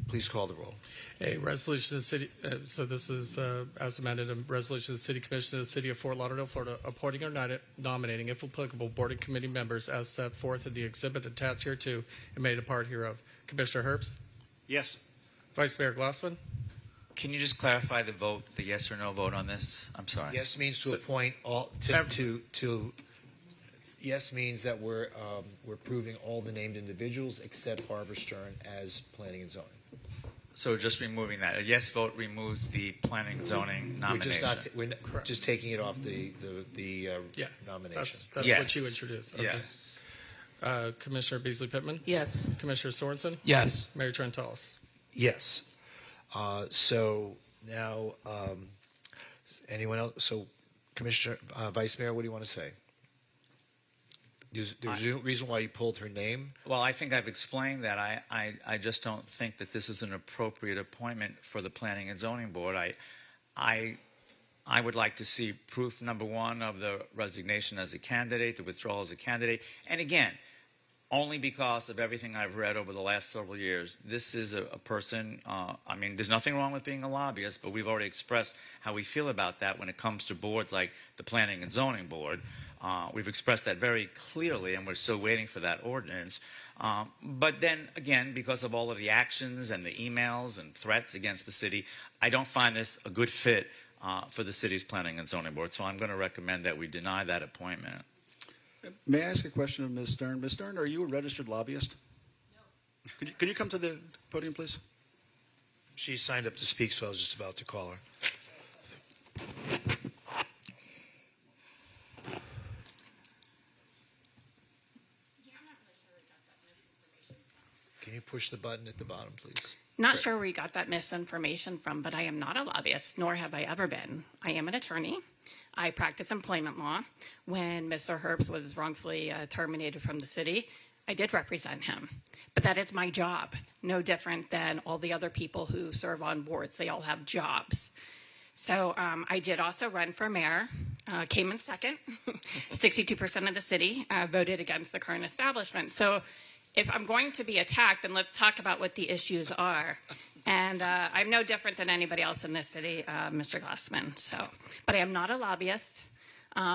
Please call the roll. A resolution of the city, so this is as amended, a resolution of the City Commission of the City of Fort Lauderdale, Florida, appointing or nominating, if applicable, board and committee members as set forth in the exhibit attached hereto and made a part hereof. Commissioner Herbst? Yes. Vice Mayor Glassman? Can you just clarify the vote, the yes or no vote on this? I'm sorry. Yes means to appoint all Yes means that we're approving all the named individuals except Barbara Stern as planning and zoning. So just removing that. A yes vote removes the planning and zoning nomination. We're just taking it off the nomination. That's yes. what you introduced. Okay. Yes. Commissioner Beasley Pittman? Yes. Commissioner Sorensen? Yes. Mayor Trentalis? Yes. So now, anyone else? So, Commissioner, Vice Mayor, what do you want to say? There's a reason why you pulled her name? Well, I think I've explained that. I just don't think that this is an appropriate appointment for the Planning and Zoning Board. I would like to see proof, number one, of the resignation as a candidate, the withdrawal as a candidate. And again, only because of everything I've read over the last several years. This is a person, there's nothing wrong with being a lobbyist, but we've already expressed how we feel about that when it comes to boards like the Planning and Zoning Board. We've expressed that very clearly, and we're still waiting for that ordinance. But then, again, because of all of the actions and the emails and threats against the city, I don't find this a good fit for the city's Planning and Zoning Board. So I'm going to recommend that we deny that appointment. May I ask a question of Ms. Stern? Ms. Stern, are you a registered lobbyist? No. Could you come to the podium, please? She signed up to speak, so I was just about to call her. Can you push the button at the bottom, please? Not sure where you got that misinformation from, but I am not a lobbyist, nor have I ever been. I am an attorney. I practice employment law. When Mr. Herbst was wrongfully terminated from the city, I did represent him. But that is my job, no different than all the other people who serve on boards. They all have jobs. So I did also run for mayor, came in second. 62% of the city voted against the current establishment. So if I'm going to be attacked, then let's talk about what the issues are. And I'm no different than anybody else in this city, Mr. Glassman. But I am not a lobbyist.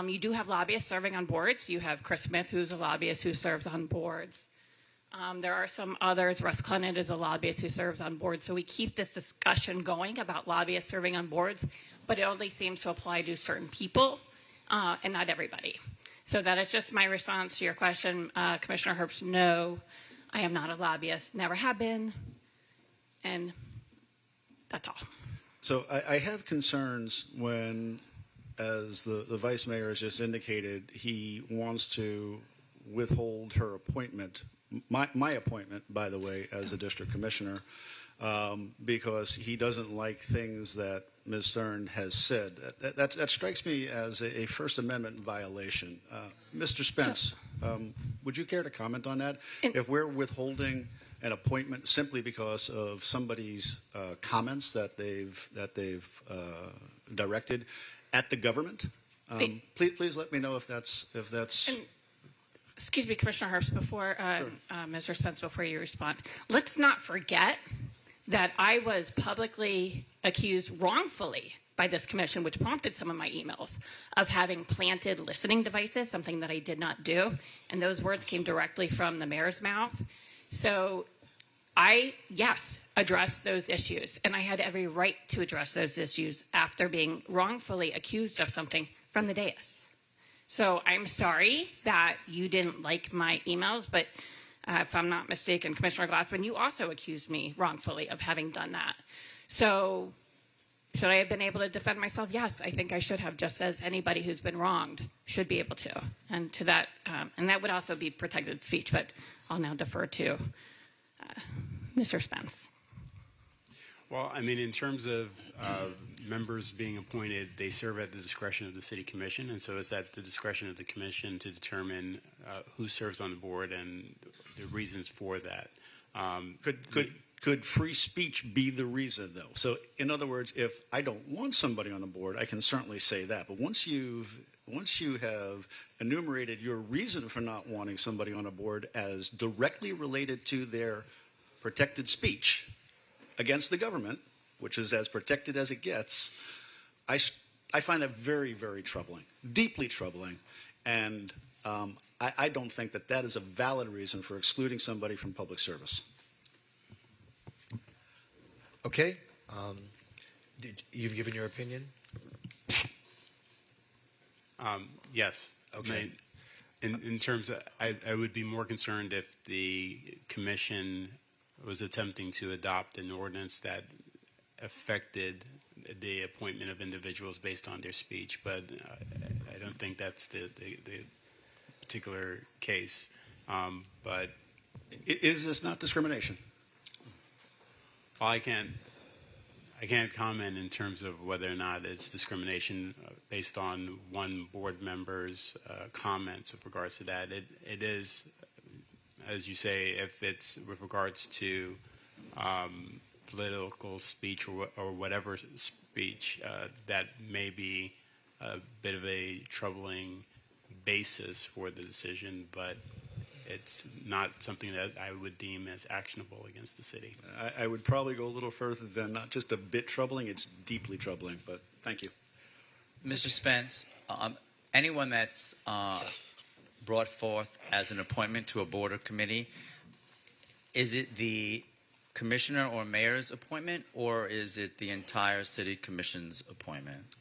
You do have lobbyists serving on boards. You have Chris Smith, who's a lobbyist who serves on boards. There are some others. Russ Clement is a lobbyist who serves on boards. So we keep this discussion going about lobbyists serving on boards, but it only seems to apply to certain people and not everybody. So that is just my response to your question, Commissioner Herbst. No, I am not a lobbyist, never have been, and that's all. So I have concerns when, as the vice mayor has just indicated, he wants to withhold her appointment, my appointment, by the way, as a district commissioner, because he doesn't like things that Ms. Stern has said. That strikes me as a First Amendment violation. Mr. Spence, would you care to comment on that? If we're withholding an appointment simply because of somebody's comments that they've directed at the government, please let me know if that's. Excuse me, Commissioner Herbst, before Mr. Spence, before you respond, let's not forget that I was publicly accused wrongfully by this commission, which prompted some of my emails, of having planted listening devices, something that I did not do. And those words came directly from the mayor's mouth. So I, yes, addressed those issues. And I had every right to address those issues after being wrongfully accused of something from the dais. So I'm sorry that you didn't like my emails, but if I'm not mistaken, Commissioner Glassman, you also accused me wrongfully of having done that. So should I have been able to defend myself? Yes, I think I should have, just as anybody who's been wronged should be able to. And to that, and that would also be protected speech, but I'll now defer to Mr. Spence. Well, I mean, in terms of members being appointed, they serve at the discretion of the city commission, and so it's at the discretion of the commission to determine who serves on the board and the reasons for that. Could free speech be the reason, though? So, in other words, if I don't want somebody on the board, I can certainly say that. But once you have enumerated your reason for not wanting somebody on a board as directly related to their protected speech against the government, which is as protected as it gets, I find that very, very troubling, deeply troubling, and I don't think that is a valid reason for excluding somebody from public service. Okay. You've given your opinion? Yes. Okay. In terms of, I would be more concerned if the commission was attempting to adopt an ordinance that affected the appointment of individuals based on their speech, but I don't think that's the particular case. But is this not discrimination? Well, I can't comment in terms of whether or not it's discrimination based on one board member's comments with regards to that. It is, as you say, if it's with regards to political speech or whatever speech, that may be a bit of a troubling basis for the decision, but it's not something that I would deem as actionable against the city. I would probably go a little further than not just a bit troubling, it's deeply troubling, but thank you. Mr. Spence, anyone that's brought forth as an appointment to a board or committee, is it the commissioner or mayor's appointment, or is it the entire city commission's appointment?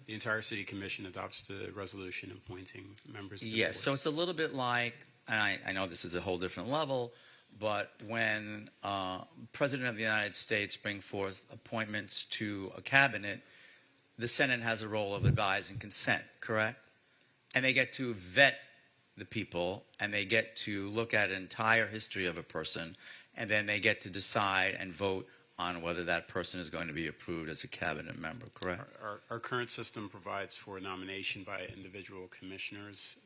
The entire city commission adopts the resolution appointing members to the Yes, so it's a little bit like, and I know this is a whole different level, but when President of the United States bring forth appointments to a cabinet, the Senate has a role of advise and consent, correct? And they get to vet the people, and they get to look at an entire history of a person, and then they get to decide and vote on whether that person is going to be approved as a cabinet member, correct? Our current system provides for nomination by individual commissioners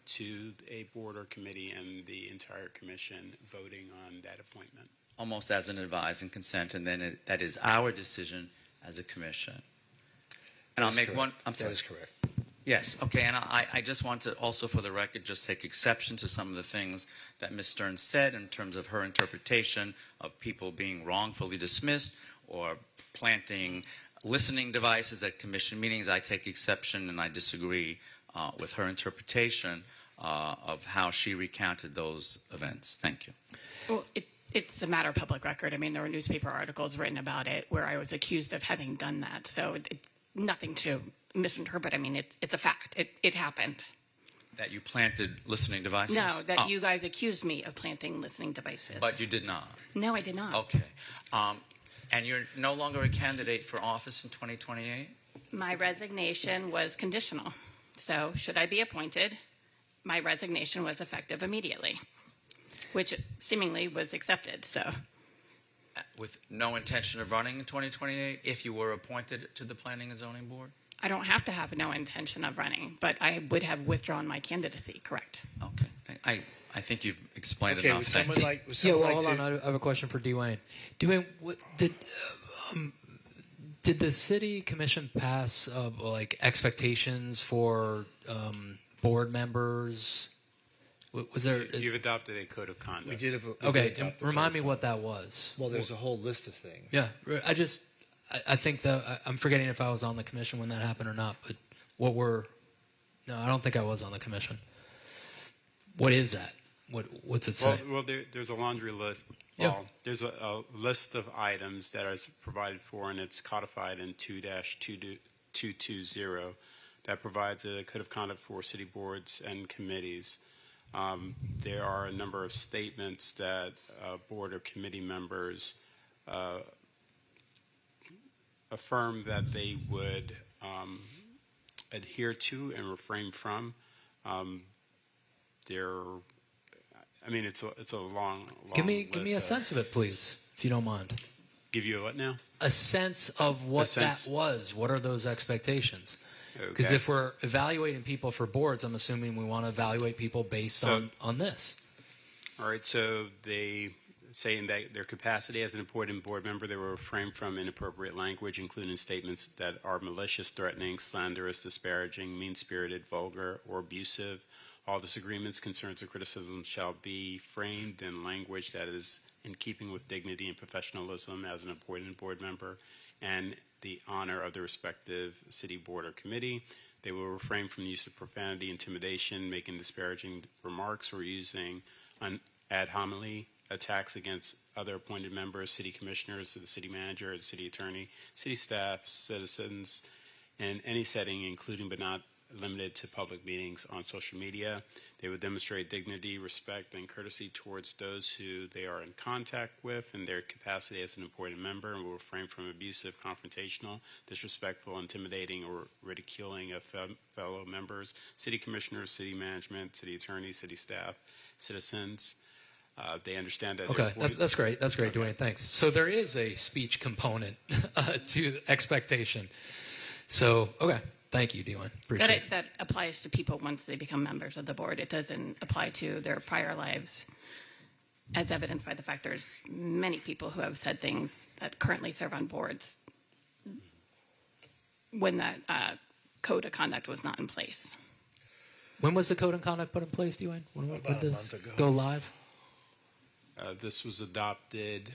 to a board or committee, and the entire commission voting on that appointment. Almost as an advise and consent, and then that is our decision as a commission. And I'll make one. I'm sorry. That is correct. Yes, okay, and I just want to also, for the record, just take exception to some of the things that Ms. Stearns said in terms of her interpretation of people being wrongfully dismissed or planting listening devices at commission meetings. I take exception and I disagree with her interpretation of how she recounted those events. Thank you. Well, it's a matter of public record. I mean, there were newspaper articles written about it where I was accused of having done that, so nothing to misinterpret. I mean, it's a fact. It happened. That you planted listening devices? No, that you guys accused me of planting listening devices. But you did not? No, I did not. Okay. And you're no longer a candidate for office in 2028? My resignation was conditional. So should I be appointed, my resignation was effective immediately, which seemingly was accepted. So, with no intention of running in 2028 if you were appointed to the Planning and Zoning Board? I don't have to have no intention of running, but I would have withdrawn my candidacy, correct? Okay. I think you've explained Okay, enough. would someone like hold on. I have a question for Dwayne. Dwayne, did the city commission pass like expectations for board members? Was there? You've adopted a code of conduct. We did. Okay, remind me what that was. Well, there's a whole list of things. Yeah, I think that I'm forgetting if I was on the commission when that happened or not. But no, I don't think I was on the commission. What is that? What's it say? Well, there's a laundry list. Yeah. Well, there's a list of items that is provided for, and it's codified in 2-220 that provides a code of conduct for city boards and committees. There are a number of statements that board or committee members affirm that they would adhere to and refrain from. It's a long give me list a sense of it, please, if you don't mind. Give you a what now? A sense of what that was. What are those expectations? Because Okay. if we're evaluating people for boards, I'm assuming we want to evaluate people based on this. All right, so they say in their capacity as an appointed board member, they will refrain from inappropriate language, including statements that are malicious, threatening, slanderous, disparaging, mean-spirited, vulgar, or abusive. All disagreements, concerns, or criticisms shall be framed in language that is in keeping with dignity and professionalism as an appointed board member and the honor of the respective city board or committee. They will refrain from the use of profanity, intimidation, making disparaging remarks, or using ad hominem attacks against other appointed members, city commissioners, the city manager, the city attorney, city staff, citizens, in any setting, including but not limited to public meetings on social media. They would demonstrate dignity, respect, and courtesy towards those who they are in contact with in their capacity as an appointed member, and will refrain from abusive, confrontational, disrespectful, intimidating, or ridiculing of fellow members, city commissioners, city management, city attorneys, city staff, citizens. They understand that. Okay, that's great. That's great, Dwayne. Thanks. So there is a speech component to expectation. So, okay. Thank you, Dwayne. Appreciate it. That applies to people once they become members of the board. It doesn't apply to their prior lives, as evidenced by the fact there's many people who have said things that currently serve on boards when that code of conduct was not in place. When was the code of conduct put in place, Dwayne? When did this go live? This was adopted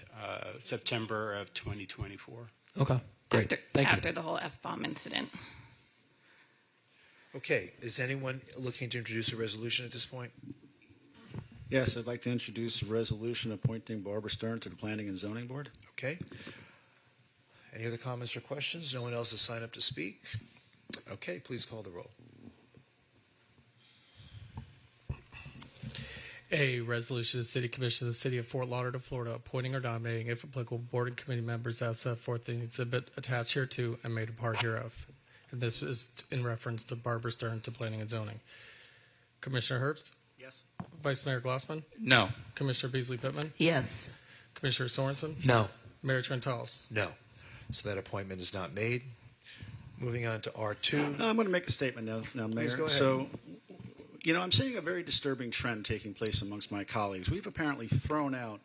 September of 2024. Okay, great. Thank you. After the whole F-bomb incident. Okay, is anyone looking to introduce a resolution at this point? Yes, I'd like to introduce a resolution appointing Barbara Stern to the Planning and Zoning Board. Okay. Any other comments or questions? No one else has signed up to speak? Okay, please call the roll. A resolution of the City Commission of the City of Fort Lauderdale, Florida, appointing or nominating, if applicable, board and committee members as set forth in the exhibit attached hereto and made a part hereof. And this is in reference to Barbara Stern to Planning and Zoning. Commissioner Herbst? Yes. Vice Mayor Glassman? No. Commissioner Beasley Pittman? Yes. Commissioner Sorensen? No. Mayor Trentalis? No. So that appointment is not made. Moving on to R2. No, I'm going to make a statement now, Mayor. go ahead. So, I'm seeing a very disturbing trend taking place amongst my colleagues. We've apparently thrown out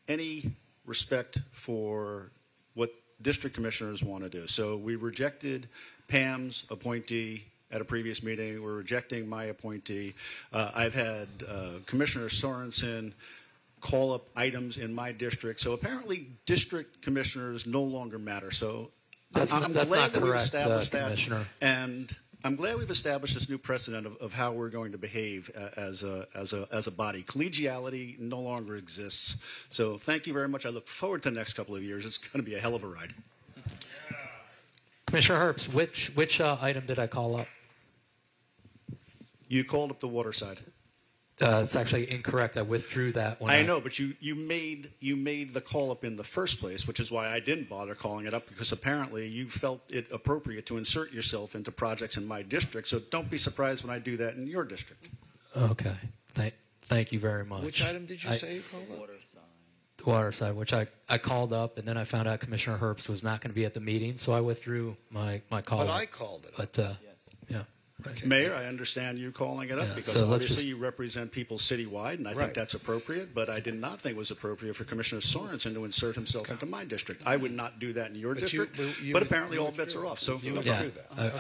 any respect for what district commissioners want to do. So we rejected Pam's appointee at a previous meeting. We're rejecting my appointee. I've had Commissioner Sorensen call up items in my district. So apparently district commissioners no longer matter. So That's I'm not glad that we've correct, established that. Commissioner. And I'm glad we've established this new precedent of how we're going to behave as a body. Collegiality no longer exists. So thank you very much. I look forward to the next couple of years. It's going to be a hell of a ride. Commissioner Herbst, which item did I call up? You called up the water side. It's actually incorrect. I withdrew that one. I know, but you made the call up in the first place, which is why I didn't bother calling it up, because apparently you felt it appropriate to insert yourself into projects in my district. So don't be surprised when I do that in your district. Okay. Thank you very much. Which item did you say you called up? The water side, which I called up, and then I found out Commissioner Herbst was not going to be at the meeting, so I withdrew my call. But I called it. But yeah. Okay. Mayor, I understand you calling it up because obviously you represent people citywide, and I think that's appropriate, but I did not think it was appropriate for Commissioner Sorensen to insert himself into my district. I would not do that in your district, but apparently all bets are off. So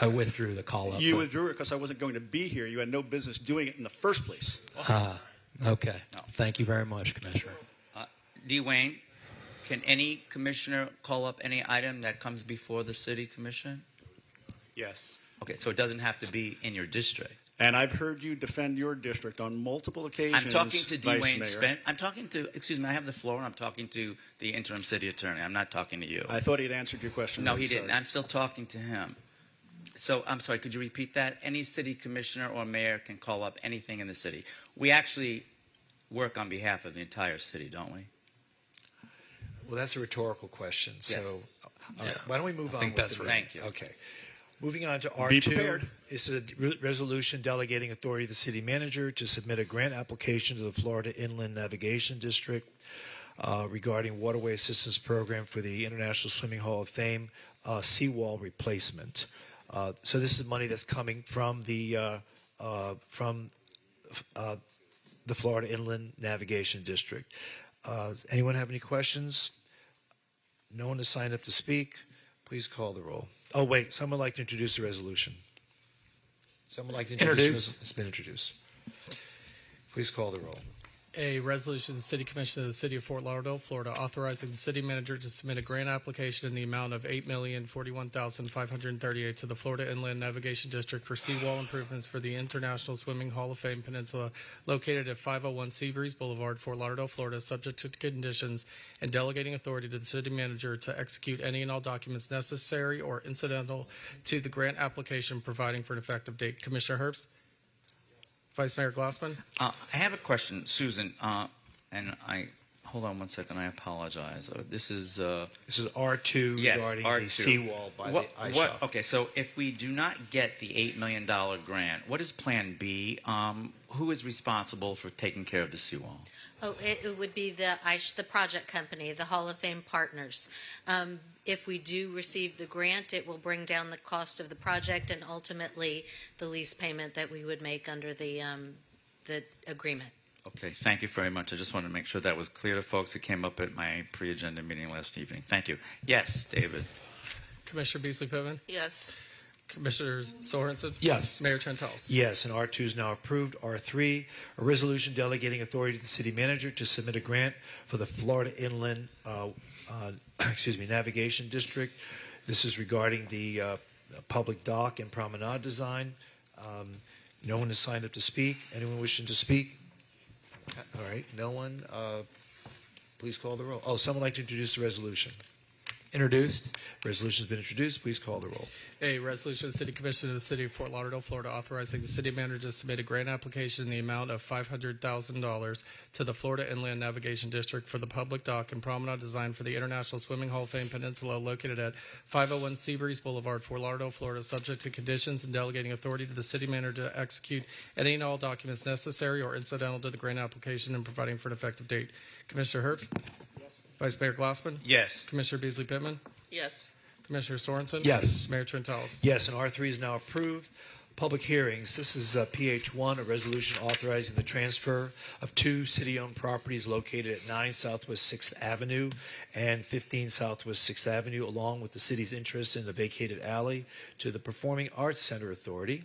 I withdrew the call up. You withdrew it because I wasn't going to be here. You had no business doing it in the first place. Okay. Thank you very much, Commissioner. Dwayne, can any commissioner call up any item that comes before the city commission? Yes. Okay, so it doesn't have to be in your district. And I've heard you defend your district on multiple occasions. I'm talking to Vice Dwayne Mayor. Spence. I'm talking to, excuse me, I have the floor, and I'm talking to the interim city attorney. I'm not talking to you. I thought he'd answered your question. No, I'm he didn't. sorry. I'm still talking to him. So, I'm sorry, could you repeat that? Any city commissioner or mayor can call up anything in the city. We actually work on behalf of the entire city, don't we? Well, that's a rhetorical question. Yes. So why don't we move on? think that's right. Thank you. Okay. Moving on to R2. Be prepared. It's a resolution delegating authority to the city manager to submit a grant application to the Florida Inland Navigation District regarding waterway assistance program for the International Swimming Hall of Fame Seawall replacement. So this is money that's coming from the Florida Inland Navigation District. Does anyone have any questions? No one has signed up to speak. Please call the roll. Oh, wait. Someone would like to introduce the resolution. Someone would like to introduce. It's been introduced. Please call the roll. A resolution of the City Commission of the City of Fort Lauderdale, Florida, authorizing the city manager to submit a grant application in the amount of $8,041,538 to the Florida Inland Navigation District for seawall improvements for the International Swimming Hall of Fame Peninsula located at 501 Seabreeze Boulevard, Fort Lauderdale, Florida, subject to conditions, and delegating authority to the city manager to execute any and all documents necessary or incidental to the grant application, providing for an effective date. Commissioner Herbst? Vice Mayor Glassman? I have a question, Susan, and hold on one second. I apologize. This is R2 regarding R2. the seawall by the ice shelf. Okay, so if we do not get the $8 million grant, what is Plan B? Who is responsible for taking care of the seawall? Oh, it would be the project company, the Hall of Fame partners. If we do receive the grant, it will bring down the cost of the project and ultimately the lease payment that we would make under the agreement. Okay, thank you very much. I just wanted to make sure that was clear to folks who came up at my pre-agenda meeting last evening. Thank you. Yes, David. Commissioner Beasley Pittman? Yes. Commissioner Sorensen? Yes. Mayor Trentalis? Yes, and R2 is now approved. R3, a resolution delegating authority to the city manager to submit a grant for the Florida Inland Navigation District. This is regarding the public dock and promenade design. No one has signed up to speak. Anyone wishing to speak? All right, no one. Please call the roll. Oh, someone would like to introduce the resolution. Introduced. Resolution's been introduced. Please call the roll. A resolution of the City Commission of the City of Fort Lauderdale, Florida, authorizing the city manager to submit a grant application in the amount of $500,000 to the Florida Inland Navigation District for the public dock and promenade design for the International Swimming Hall of Fame Peninsula located at 501 Seabreeze Boulevard, Fort Lauderdale, Florida, subject to conditions and delegating authority to the city manager to execute any and all documents necessary or incidental to the grant application and providing for an effective date. Commissioner Herbst? Yes. Vice Mayor Glassman? Yes. Commissioner Beasley Pittman? Yes. Commissioner Sorensen? Yes. Mayor Trentalis? Yes, and R3 is now approved. Public hearings. This is PH1, a resolution authorizing the transfer of 2 city-owned properties located at 9 Southwest 6th Avenue and 15 Southwest 6th Avenue, along with the city's interest in the vacated alley, to the Performing Arts Center Authority,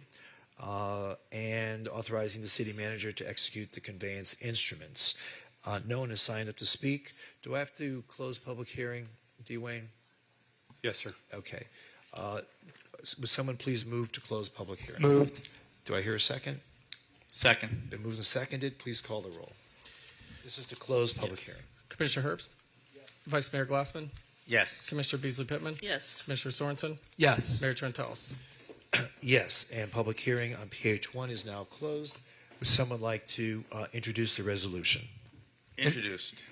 and authorizing the city manager to execute the conveyance instruments. No one has signed up to speak. Do I have to close public hearing, Dwayne? Yes, sir. Okay. Would someone please move to close public hearing? Moved. Do I hear a second? Second. Been moved and seconded. Please call the roll. This is to close public hearing. Commissioner Herbst? Yes. Vice Mayor Glassman? Yes. Commissioner Beasley Pittman? Yes. Commissioner Sorensen? Yes. Mayor Trentalis? Yes, and public hearing on PH1 is now closed. Would someone like to introduce the resolution? Introduced.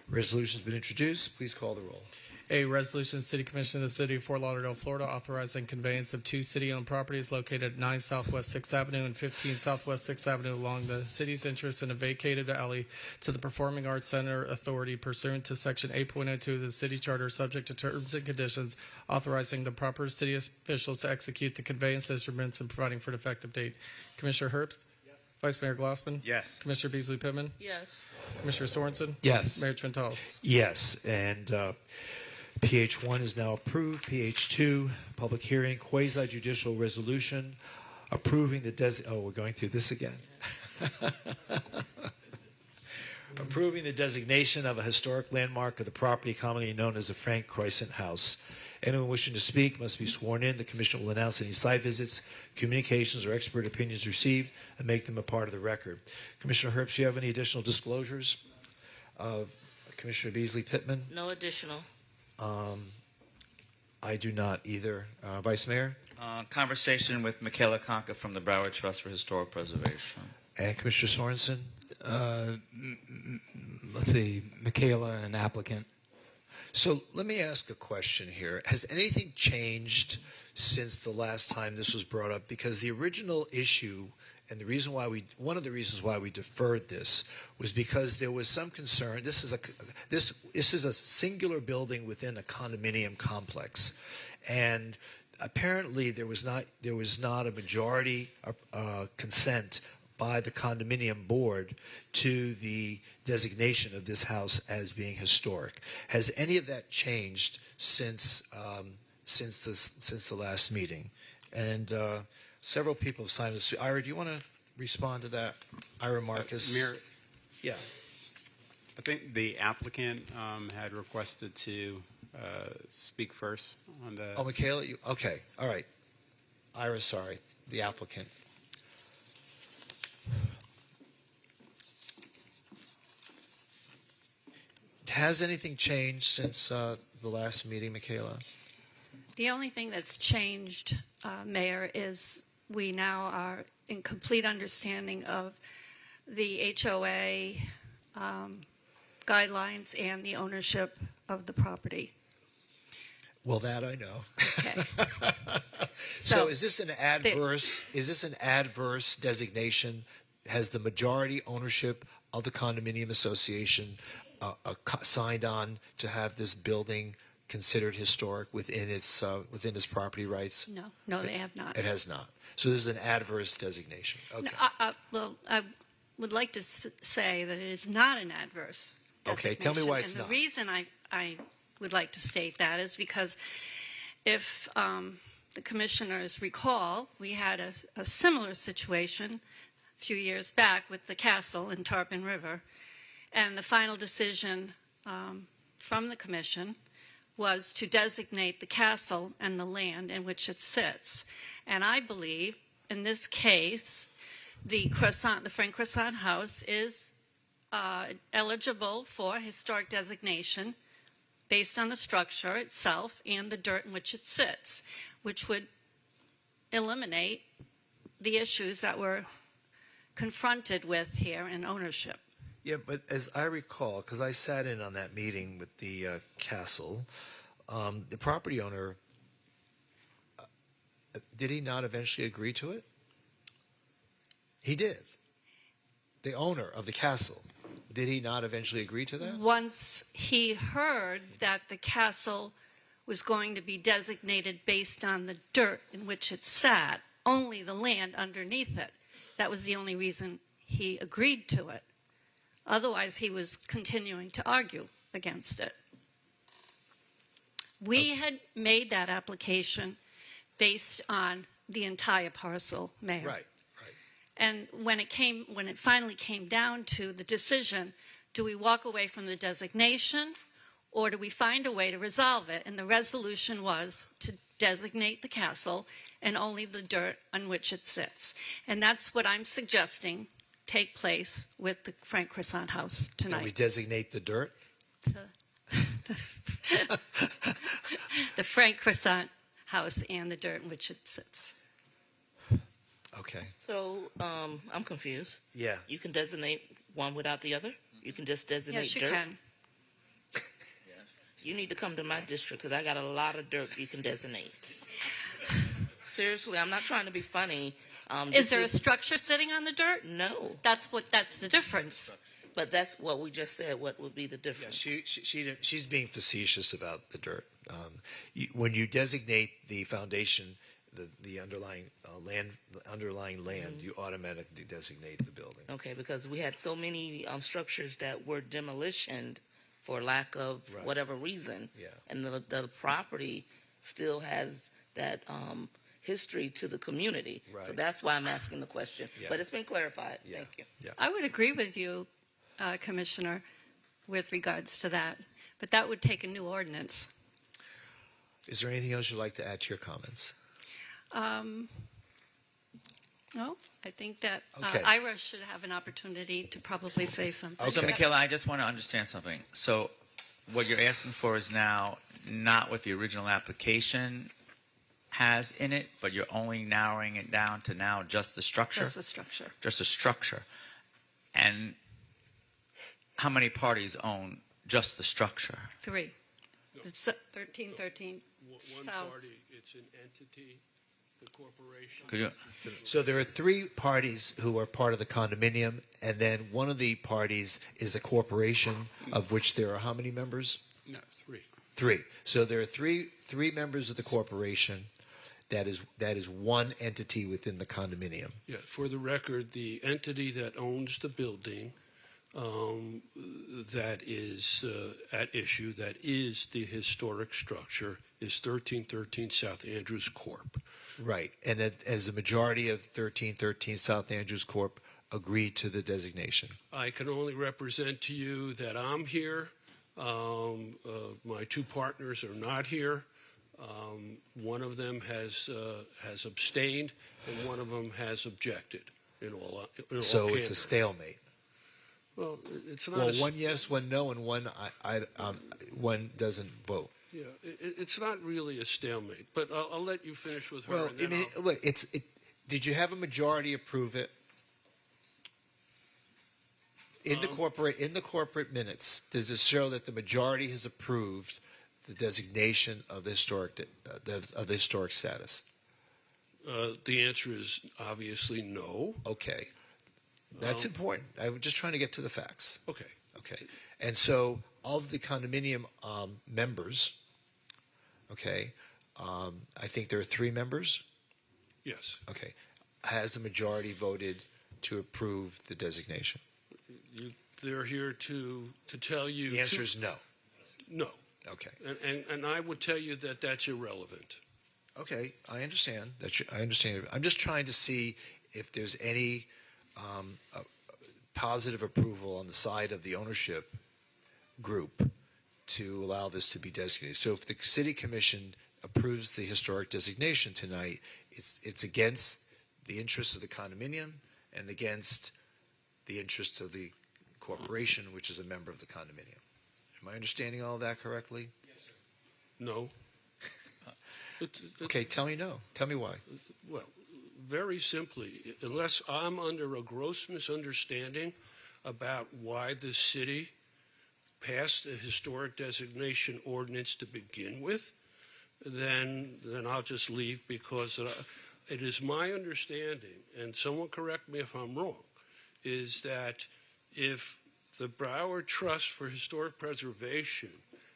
Resolution's been introduced. Please call the roll. A resolution, City Commission of the City of Fort Lauderdale, Florida, authorizing conveyance of 2 city-owned properties located at 9 Southwest 6th Avenue and 15 Southwest 6th Avenue along the city's interest in a vacated alley to the Performing Arts Center Authority pursuant to Section 8.02 of the City Charter, subject to terms and conditions, authorizing the proper city officials to execute the conveyance instruments and providing for an effective date. Commissioner Herbst? Yes. Vice Mayor Glassman? Yes. Commissioner Beasley Pittman? Yes. Commissioner Sorensen? Yes. Mayor Trentalis? Yes, and PH1 is now approved. PH2, public hearing, quasi-judicial resolution approving the we're going through this again. Approving the designation of a historic landmark of the property commonly known as the Frank Croissant House. Anyone wishing to speak must be sworn in. The Commission will announce any site visits, communications, or expert opinions received and make them a part of the record. Commissioner Herbst, do you have any additional disclosures of Commissioner Beasley Pittman? No additional. I do not either. Vice Mayor? Conversation with Michaela Conca from the Broward Trust for Historic Preservation. And Commissioner Sorensen? Let's see, Michaela, an applicant. So let me ask a question here. Has anything changed since the last time this was brought up? Because the original issue and one of the reasons why we deferred this was because there was some concern. This is a singular building within a condominium complex, and apparently there was not a majority consent by the condominium board to the designation of this house as being historic. Has any of that changed since the last meeting? And several people have signed this. Ira, do you want to respond to that? Ira Marcus. Mayor, yeah. I think the applicant had requested to speak first on the. Oh, Michaela, okay, all right. Ira, sorry, the applicant. Has anything changed since the last meeting, Michaela? The only thing that's changed, Mayor, is we now are in complete understanding of the HOA guidelines and the ownership of the property. Well, that I know. Okay. So is this an adverse designation? Has the majority ownership of the condominium association signed on to have this building considered historic within its property rights? No, they have not. It has not. So this is an adverse designation. Okay. Well, I would like to say that it is not an adverse designation. Okay, tell me why it's and not. The reason I would like to state that is because if the commissioners recall, we had a similar situation a few years back with the castle in Tarpon River, and the final decision from the commission was to designate the castle and the land in which it sits. And I believe, in this case, the Frank Croissant House is eligible for historic designation based on the structure itself and the dirt in which it sits, which would eliminate the issues that we're confronted with here in ownership. Yeah, but as I recall, because I sat in on that meeting with the castle, the property owner, did he not eventually agree to it? He did. The owner of the castle, did he not eventually agree to that? Once he heard that the castle was going to be designated based on the dirt in which it sat, only the land underneath it, that was the only reason he agreed to it. Otherwise, he was continuing to argue against it. We had made that application based on the entire parcel, Mayor. Right. And when it finally came down to the decision, do we walk away from the designation or do we find a way to resolve it? And the resolution was to designate the castle and only the dirt on which it sits. And that's what I'm suggesting take place with the Frank Croissant House tonight. Can we designate the dirt? The Frank Croissant House and the dirt in which it sits. Okay. So I'm confused. Yeah. You can designate one without the other? You can just designate Yes, you dirt? can. You need to come to my district because I got a lot of dirt you can designate. Seriously, I'm not trying to be funny. Is there a structure sitting on the dirt? No. That's the difference. But that's what we just said. What would be the difference? She's being facetious about the dirt. When you designate the foundation, the underlying land, you automatically designate the building. Okay, because we had so many structures that were demolitioned for lack of whatever reason. Yeah. And the property still has that history to the community. Right. So that's why I'm asking the question. Yeah. But it's been clarified. Yeah. Thank you. Yeah. I would agree with you, Commissioner, with regards to that. But that would take a new ordinance. Is there anything else you'd like to add to your comments? No, I think that Okay. Ira should have an opportunity to probably say something. So, Michaela, I just want to understand something. So, what you're asking for is now not what the original application has in it, but you're only narrowing it down to now just the structure? Just the structure. Just the structure. And how many parties own just the structure? 3. It's 1313 One South. party, it's an entity, the corporation. Could you- So there are 3 parties who are part of the condominium, and then one of the parties is a corporation, of which there are how many members? No, 3. 3. So there are three members of the corporation. That is one entity within the condominium. Yeah, for the record, the entity that owns the building that is at issue, that is the historic structure, is 1313 South Andrews Corp. Right. And as the majority of 1313 South Andrews Corp. Agreed to the designation. I can only represent to you that I'm here. My 2 partners are not here. One of them has abstained, and one of them has objected. In all So candor. it's a stalemate. Well, it's not. Well, one yes, one no, and one doesn't vote. Yeah, it's not really a stalemate. But I'll let you finish with her. Well, and I then mean, look, did you have a majority approve it? In the corporate minutes, does it show that the majority has approved the designation of the historic status? The answer is obviously no. Okay, that's important. I'm just trying to get to the facts. Okay. Okay, and so of the condominium members, okay, I think there are 3 members. Yes. Okay, has the majority voted to approve the designation? They're here to tell you. The answer is no. No. Okay. And I would tell you that that's irrelevant. Okay, I understand. I understand. I'm just trying to see if there's any positive approval on the side of the ownership group to allow this to be designated. So if the City Commission approves the historic designation tonight, it's against the interests of the condominium and against the interests of the corporation, which is a member of the condominium. Am I understanding all of that correctly? No. Okay, tell me no. Tell me why. Well, very simply, unless I'm under a gross misunderstanding about why the city passed the historic designation ordinance to begin with, then I'll just leave, because it is my understanding, and someone correct me if I'm wrong, is that if the Broward Trust for Historic Preservation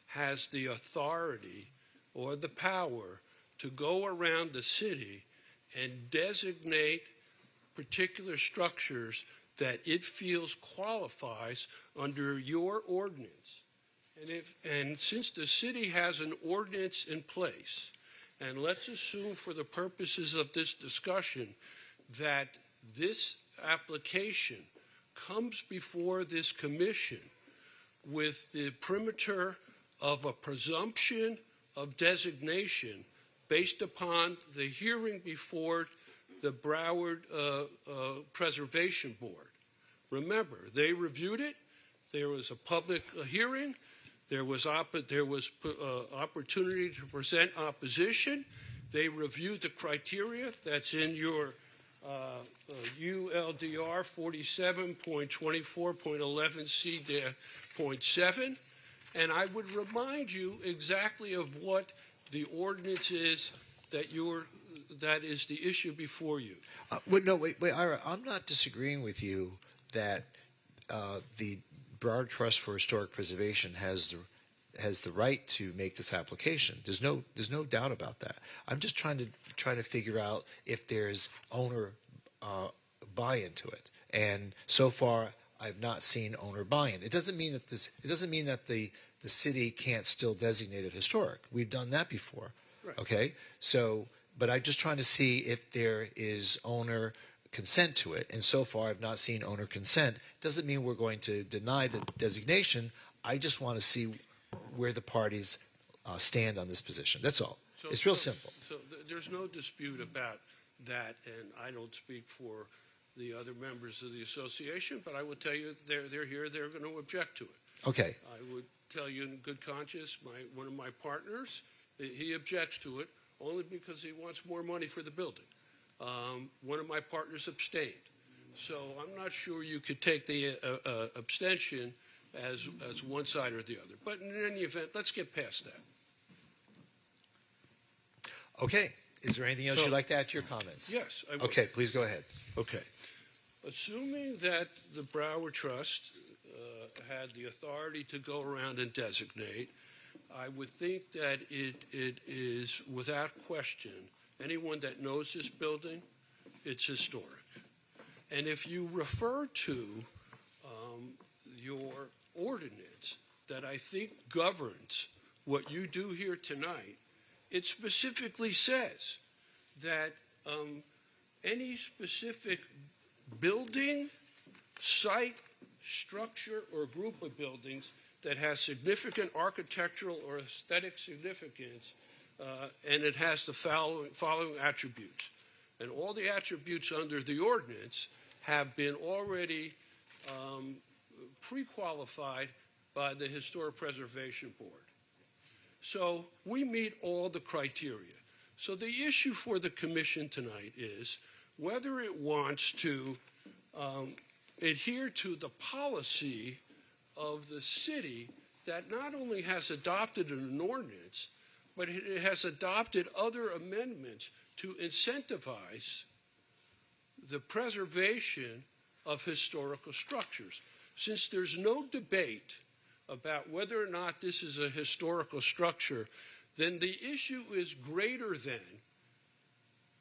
has the authority or the power to go around the city and designate particular structures that it feels qualifies under your ordinance. And since the city has an ordinance in place, and let's assume for the purposes of this discussion that this application comes before this commission with the perimeter of a presumption of designation based upon the hearing before the Broward Preservation Board. Remember, they reviewed it. There was a public hearing. There was opportunity to present opposition. They reviewed the criteria that's in your ULDR 47.24.11C.7. And I would remind you exactly of what the ordinance is that is the issue before you. Wait, Ira, I'm not disagreeing with you that the Broward Trust for Historic Preservation has the right to make this application. There's no doubt about that. I'm just trying to figure out if there's owner buy-in to it. And so far, I've not seen owner buy-in. It doesn't mean that the city can't still designate it historic. We've done that before. Right. Okay? So, but I'm just trying to see if there is owner consent to it. And so far, I've not seen owner consent. Doesn't mean we're going to deny the designation. I just want to see where the parties stand on this position. That's all. It's real simple. So there's no dispute about that, and I don't speak for the other members of the association, but I will tell you they're here. They're going to object to it. Okay. I would tell you in good conscience, one of my partners, he objects to it only because he wants more money for the building. One of my partners abstained. So I'm not sure you could take the abstention as one side or the other. But in any event, let's get past that. Okay. Is there anything else you'd like to add to your comments? Yes, I would. Okay, please go ahead. Okay. Assuming that the Broward Trust had the authority to go around and designate, I would think that it is, without question, anyone that knows this building, it's historic. And if you refer to your ordinance that I think governs what you do here tonight, it specifically says that any specific building, site, structure, or group of buildings that has significant architectural or aesthetic significance, and it has the following attributes. And all the attributes under the ordinance have been already pre-qualified by the Historic Preservation Board. So we meet all the criteria. So the issue for the commission tonight is whether it wants to adhere to the policy of the city that not only has adopted an ordinance, but it has adopted other amendments to incentivize the preservation of historical structures. Since there's no debate about whether or not this is a historical structure, then the issue is greater than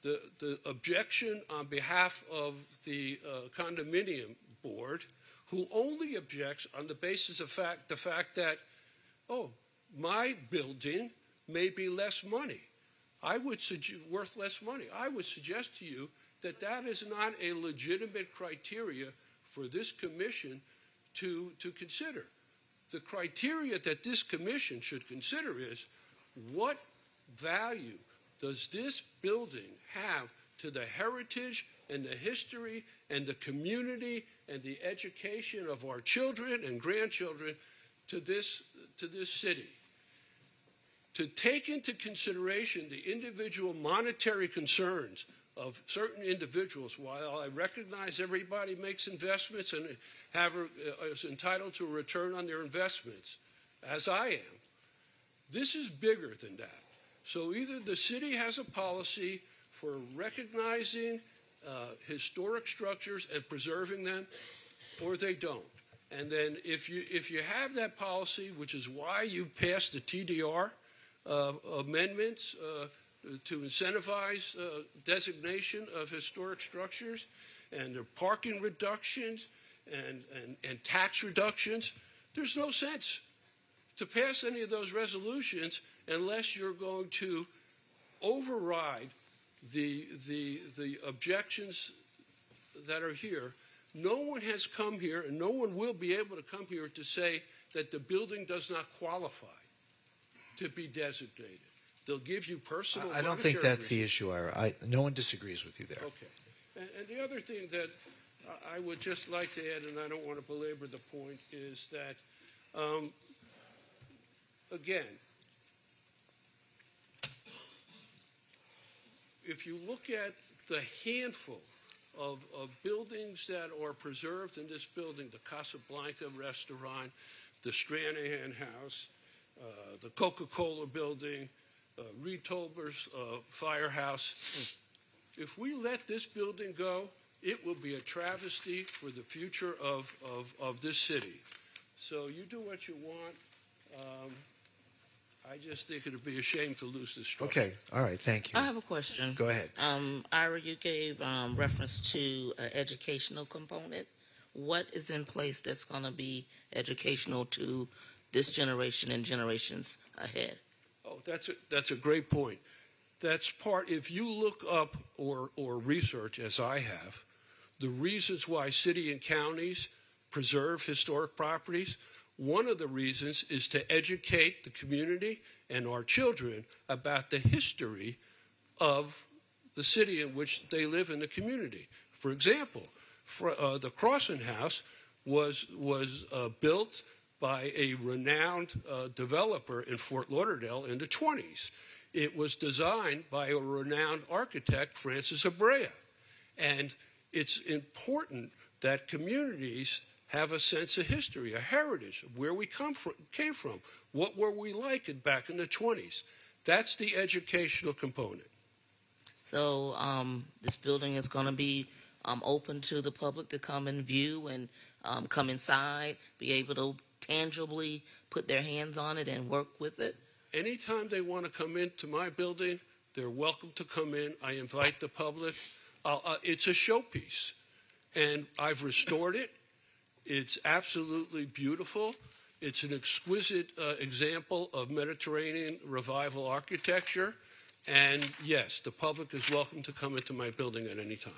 the objection on behalf of the condominium board, who only objects on the basis of the fact that, oh, my building may be less money. Worth less money. I would suggest to you that that is not a legitimate criteria for this commission to consider. The criteria that this commission should consider is what value does this building have to the heritage and the history and the community and the education of our children and grandchildren to this city to take into consideration the individual monetary concerns of certain individuals. While I recognize everybody makes investments and is entitled to a return on their investments, as I am, this is bigger than that. So either the city has a policy for recognizing historic structures and preserving them, or they don't. And then if you have that policy, which is why you passed the TDR amendments to incentivize designation of historic structures, and their parking reductions and tax reductions, there's no sense to pass any of those resolutions unless you're going to override the objections that are here. No one has come here, and no one will be able to come here to say that the building does not qualify to be designated. They'll give you personal. I don't think that's the issue, Ira. No one disagrees with you there. Okay. And the other thing that I would just like to add, and I don't want to belabor the point, is that, again, if you look at the handful of buildings that are preserved in this building, the Casablanca restaurant, the Stranahan House, the Coca-Cola building, Reed Tolber's firehouse. If we let this building go, it will be a travesty for the future of this city. So you do what you want. I just think it would be a shame to lose this structure. Okay. All right. Thank you. I have a question. Go ahead. Ira, you gave reference to an educational component. What is in place that's going to be educational to this generation and generations ahead? Oh, that's a great point. That's part. If you look up or research, as I have, the reasons why city and counties preserve historic properties, one of the reasons is to educate the community and our children about the history of the city in which they live in the community. For example, the Crossan House was built by a renowned developer in Fort Lauderdale in the 20s. It was designed by a renowned architect, Francis Abrea. And it's important that communities have a sense of history, a heritage of where we came from. What were we like back in the 20s? That's the educational component. So this building is going to be open to the public to come and view and come inside, be able to tangibly put their hands on it and work with it? Anytime they want to come into my building, they're welcome to come in. I invite the public. It's a showpiece, and I've restored it. It's absolutely beautiful. It's an exquisite example of Mediterranean revival architecture. And yes, the public is welcome to come into my building at any time.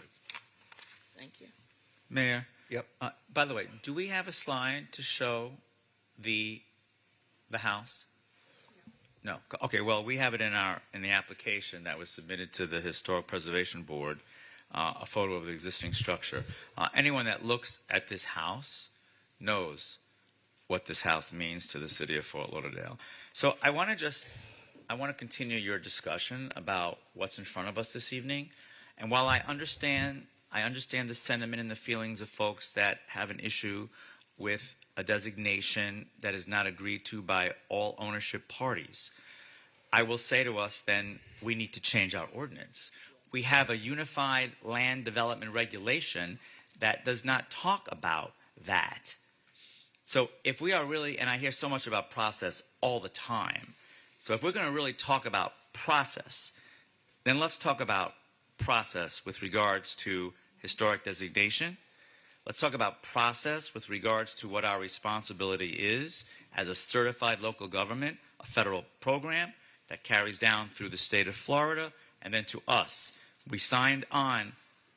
Thank you. Mayor. Yep. By the way, do we have a slide to show the house? No. Okay. Well, we have it in the application that was submitted to the Historic Preservation Board, a photo of the existing structure. Anyone that looks at this house knows what this house means to the city of Fort Lauderdale. So I want to continue your discussion about what's in front of us this evening. And while I understand the sentiment and the feelings of folks that have an issue with a designation that is not agreed to by all ownership parties, I will say to us then we need to change our ordinance. We have a unified land development regulation that does not talk about that. So if we are really, and I hear so much about process all the time, so if we're going to really talk about process, then let's talk about process with regards to historic designation. Let's talk about process with regards to what our responsibility is as a certified local government, a federal program that carries down through the state of Florida and then to us. We signed on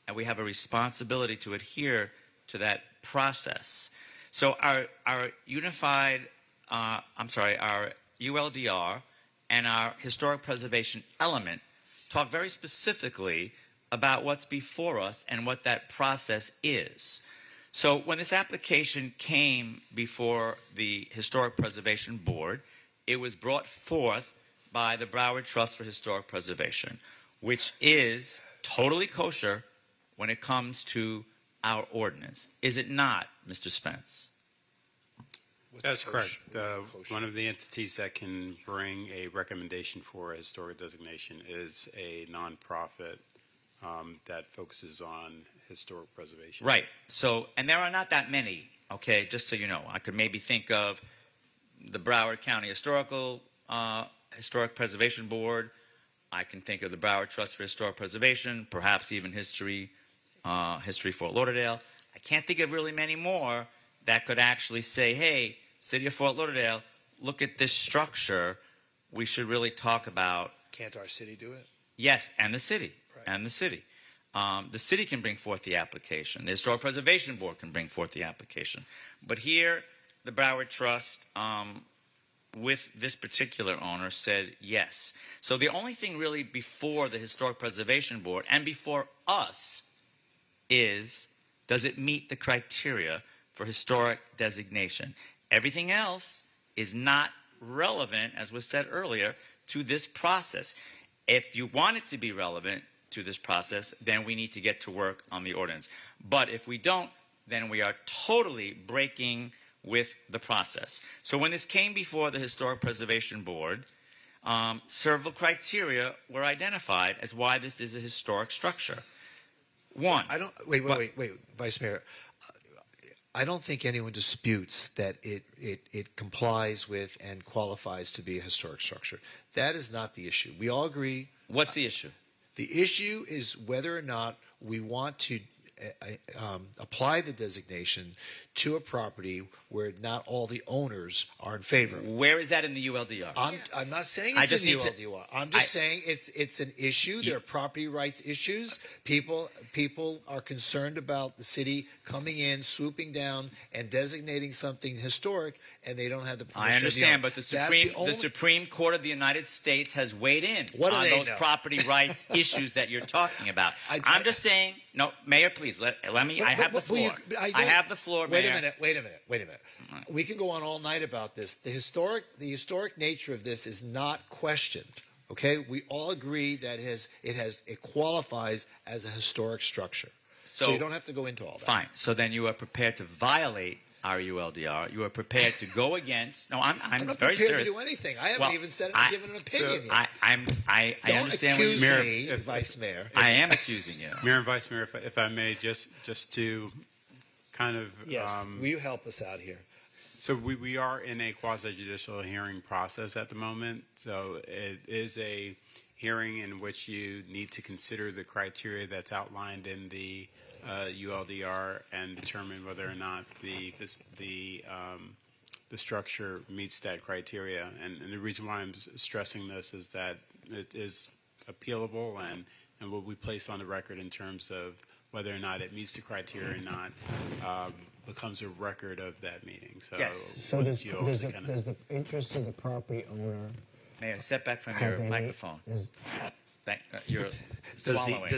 and we have a responsibility to adhere to that process. So our unified, our ULDR and our historic preservation element talk very specifically about what's before us and what that process is. So when this application came before the Historic Preservation Board, it was brought forth by the Broward Trust for Historic Preservation, which is totally kosher when it comes to our ordinance. Is it not, Mr. Spence? That's correct. One of the entities that can bring a recommendation for a historic designation is a nonprofit that focuses on historic preservation. Right. So, and there are not that many, okay, just so you know. I could maybe think of the Broward County Historic Preservation Board. I can think of the Broward Trust for Historic Preservation, perhaps even History Fort Lauderdale. I can't think of really many more that could actually say, hey, City of Fort Lauderdale, look at this structure. We should really talk about. Can't our city do it? Yes, and the city. Right. And the city. The city can bring forth the application. The Historic Preservation Board can bring forth the application. But here, the Broward Trust, with this particular owner, said yes. So the only thing really before the Historic Preservation Board and before us is, does it meet the criteria for historic designation? Everything else is not relevant, as was said earlier, to this process. If you want it to be relevant to this process, then we need to get to work on the ordinance. But if we don't, then we are totally breaking with the process. So when this came before the Historic Preservation Board, several criteria were identified as why this is a historic structure. One. Wait, Vice Mayor. I don't think anyone disputes that it complies with and qualifies to be a historic structure. That is not the issue. We all agree. What's the issue? The issue is whether or not we want to apply the designation to a property where not all the owners are in favor. Where is that in the ULDR? I'm not saying it's in the ULDR. I'm just saying it's an issue. There are property rights issues. People are concerned about the city coming in, swooping down, and designating something historic, and they don't have the permission. I understand, of the but the Supreme Court of the United States has weighed in on those property rights issues that you're talking about. I'm just saying, no, Mayor, please, let me, I have the floor. I have the floor, Mayor. Wait a minute. We can go on all night about this. The historic nature of this is not questioned. Okay, we all agree that it qualifies as a historic structure. So you don't have to go into all that. Fine. So then you are prepared to violate our ULDR. You are prepared to go against. No, I'm not very prepared serious. to do anything. I haven't even given an opinion yet. I understand accuse what me, Vice Mayor. I am accusing you. Mayor and Vice Mayor, if I may, just to kind of will you help us out here? So we are in a quasi-judicial hearing process at the moment. So it is a hearing in which you need to consider the criteria that's outlined in the ULDR and determine whether or not the structure meets that criteria. And the reason why I'm stressing this is that it is appealable and will be placed on the record in terms of whether or not it meets the criteria or not becomes a record of that meeting. So, yes. So does the interest of the property owner... Mayor, step back from your microphone. You're Does swallowing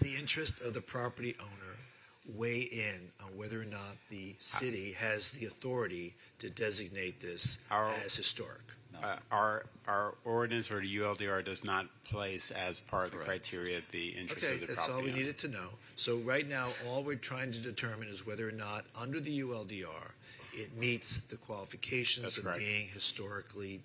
the interest of the property owner weigh in on whether or not the city has the authority to designate this as historic? Our ordinance or the ULDR does not place as part of the criteria the interest of the property owner. That's all we needed to know. So right now, all we're trying to determine is whether or not under the ULDR it meets the qualifications of being historically,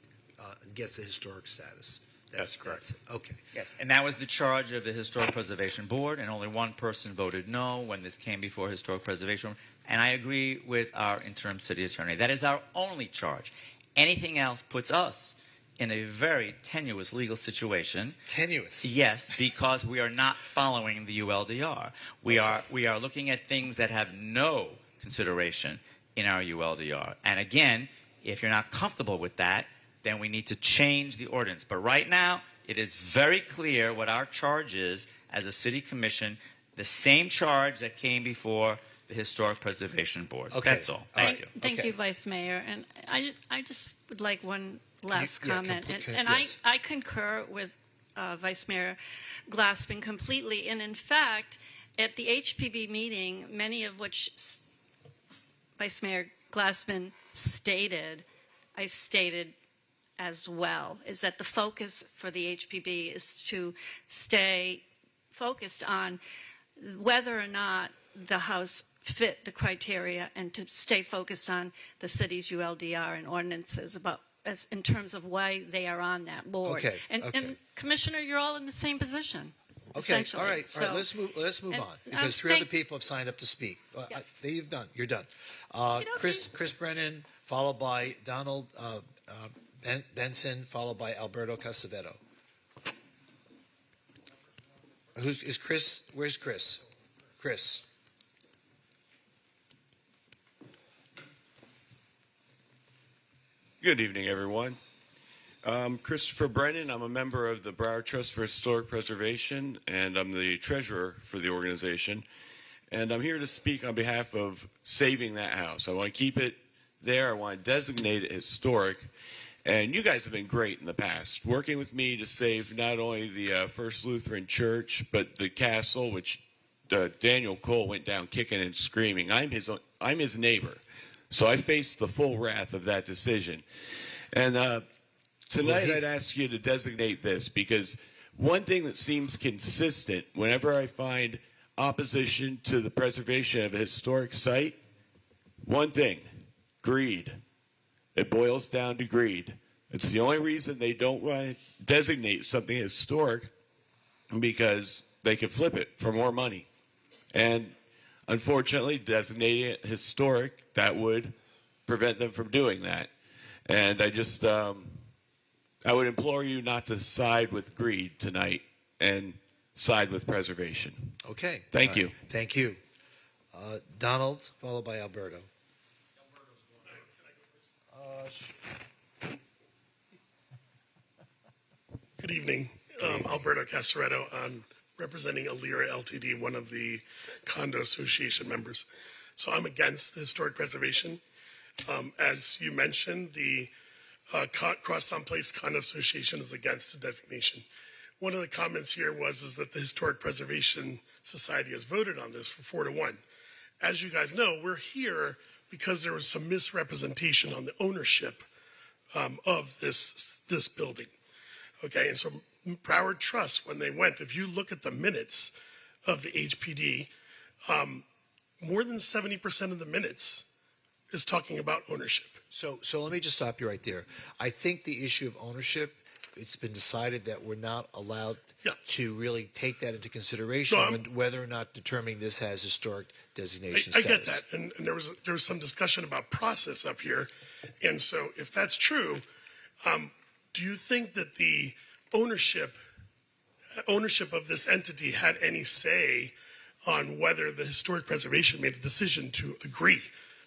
gets a historic status. That's correct. Okay. Yes, and that was the charge of the Historic Preservation Board, and only one person voted no when this came before Historic Preservation. And I agree with our interim city attorney. That is our only charge. Anything else puts us in a very tenuous legal situation. Tenuous? Yes, because we are not following the ULDR. We are looking at things that have no consideration in our ULDR. And again, if you're not comfortable with that, then we need to change the ordinance. But right now, it is very clear what our charge is as a city commission, the same charge that came before the Historic Preservation Board. Okay. That's all. Thank you. Thank you, Vice Mayor. And I just would like one last comment. Yes. I concur with Vice Mayor Glassman completely. And in fact, at the HPB meeting, many of which Vice Mayor Glassman stated, I stated as well, is that the focus for the HPB is to stay focused on whether or not the House fit the criteria and to stay focused on the city's ULDR and ordinances about as in terms of why they are on that board. Okay, And, okay. and Commissioner, you're all in the same position. Okay, essentially. all right. So- Let's move and, on because three other people have signed up to speak. You've done. You're done. Chris Brennan, followed by Donald Benson, followed by Alberto Casaveto. Is Chris? Where's Chris? Chris. Good evening, everyone. Christopher Brennan. I'm a member of the Broward Trust for Historic Preservation, and I'm the treasurer for the organization. And I'm here to speak on behalf of saving that house. I want to keep it there. I want to designate it historic. And you guys have been great in the past, working with me to save not only the First Lutheran Church, but the castle, which Daniel Cole went down kicking and screaming. I'm his neighbor. So I faced the full wrath of that decision. And tonight I'd ask you to designate this, because one thing that seems consistent whenever I find opposition to the preservation of a historic site, one thing, greed. It boils down to greed. It's the only reason they don't want to designate something historic, because they can flip it for more money. And unfortunately, designating it historic, that would prevent them from doing that. And I just, I would implore you not to side with greed tonight and side with preservation. Okay. Thank you. Thank you. Donald, followed by Alberto. Good evening. Alberto Casaretto. I'm representing Alira Ltd., one of the condo association members. So I'm against the historic preservation. As you mentioned, the Crosstown Place Condo Association is against the designation. One of the comments here is that the Historic Preservation Society has voted on this for 4-1. As you guys know, we're here because there was some misrepresentation on the ownership of this building. Okay, and so Broward Trust, when they went, if you look at the minutes of the HPD, more than 70% of the minutes is talking about ownership. So let me just stop you right there. I think the issue of ownership, it's been decided that we're not allowed to really take that into consideration when whether or not determining this has historic designation I status. get that, and there was some discussion about process up here, and so if that's true, do you think that the ownership of this entity had any say on whether the historic preservation made a decision to agree?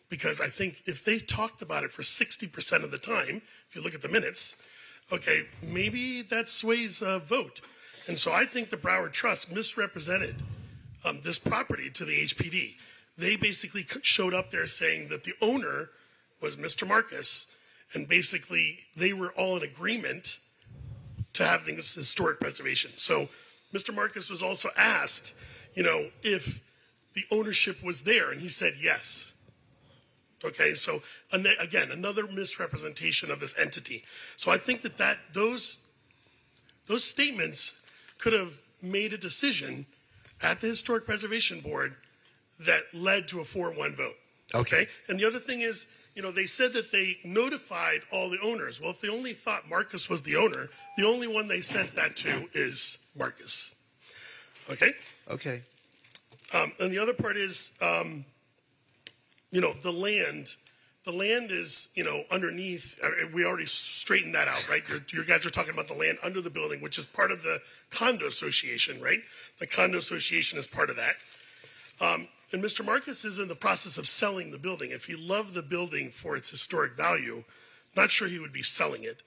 Because I think if they talked about it for 60% of the time, if you look at the minutes, okay, maybe that sways a vote. And so I think the Broward Trust misrepresented this property to the HPD. They basically showed up there saying that the owner was Mr. Marcus, and basically they were all in agreement to having this historic preservation. So Mr. Marcus was also asked, if the ownership was there, and he said yes. Okay, so again, another misrepresentation of this entity. So I think that those statements could have made a decision at the Historic Preservation Board that led to a 4-1 vote. Okay. And the other thing is, they said that they notified all the owners. Well, if they only thought Marcus was the owner, the only one they sent that to is Marcus. Okay? Okay. And the other part is, the land. The land is, underneath. We already straightened that out, right? You guys are talking about the land under the building, which is part of the condo association, right? The condo association is part of that. And Mr. Marcus is in the process of selling the building. If he loved the building for its historic value, not sure he would be selling it.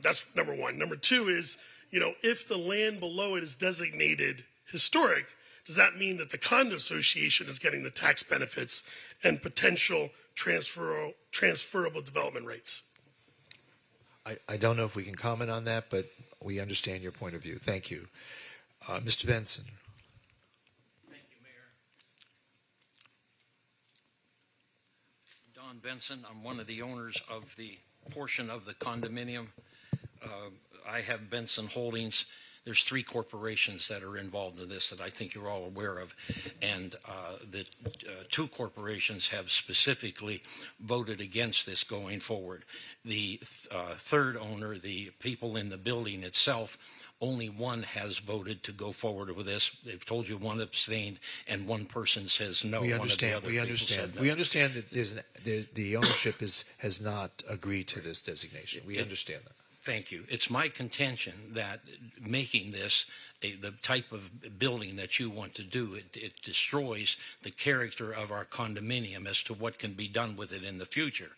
That's number one. Number two is, if the land below it is designated historic, does that mean that the condo association is getting the tax benefits and potential transferable development rights? I don't know if we can comment on that, but we understand your point of view. Thank you. Mr. Benson. Thank you, Don Benson. I'm one of the owners of the portion of the condominium. I have Benson Holdings. There's 3 corporations that are involved in this that I think you're all aware of, and the 2 corporations have specifically voted against this going forward. The third owner, the people in the building itself, only one has voted to go forward with this. They've told you one abstained and one person says no. We One of the understand. other We people understand. said no. We understand that the ownership has not agreed to this designation. We understand that. Thank you. It's my contention that making this the type of building that you want to do, it destroys the character of our condominium as to what can be done with it in the future.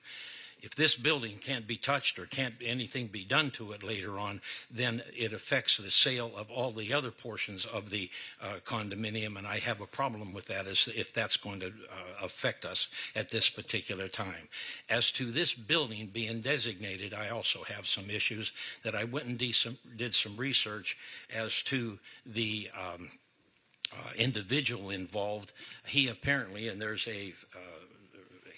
If this building can't be touched or can't anything be done to it later on, then it affects the sale of all the other portions of the condominium, and I have a problem with that as if that's going to affect us at this particular time. As to this building being designated, I also have some issues that I went and did some research as to the individual involved. He apparently, and there's a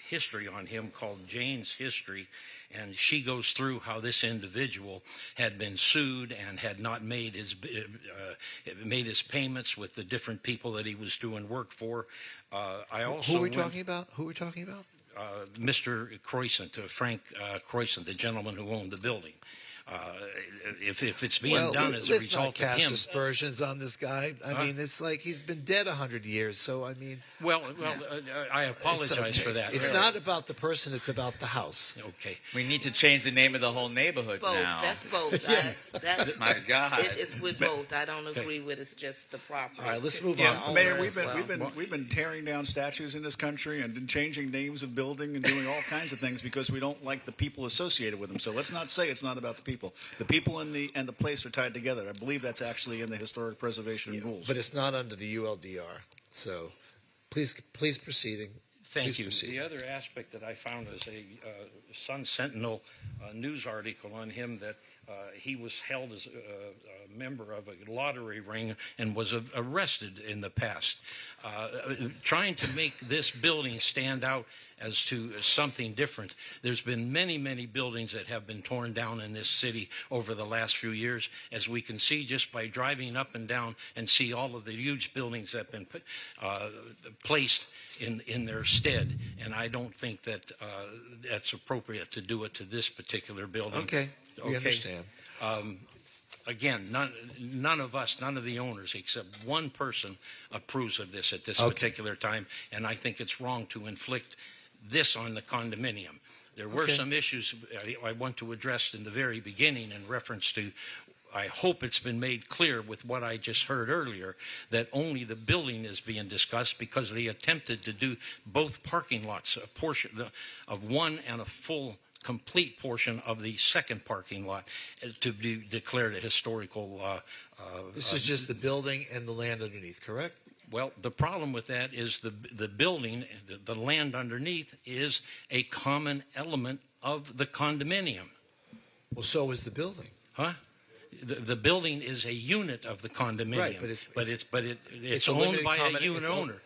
history on him called Jane's History, and she goes through how this individual had been sued and had not made his payments with the different people that he was doing work for. I also Who are we talking about? Who are we talking about? Mr. Croissant, Frank Croissant, the gentleman who owned the building. If it's being done as a result of him. Let's not cast aspersions on this guy. I mean, it's like he's been dead 100 years. So I mean, I apologize for that. It's not about the person; it's about the house. Okay. We need to change the name of the whole neighborhood Both. now. That's both. My God. It's with both. I don't agree with it's just the property. All right, let's move on. Mayor, we've been tearing down statues in this country and been changing names of building and doing all kinds of things because we don't like the people associated with them. So let's not say it's not about the people. The people and the place are tied together. I believe that's actually in the historic preservation rules. But it's not under the ULDR. So please proceed. Thank you. The other aspect that I found is a Sun Sentinel news article on him that he was held as a member of a lottery ring and was arrested in the past. Trying to make this building stand out as to something different. There's been many, many buildings that have been torn down in this city over the last few years, as we can see just by driving up and down and see all of the huge buildings that have been placed in their stead. And I don't think that that's appropriate to do it to this particular building. Okay, we understand. Again, none of us, none of the owners, except one person approves of this at this particular time, and I think it's wrong to inflict this on the condominium. There were some issues I want to address in the very beginning in reference to, I hope it's been made clear with what I just heard earlier, that only the building is being discussed because they attempted to do both parking lots, a portion of one and a full complete portion of the second parking lot to be declared a historical. This is just the building and the land underneath, correct? Well, the problem with that is the building, the land underneath is a common element of the condominium. Well, so is the building. Huh? The building is a unit of the condominium, right? But it's owned by a unit owner.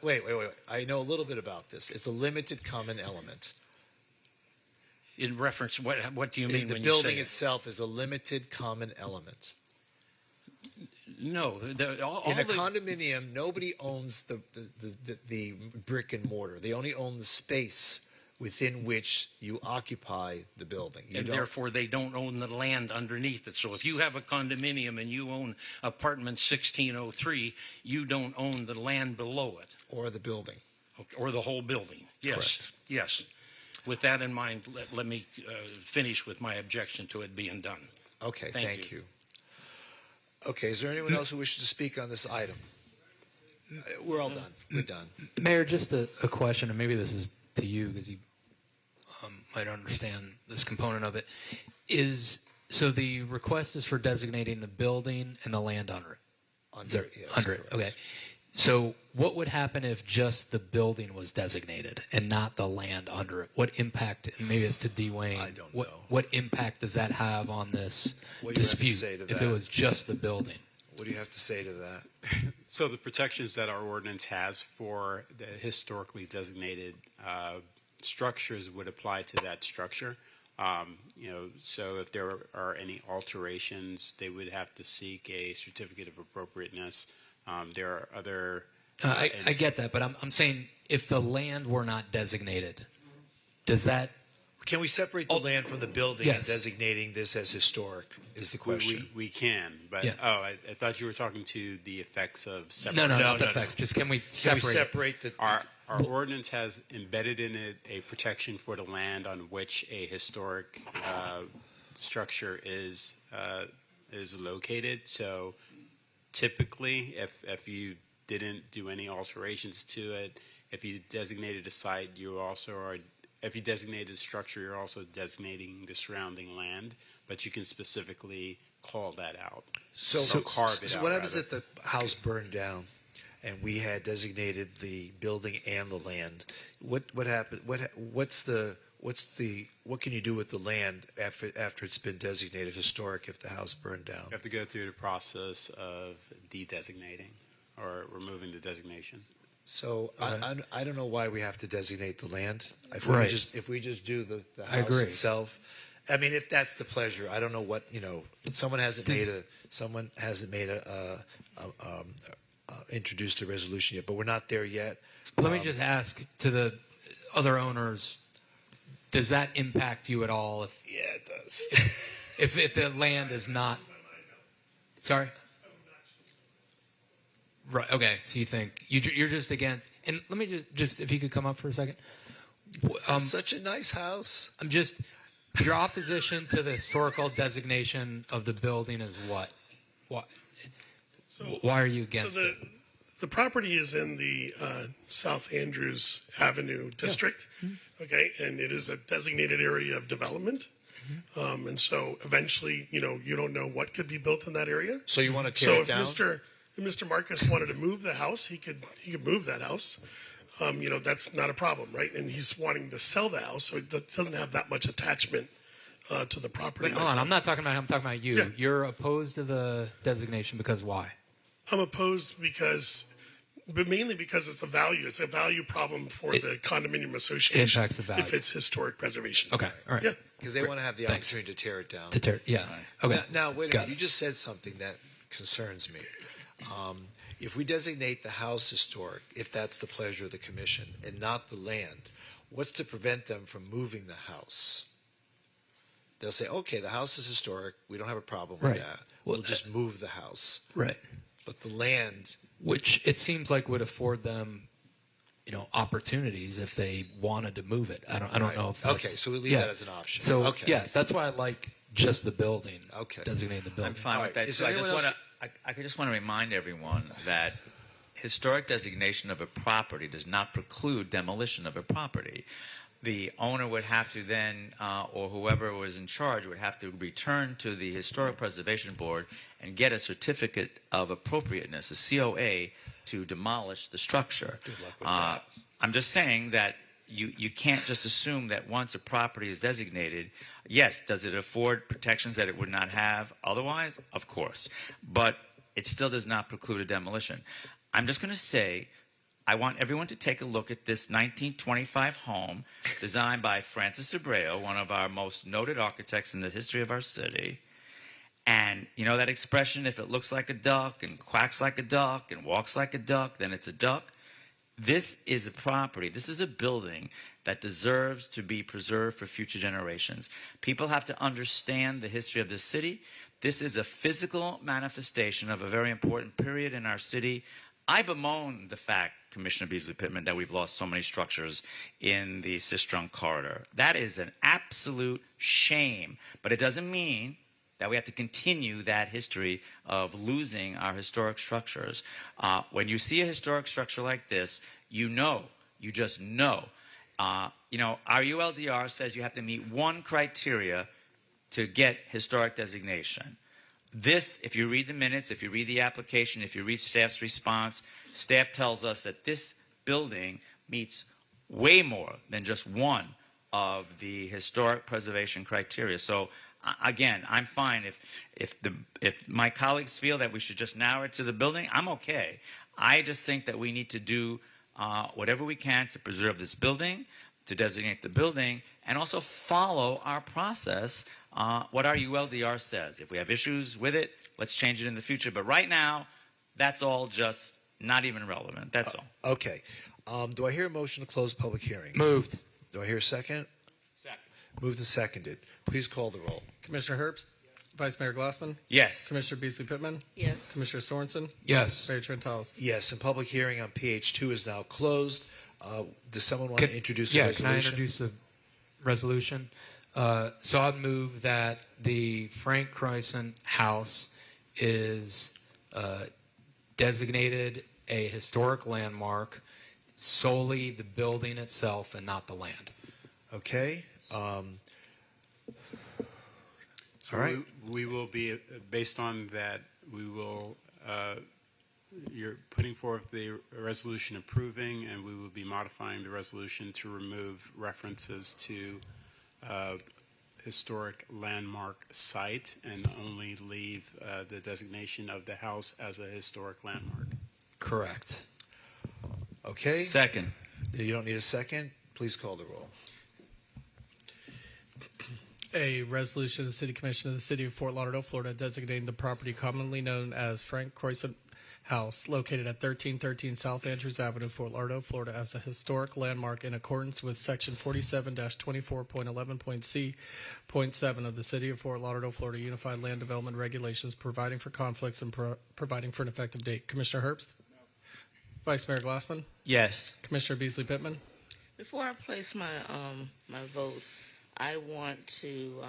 Wait. I know a little bit about this. It's a limited common element. In reference, what do you mean when you say the building itself is a limited common element? No, in a condominium, nobody owns the brick and mortar. They only own the space within which you occupy the building. Therefore, they don't own the land underneath it. So if you have a condominium and you own apartment 1603, you don't own the land below it. Or the building. Or the whole building. Yes. Correct. Yes. With that in mind, let me finish with my objection to it being done. Okay, thank you. Okay, is there anyone else who wishes to speak on this item? We're all done. We're done. Mayor, just a question, and maybe this is to you because you might understand this component of it. So the request is for designating the building and the land under it? Under it, okay. So what would happen if just the building was designated and not the land under it? What impact, and maybe it's to Dwayne, I don't know. What impact does that have on this What do you have to dispute say to if that? it was just the building? What do you have to say to that? So the protections that our ordinance has for the historically designated structures would apply to that structure. So if there are any alterations, they would have to seek a certificate of appropriateness. There are other. I get that, but I'm saying if the land were not designated, does that? Can we separate the land from the building Yes. and designating this as historic is the question. We can, but Yeah. I thought you were talking to the effects of No, separate. not the effects. Just can we separate? Our ordinance has embedded in it a protection for the land on which a historic structure is located. So typically, if you didn't do any alterations to it, if you designated a site, you also are. If you designated a structure, you're also designating the surrounding land, but you can specifically call that out. Or carve it out. So what happens rather. if the house burned down, and we had designated the building and the land? What happened? What can you do with the land after it's been designated historic if the house burned down? You have to go through the process of de-designating or removing the designation. So I don't know why we have to designate the land. If we just do the I house agree. itself, I mean, if that's the pleasure, I don't know what Someone hasn't introduced a resolution yet, but we're not there yet. Let me just ask to the other owners: does that impact you at all? Yeah, it does. if the land is not, sorry. Right. Okay. So you think you're just against? And let me just if you could come up for a second. Such a nice house. I'm just your opposition to the historical designation of the building is what? Why are you against it? The property is in the South Andrews Avenue district, okay, and it is a designated area of development. And so eventually, you don't know what could be built in that area. So you want to tear it down? If Mr. Marcus wanted to move the house, he could move that house. That's not a problem, right? And he's wanting to sell the house, so it doesn't have that much attachment to the property. But hold on, I'm not talking about him. I'm talking about you. Yeah. You're opposed to the designation because why? I'm opposed but mainly because it's the value. It's a value problem for the condominium association. It impacts the value. If it's historic preservation. Okay, all right. Yeah. Because they want to have the opportunity to tear it down. Yeah. Okay. Now wait a minute. You just said something that concerns me. If we designate the house historic, if that's the pleasure of the commission, and not the land, what's to prevent them from moving the house? They'll say, okay, the house is historic. We don't have a problem with Right. that. We'll just move the house. Right. But the land, Which it seems like would afford them, opportunities if they wanted to move it. I don't know if that's, okay, so we leave that as an option. So okay. yeah, that's why I like just the building. Okay. Designate the building. I'm fine with that. Is So there I just anyone want to. I just want to remind everyone that historic designation of a property does not preclude demolition of a property. The owner would have to then, or whoever was in charge, would have to return to the Historic Preservation Board and get a certificate of appropriateness, a COA, to demolish the structure. Good luck with that. I'm just saying that you can't just assume that once a property is designated, yes, does it afford protections that it would not have otherwise? Of course. But it still does not preclude a demolition. I'm just going to say, I want everyone to take a look at this 1925 home designed by Francis Abreu, one of our most noted architects in the history of our city. And you know that expression, if it looks like a duck and quacks like a duck and walks like a duck, then it's a duck? This is a property, this is a building that deserves to be preserved for future generations. People have to understand the history of this city. This is a physical manifestation of a very important period in our city. I bemoan the fact, Commissioner Beasley-Pittman, that we've lost so many structures in the Sistrunk corridor. That is an absolute shame, but it doesn't mean that we have to continue that history of losing our historic structures. When you see a historic structure like this, you just know. Our ULDR says you have to meet one criteria to get historic designation. This, if you read the minutes, if you read the application, if you read staff's response, staff tells us that this building meets way more than just one of the historic preservation criteria. So again, I'm fine if my colleagues feel that we should just narrow it to the building, I'm okay. I just think that we need to do whatever we can to preserve this building, to designate the building and also follow our process, what our ULDR says. If we have issues with it, let's change it in the future. But right now, that's all just not even relevant. That's all. Okay. Do I hear a motion to close public hearing? Moved. Do I hear a second? Second. Moved and seconded. Please call the roll. Commissioner Herbst? Vice Mayor Glassman? Yes. Commissioner Beasley Pittman? Yes. Commissioner Sorensen? Yes. Mayor Trentalis? Yes, and public hearing on PH2 is now closed. Does someone want to introduce a Yeah, resolution? can I introduce a resolution? So I'd move that the Frank Croissant House is designated a historic landmark, solely the building itself and not the land. Okay. So all right. we will be, based on that, we will, you're putting forth the resolution approving, and we will be modifying the resolution to remove references to historic landmark site and only leave the designation of the house as a historic landmark. Correct. Okay. Second. You don't need a second? Please call the roll. A resolution of the City Commission of the City of Fort Lauderdale, Florida, designating the property commonly known as Frank Croissant House, located at 1313 South Andrews Avenue, Fort Lauderdale, Florida, as a historic landmark in accordance with Section 47-24.11.c.7 of the City of Fort Lauderdale, Florida Unified Land Development Regulations, providing for conflicts and providing for an effective date. Commissioner Herbst? No. Vice Mayor Glassman? Yes. Commissioner Beasley Pittman? Before I place my my vote, I want to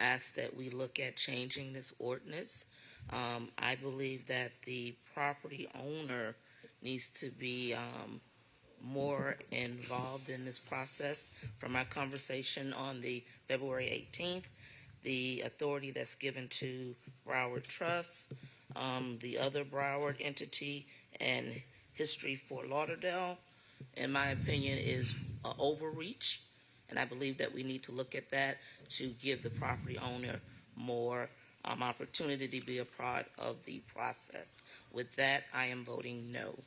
ask that we look at changing this ordinance. I believe that the property owner needs to be more involved in this process. From our conversation on the February 18th, the authority that's given to Broward Trust, the other Broward entity, and History Fort Lauderdale, in my opinion, is overreach. And I believe that we need to look at that to give the property owner more opportunity to be a part of the process. With that, I am voting no.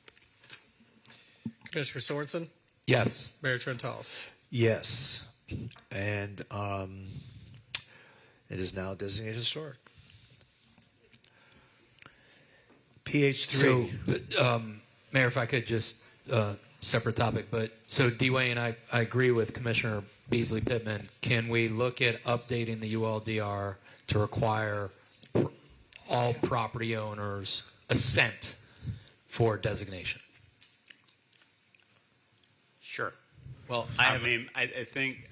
Commissioner Sorensen? Yes. Mayor Trentalis? Yes. And it is now designated historic. PH3. So, Mayor, if I could just, separate topic, but so Dwayne, I agree with Commissioner Beasley Pittman. Can we look at updating the ULDR to require all property owners assent for designation? Sure. Well, I think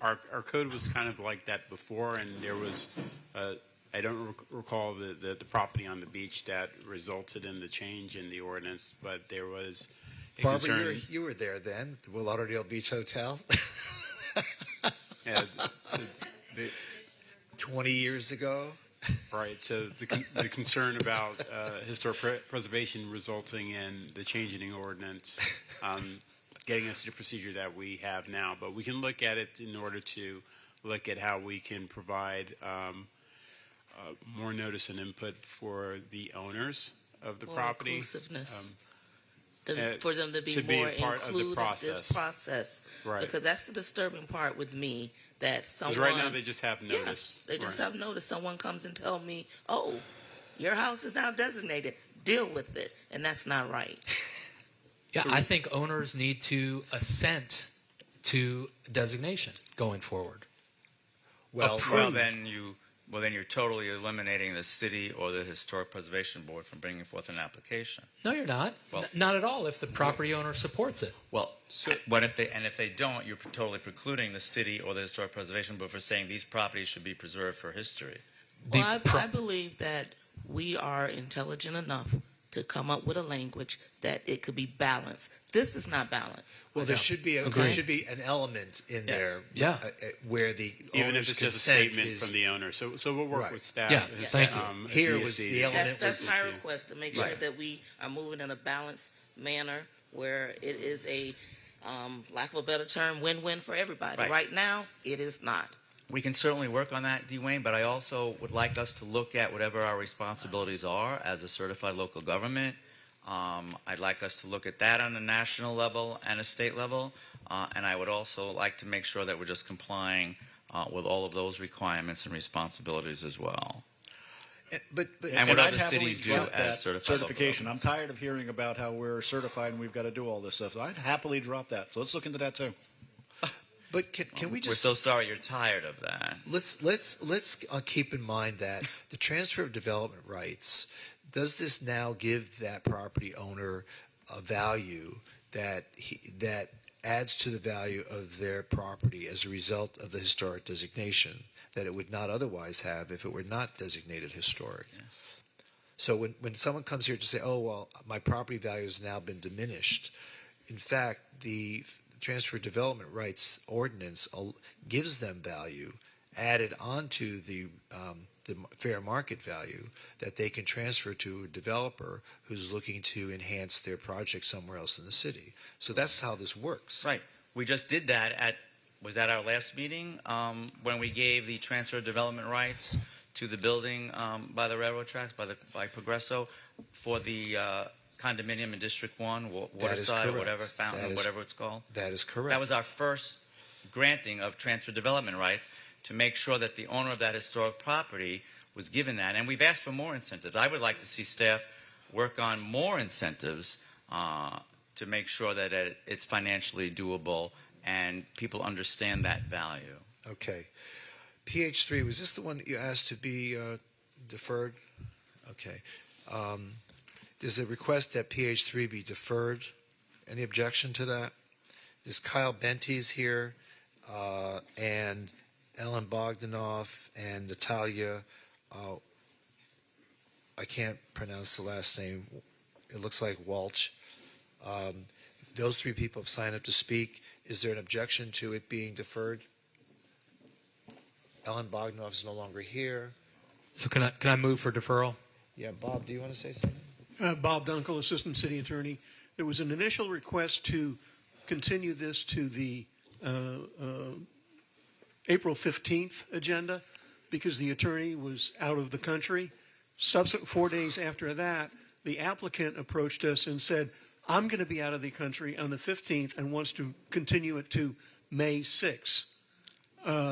our code was kind of like that before, and there was, I don't recall the property on the beach that resulted in the change in the ordinance, but there was a Barbara, concern. you were there then, the Lauderdale Beach Hotel. Yeah, 20 years ago. Right. So the concern about historic preservation resulting in the change in the ordinance, getting us to the procedure that we have now. But we can look at it in order to look at how we can provide more notice and input for the owners of the property. Inclusiveness. For them to be be more a part of the included in this process. Right. Because that's the disturbing part with me, that someone... Because right now they just have notice. Yeah, they just have notice. Someone comes and tell me, oh, your house is now designated. Deal with it. And that's not right. Yeah, I think owners need to assent to designation going forward. Well, then you're totally eliminating the city or the Historic Preservation Board from bringing forth an application. No, you're not. Well, not at all if the property owner supports it. Well, but if they don't, you're totally precluding the city or the Historic Preservation Board for saying these properties should be preserved for history. Well, I believe that we are intelligent enough to come up with a language that it could be balanced. This is not balanced. Well, there should be an element in there, where the even owner's if it's just a consent statement is, from the owner. So we'll work with staff. Yeah, thank you. Here was the element. That's my request, to make sure that we are moving in a balanced manner where it is a, lack of a better term, win-win for everybody. Right now, it is not. We can certainly work on that, Dwayne, but I also would like us to look at whatever our responsibilities are as a certified local government. I'd like us to look at that on a national level and a state level. and I would also like to make sure that we're just complying with all of those requirements and responsibilities as well. And what other cities do as certified certification. I'm tired of hearing about how we're certified and we've got to do all this stuff. So I'd happily drop that. So let's look into that too. But can we just? We're so sorry you're tired of that. Let's keep in mind that the transfer of development rights, does this now give that property owner a value that adds to the value of their property as a result of the historic designation that it would not otherwise have if it were not designated historic? Yes. So when someone comes here to say, oh, well, my property value has now been diminished, in fact, the transfer of development rights ordinance gives them value added onto the fair market value that they can transfer to a developer who's looking to enhance their project somewhere else in the city. So that's how this works. Right. We just did that was that our last meeting when we gave the transfer of development rights to the building by the railroad tracks, by Progresso, for the condominium in District 1, Waterside, or whatever, Fountain, whatever it's called? That is correct. That was our first granting of transfer development rights to make sure that the owner of that historic property was given that. And we've asked for more incentives. I would like to see staff work on more incentives to make sure that it's financially doable and people understand that value. Okay. PH3, was this the one that you asked to be deferred? Okay. There's a request that PH3 be deferred. Any objection to that? There's Kyle Benty's here, and Ellen Bogdanoff, and Natalia. I can't pronounce the last name. It looks like Walsh. Those three people have signed up to speak. Is there an objection to it being deferred? Ellen Bogdanoff is no longer here. So can I move for deferral? Yeah, Bob, do you want to say something? Bob Dunkel, Assistant City Attorney. There was an initial request to continue this to the April 15th agenda because the attorney was out of the country. 4 days after that, the applicant approached us and said, I'm going to be out of the country on the 15th and wants to continue it to May 6th.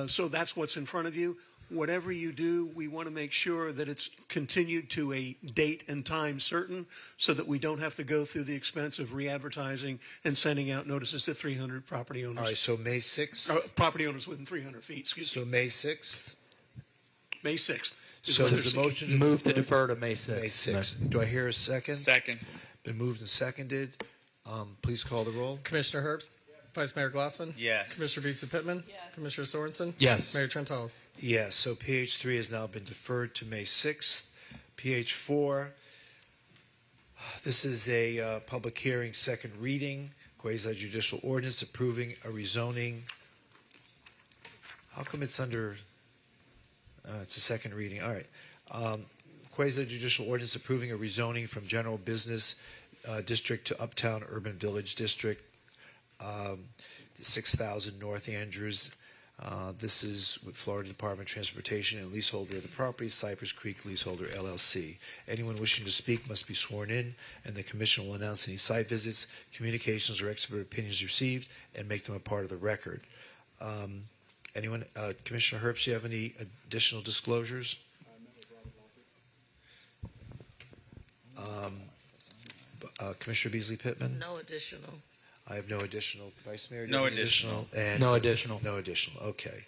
So that's what's in front of you. Whatever you do, we want to make sure that it's continued to a date and time certain so that we don't have to go through the expense of re-advertising and sending out notices to 300 property owners. All right, so May 6th? Property owners within 300 feet, excuse me. So May 6th? May 6th. So there's a motion to move to defer to May 6th. May 6th. Do I hear a second? Second. Been moved and seconded. Please call the roll. Commissioner Herbst? Vice Mayor Glassman? Yes. Commissioner Beasley Pittman? Yes. Commissioner Sorensen? Yes. Mayor Trentalis? Yes, so PH3 has now been deferred to May 6th. PH4, this is a public hearing, second reading, quasi-judicial ordinance approving a rezoning. How come it's under, it's a second reading, all right. Quasi-judicial ordinance approving a rezoning from general business district to uptown urban village district. 6,000 North Andrews. This is with Florida Department of Transportation and leaseholder of the property, Cypress Creek Leaseholder LLC. Anyone wishing to speak must be sworn in, and the commission will announce any site visits, communications, or expert opinions received and make them a part of the record. Anyone, Commissioner Herbst, do you have any additional disclosures? Commissioner Beasley Pittman? No additional. I have no additional. Vice Mayor? No additional. And no additional. No additional. Okay.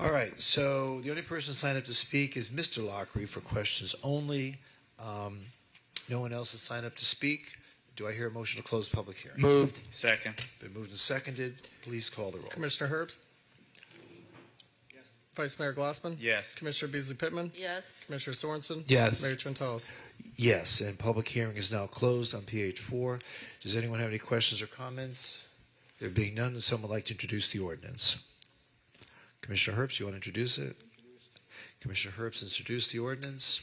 All right. So the only person signed up to speak is Mr. Lockery for questions only. No one else has signed up to speak. Do I hear a motion to close the public hearing? Moved. Second. Been moved and seconded. Please call the roll. Commissioner Herbst? Yes. Vice Mayor Glassman? Yes. Commissioner Beasley Pittman? Yes. Commissioner Sorensen? Yes. Mayor Trentalis? Yes, and public hearing is now closed on PH4. Does anyone have any questions or comments? There being none, would someone like to introduce the ordinance? Commissioner Herbst, you want to introduce it? Commissioner Herbst introduced the ordinance.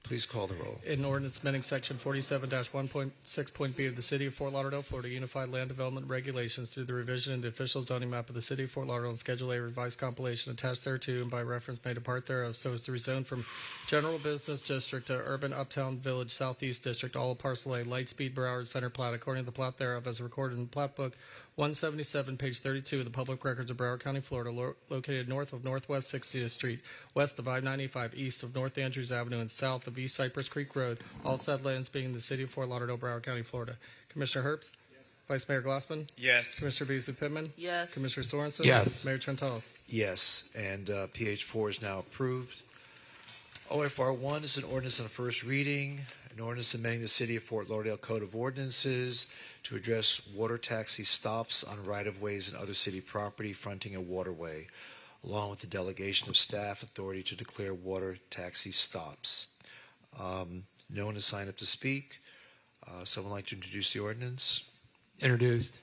Please call the roll. An ordinance amending section 47-1.6.b of the City of Fort Lauderdale, Florida Unified Land Development Regulations through the revision in the official zoning map of the City of Fort Lauderdale and Schedule A revised compilation attached thereto and by reference made a part thereof so as to rezone from general business district to urban uptown village southeast district, all of parcel A, Lightspeed, Broward Center plat, according to the plat thereof as recorded in the plat book 177, page 32 of the public records of Broward County, Florida, located north of Northwest 60th Street, west of I-95, east of North Andrews Avenue, and south of East Cypress Creek Road, all said lands being in the City of Fort Lauderdale, Broward County, Florida. Commissioner Herbst? Yes. Vice Mayor Glassman? Yes. Commissioner Beasley Pittman? Yes. Commissioner Sorensen? Yes. Mayor Trentalis? Yes, and PH4 is now approved. OFR 1 is an ordinance on first reading, an ordinance amending the City of Fort Lauderdale Code of Ordinances to address water taxi stops on right-of-ways and other city property fronting a waterway, along with the delegation of staff authority to declare water taxi stops. No one has signed up to speak. Someone like to introduce the ordinance? Introduced.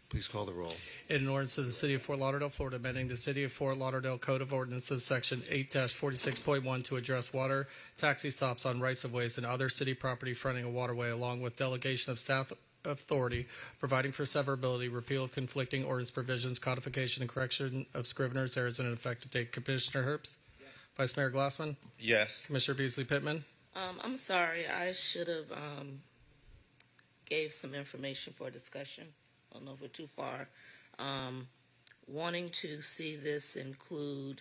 Please call the roll. In an ordinance of the City of Fort Lauderdale, Florida, amending the City of Fort Lauderdale Code of Ordinances, Section 8-46.1 to address water taxi stops on rights-of-ways and other city property fronting a waterway, along with delegation of staff authority, providing for severability, repeal of conflicting ordinance provisions, codification and correction of scrivener's errors, and an effective date. Commissioner Herbst? Yes. Vice Mayor Glassman? Yes. Commissioner Beasley Pittman? I'm sorry, I should have gave some information for discussion. I don't know if we're too far. Wanting to see this include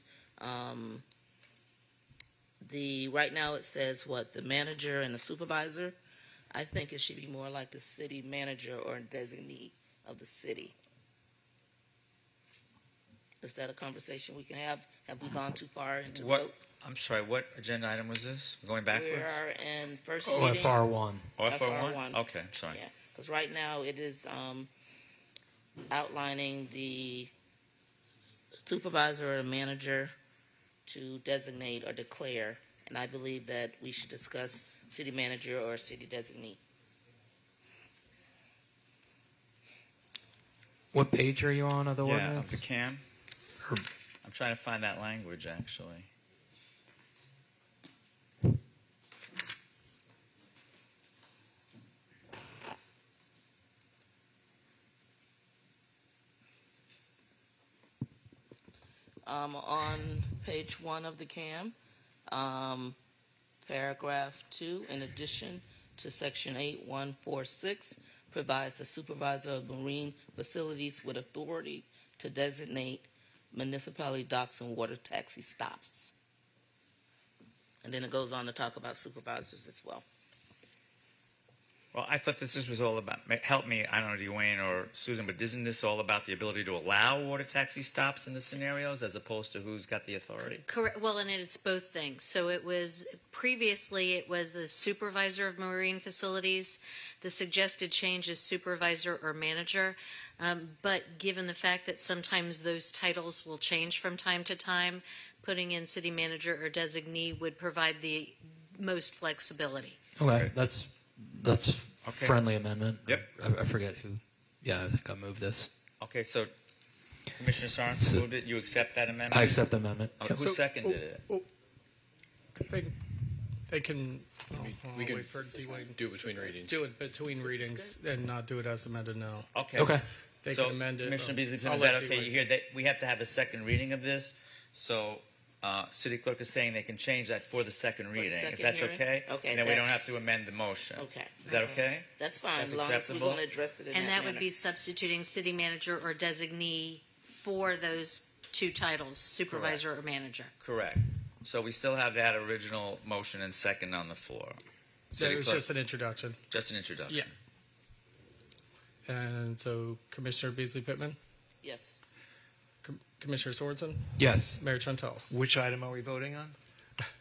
right now it says the manager and the supervisor. I think it should be more like the city manager or a designee of the city. Is that a conversation we can have? Have we gone too far into vote? I'm sorry, what agenda item was this? Going backwards? We are in first reading. OFR 1. OFR 1? Okay, sorry. Yeah, because right now it is outlining the supervisor or manager to designate or declare, and I believe that we should discuss city manager or city designee. What page are you on of the ordinance? Yeah, of the CAM. I'm trying to find that language, actually. On page 1 of the CAM, paragraph 2, in addition to section 8146, provides the supervisor of marine facilities with authority to designate municipality docks and water taxi stops. And then it goes on to talk about supervisors as well. Well, I thought this was all about, help me, I don't know, Dwayne or Susan, but isn't this all about the ability to allow water taxi stops in the scenarios as opposed to who's got the authority? Correct. Well, and it's both things. So it was previously the supervisor of marine facilities. The suggested change is supervisor or manager. But given the fact that sometimes those titles will change from time to time, putting in city manager or designee would provide the most flexibility. Okay, that's Okay. friendly amendment. Yep. I forget who. Yeah, I think I moved this. Okay, so Commissioner Sorensen moved it. You accept that amendment? I accept the amendment. Okay, who seconded it? They can. We can wait for Dwayne. do it between readings. Do it between readings and not do it as amended now. Okay. Okay. They So, can amend it. Commissioner Beasley, I'll is let that okay? Dwayne. You hear that we have to have a second reading of this, so City Clerk is saying they can change that for the second reading. If second that's hearing? okay, Okay, then we that- don't have to amend the motion. Okay. Is that okay? That's fine, That's as long as we're acceptable? going to address it in And that would manner. be substituting city manager or designee for those two titles, supervisor or manager. Correct. So we still have that original motion and second on the floor. So it was just an introduction. Just an introduction. Yeah. And so Commissioner Beasley Pittman, Yes. Commissioner Sorensen, Yes. Mayor Trentalis. Which item are we voting on?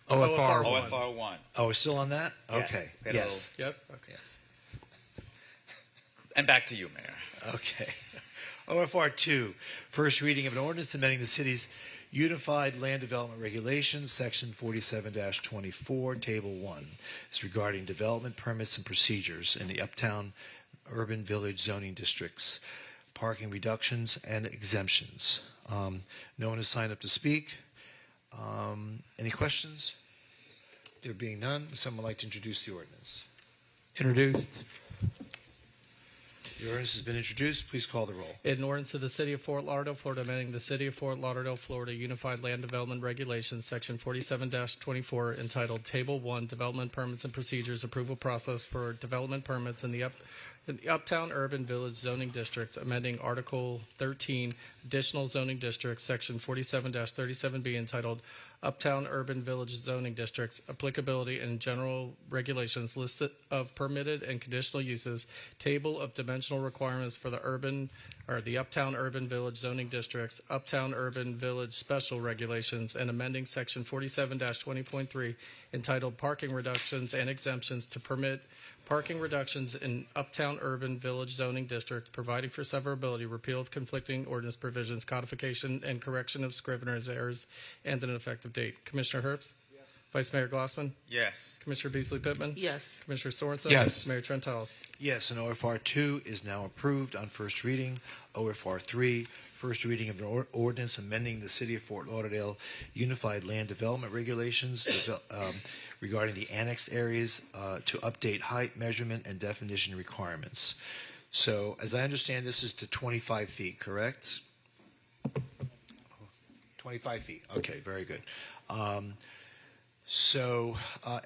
OFR 1. OFR 1. Oh, we're still on that? Yes. Okay. Got a Yes. Yes. Okay. Yes. And back to you, Mayor. Okay. OFR 2, first reading of an ordinance amending the city's Unified Land Development Regulations, Section 47-24, Table 1. It's regarding development permits and procedures in the uptown urban village zoning districts, parking reductions and exemptions. No one has signed up to speak. Any questions? There being none, would someone like to introduce the ordinance? Introduced. The ordinance has been introduced. Please call the roll. An ordinance of the City of Fort Lauderdale, Florida, amending the City of Fort Lauderdale, Florida Unified Land Development Regulations, Section 47-24, entitled Table 1, Development Permits and Procedures, Approval Process for Development Permits in the Uptown Urban Village Zoning Districts, amending Article 13, Additional Zoning Districts, Section 47-37B, entitled Uptown Urban Village Zoning Districts, Applicability and General Regulations, List of Permitted and Conditional Uses, Table of Dimensional Requirements for the Uptown Urban Village Zoning Districts, Uptown Urban Village Special Regulations, and amending Section 47-20.3, entitled Parking Reductions and Exemptions to permit parking reductions in Uptown Urban Village Zoning District, providing for severability, repeal of conflicting ordinance provisions, codification and correction of scrivener's errors, and an effective date. Commissioner Herbst? Yes. Vice Mayor Glassman? Yes. Commissioner Beasley Pittman? Yes. Commissioner Sorensen? Yes. Mayor Trentalis? Yes, and OFR 2 is now approved on first reading. OFR 3, first reading of an ordinance amending the City of Fort Lauderdale Unified Land Development Regulations regarding the annexed areas to update height, measurement, and definition requirements. So, as I understand, this is to 25 feet, correct? 25 feet. Okay, very good.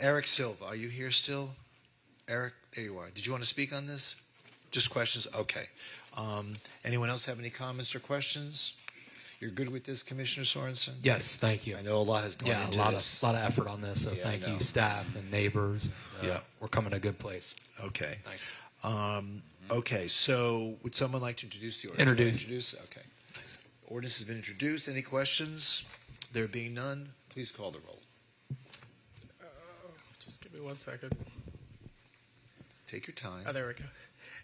Eric Silva, are you here still? Eric, there you are. Did you want to speak on this? Just questions? Okay. Anyone else have any comments or questions? You're good with this, Commissioner Sorensen? Yes, thank you. I know a lot has gone into this. A lot of effort on this, so Yeah, thank I know. you, staff and neighbors. Yeah. We're coming to a good place. Okay. Thanks. Okay, so would someone like to introduce the ordinance? Introduce. Okay. Ordinance has been introduced. Any questions? There being none, please call the roll. Just give me 1 second. Take your time. Oh, there we go.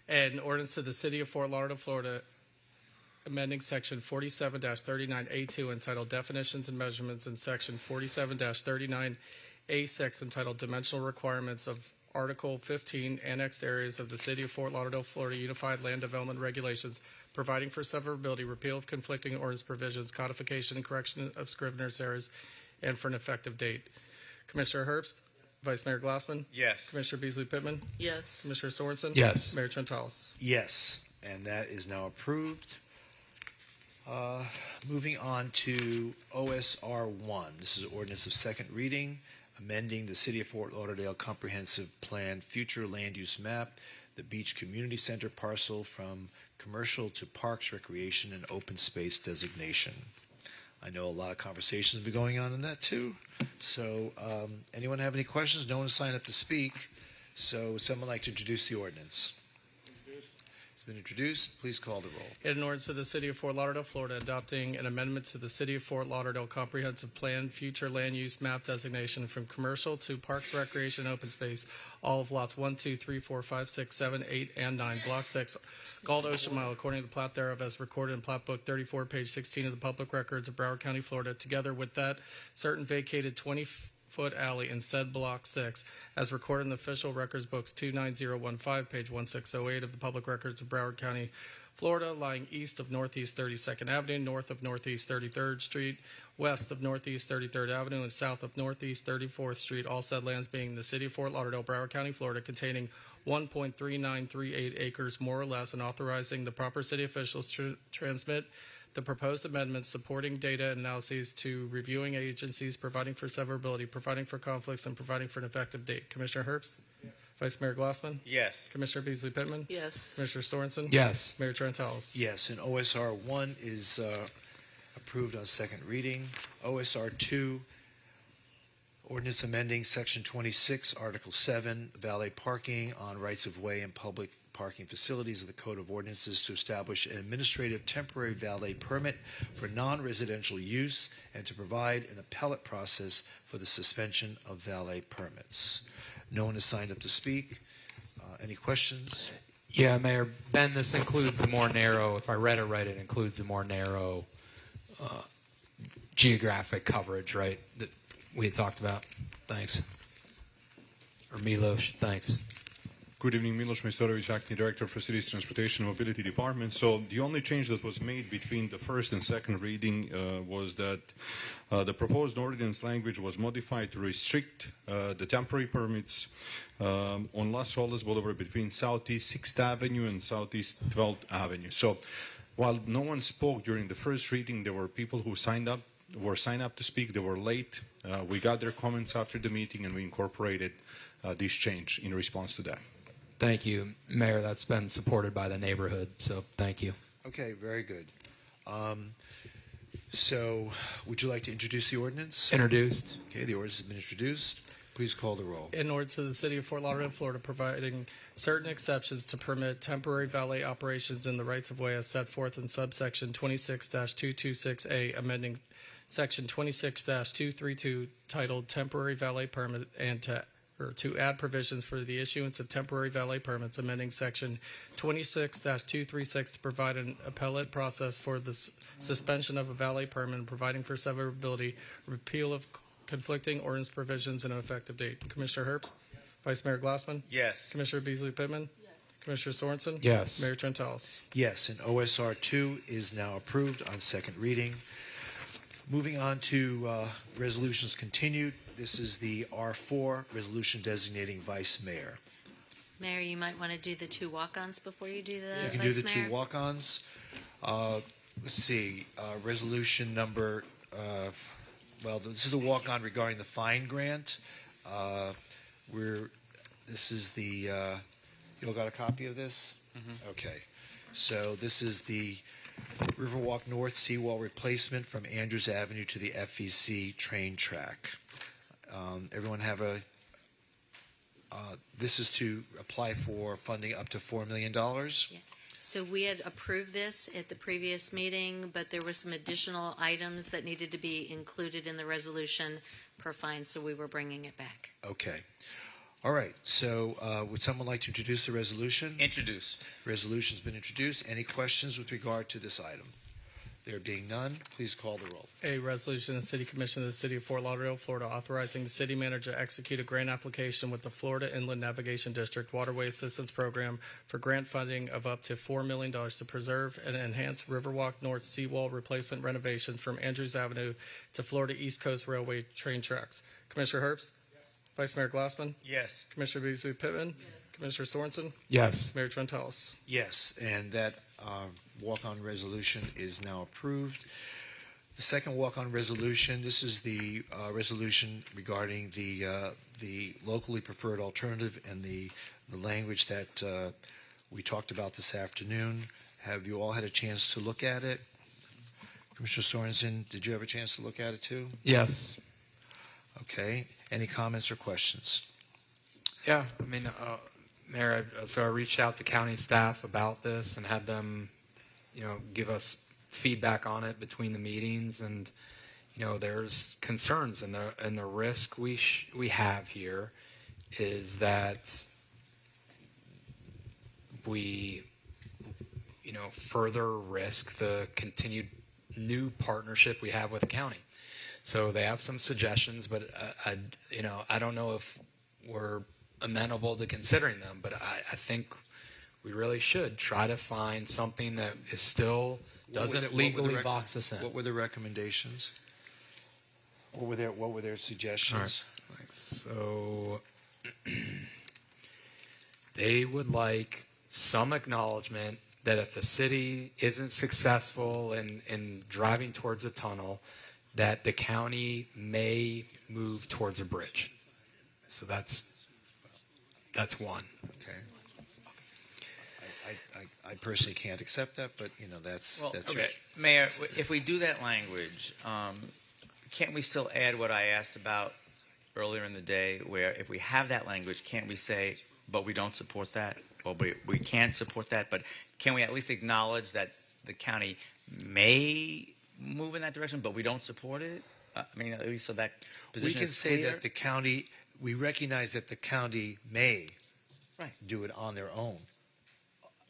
An ordinance of the City of Fort Lauderdale, Florida, amending Section 47-39A2 entitled Definitions and Measurements and Section 47-39A6 entitled Dimensional Requirements of Article 15, Annexed Areas of the City of Fort Lauderdale, Florida Unified Land Development Regulations, providing for severability, repeal of conflicting ordinance provisions, codification and correction of scrivener's errors, and for an effective date. Commissioner Herbst? Vice Mayor Glassman? Yes. Commissioner Beasley Pittman? Yes. Commissioner Sorensen? Yes. Mayor Trentalis? Yes, and that is now approved. Moving on to OSR 1. This is ordinance of second reading, amending the City of Fort Lauderdale Comprehensive Plan Future Land Use Map, the Beach Community Center parcel from commercial to parks, recreation, and open space designation. I know a lot of conversations have been going on in that too. So anyone have any questions? No one signed up to speak. So would someone like to introduce the ordinance? It's been introduced. Please call the roll. In ordinance of the City of Fort Lauderdale, Florida, adopting an amendment to the City of Fort Lauderdale Comprehensive Plan Future Land Use Map designation from commercial to parks, recreation, and open space, all of lots 1, 2, 3, 4, 5, 6, 7, 8, and 9, Block 6, Galt Ocean Mile, according to the plat thereof as recorded in Plat Book 34, page 16 of the Public Records of Broward County, Florida, together with that certain vacated 20-foot alley in said Block 6, as recorded in the official records books 29015, page 1608 of the Public Records of Broward County, Florida, lying east of Northeast 32nd Avenue, north of Northeast 33rd Street, west of Northeast 33rd Avenue, and south of Northeast 34th Street, all said lands being the City of Fort Lauderdale, Broward County, Florida, containing 1.3938 acres more or less, and authorizing the proper city officials to transmit the proposed amendments, supporting data analyses to reviewing agencies, providing for severability, providing for conflicts, and providing for an effective date. Commissioner Herbst? Yes. Vice Mayor Glassman? Yes. Commissioner Beasley Pittman? Yes. Commissioner Sorensen? Yes. Mayor Trentalis? Yes, and OSR 1 is approved on second reading. OSR 2, ordinance amending Section 26, Article 7, valet parking on rights of way and public parking facilities of the Code of Ordinances to establish an administrative temporary valet permit for non-residential use and to provide an appellate process for the suspension of valet permits. No one has signed up to speak. Any questions? Yeah, Mayor Ben, this includes the more narrow, if I read it right, it includes the more narrow geographic coverage, right, that we had talked about. Thanks. Or Milos, thanks. Good evening, Miloš Majstorović, Acting Director for City's Transportation and Mobility Department. So the only change that was made between the first and second reading was that the proposed ordinance language was modified to restrict the temporary permits on Las Olas Boulevard between Southeast 6th Avenue and Southeast 12th Avenue. So while no one spoke during the first reading, there were people who signed up to speak. They were late. We got their comments after the meeting, and we incorporated this change in response to that. Thank you, Mayor. That's been supported by the neighborhood, so thank you. Okay, very good. So would you like to introduce the ordinance? Introduced. Okay, the ordinance has been introduced. Please call the roll. In order to the City of Fort Lauderdale, Florida, providing certain exceptions to permit temporary valet operations in the rights-of-way as set forth in subsection 26-226A, amending section 26-232 titled Temporary Valet Permit and to add provisions for the issuance of temporary valet permits, amending section 26-236 to provide an appellate process for the suspension of a valet permit and providing for severability, repeal of conflicting ordinance provisions, and an effective date. Commissioner Herbst? Vice Mayor Glassman? Yes. Commissioner Beasley Pittman? Commissioner Sorensen? Yes. Mayor Trentalis? Yes, and OSR 2 is now approved on second reading. Moving on to resolutions continued. This is the R4 resolution designating vice mayor. Mayor, you might want to do the two walk-ons before you do the You can vice do the mayor. two walk-ons. Let's see, resolution number, this is the walk-on regarding the fine grant. This is the, you all got a copy of this? Mm-hmm. Okay. So this is the Riverwalk North Seawall replacement from Andrews Avenue to the FEC train track. Everyone have this is to apply for funding up to $4 million. Yeah. So we had approved this at the previous meeting, but there were some additional items that needed to be included in the resolution per fine, so we were bringing it back. Okay. All right. So would someone like to introduce the resolution? Introduced. Resolution's been introduced. Any questions with regard to this item? There being none, please call the roll. A resolution of the City Commission of the City of Fort Lauderdale, Florida, authorizing the city manager to execute a grant application with the Florida Inland Navigation District Waterway Assistance Program for grant funding of up to $4 million to preserve and enhance Riverwalk North Seawall replacement renovations from Andrews Avenue to Florida East Coast Railway train tracks. Commissioner Herbst? Yes. Vice Mayor Glassman? Yes. Commissioner Beasley Pittman? Yes. Commissioner Sorensen? Yes. Mayor Trentalis? Yes, and that walk-on resolution is now approved. The second walk-on resolution, this is the resolution regarding the locally preferred alternative and the language that we talked about this afternoon. Have you all had a chance to look at it? Commissioner Sorensen, did you have a chance to look at it too? Yes. Okay. Any comments or questions? Yeah, I mean, Mayor, I reached out to county staff about this and had them, give us feedback on it between the meetings, and there's concerns, and the risk we have here is that we further risk the continued new partnership we have with the county. So they have some suggestions, but I don't know if we're amenable to considering them, but I think we really should try to find something that is still doesn't legally box us in. What were the recommendations? What were their suggestions? All right. So they would like some acknowledgement that if the city isn't successful in driving towards a tunnel, that the county may move towards a bridge. So that's one. Okay. I personally can't accept that, but that's okay. Mayor, if we do that language, can't we still add what I asked about earlier in the day, where if we have that language, can't we say, but we don't support that, or we can't support that, but can we at least acknowledge that the county may move in that direction, but we don't support it? At least so that position we can is say clear? that the county. We recognize that the county may do it on their own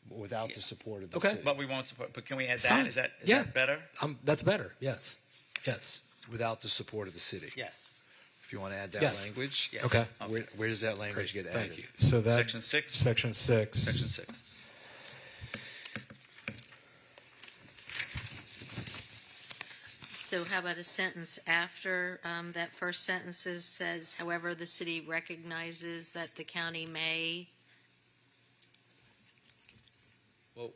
without the support of the city. But we won't support. But can we add Fine. that? Is that Yeah. that better? That's better. Yes. Yes. Without the support of the city. Yes. if you want to add that Yeah. language. Yes. Okay. Where does that language Great, get thank added? you. So that Section 6? Section 6. Section 6. So how about a sentence after that first sentence says, however, the city recognizes that the county may. Well,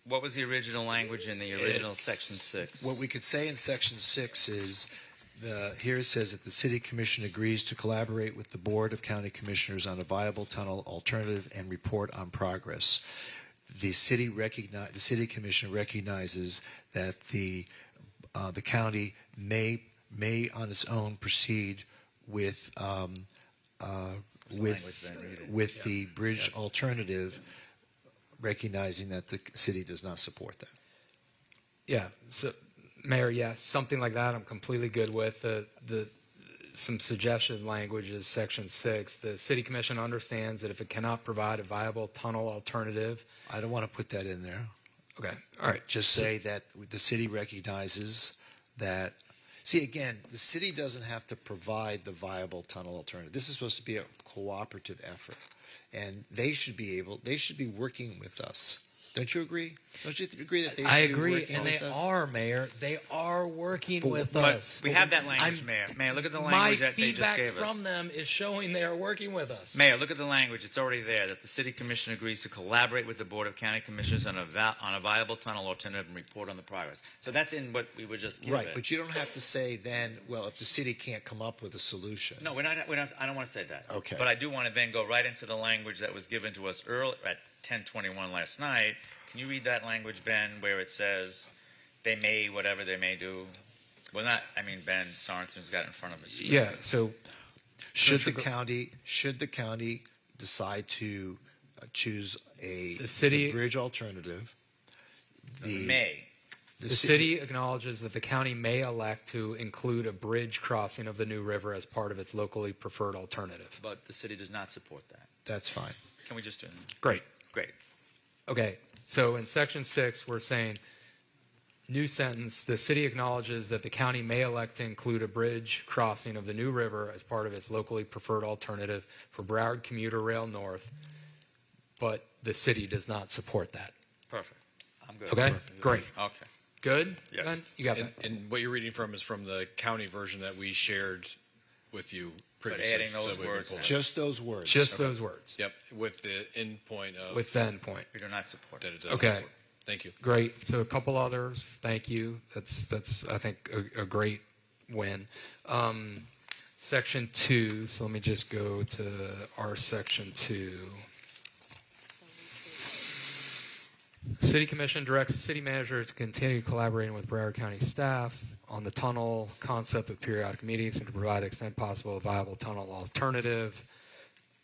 what was the original language in the original Section 6? What we could say in Section 6 is, here it says that the City Commission agrees to collaborate with the Board of County Commissioners on a viable tunnel alternative and report on progress. The City Commission recognizes that the county may on its own proceed with the bridge alternative, recognizing that the city does not support that. Yeah. So, Mayor, yes, something like that I'm completely good with. Some suggested language is Section 6. The City Commission understands that if it cannot provide a viable tunnel alternative. I don't want to put that in there. Okay. All right. Just say that the city recognizes that. See, again, the city doesn't have to provide the viable tunnel alternative. This is supposed to be a cooperative effort, and they should be working with us. Don't you agree? Don't you agree that they should be working with us? And they are, Mayor. They are working with But us. we have that language, Mayor. Mayor, look at the language that they just My gave feedback us. from them is showing they are working with us. Mayor, look at the language. It's already there, that the City Commission agrees to collaborate with the Board of County Commissioners on a viable tunnel alternative and report on the progress. So that's in what we were just given. Right, but you don't have to say then, well, if the city can't come up with a solution. No, we're not, I don't want to say that. Okay. But I do want to then go right into the language that was given to us early at 10:21 last night. Can you read that language, Ben, where it says they may, whatever they may do? Well, not, I mean, Ben Sorensen's got it in front of us. Yeah, so Should the county decide to choose the bridge alternative, the city acknowledges that the county may elect to include a bridge crossing of the New River as part of its locally preferred alternative. But the city does not support that. That's fine. Can we just do that? Great. Great. Okay, so in Section 6, we're saying, new sentence, the city acknowledges that the county may elect to include a bridge crossing of the New River as part of its locally preferred alternative for Broward Commuter Rail North, but the city does not support that. Perfect. I'm good. Okay, Perfect. great. Okay. Good? Yes. Ben? You got that? And what you're reading from is from the county version that we shared with you previously. adding those words in. Just those words. Just those words. Yep, with the end point of. With the end point. We do not support it. Okay. Thank you. Great. So a couple others. Thank you. That's I think a great win. Section 2. So let me just go to our Section 2. City Commission directs the city manager to continue collaborating with Broward County staff on the tunnel concept of periodic meetings and to provide to the extent possible a viable tunnel alternative.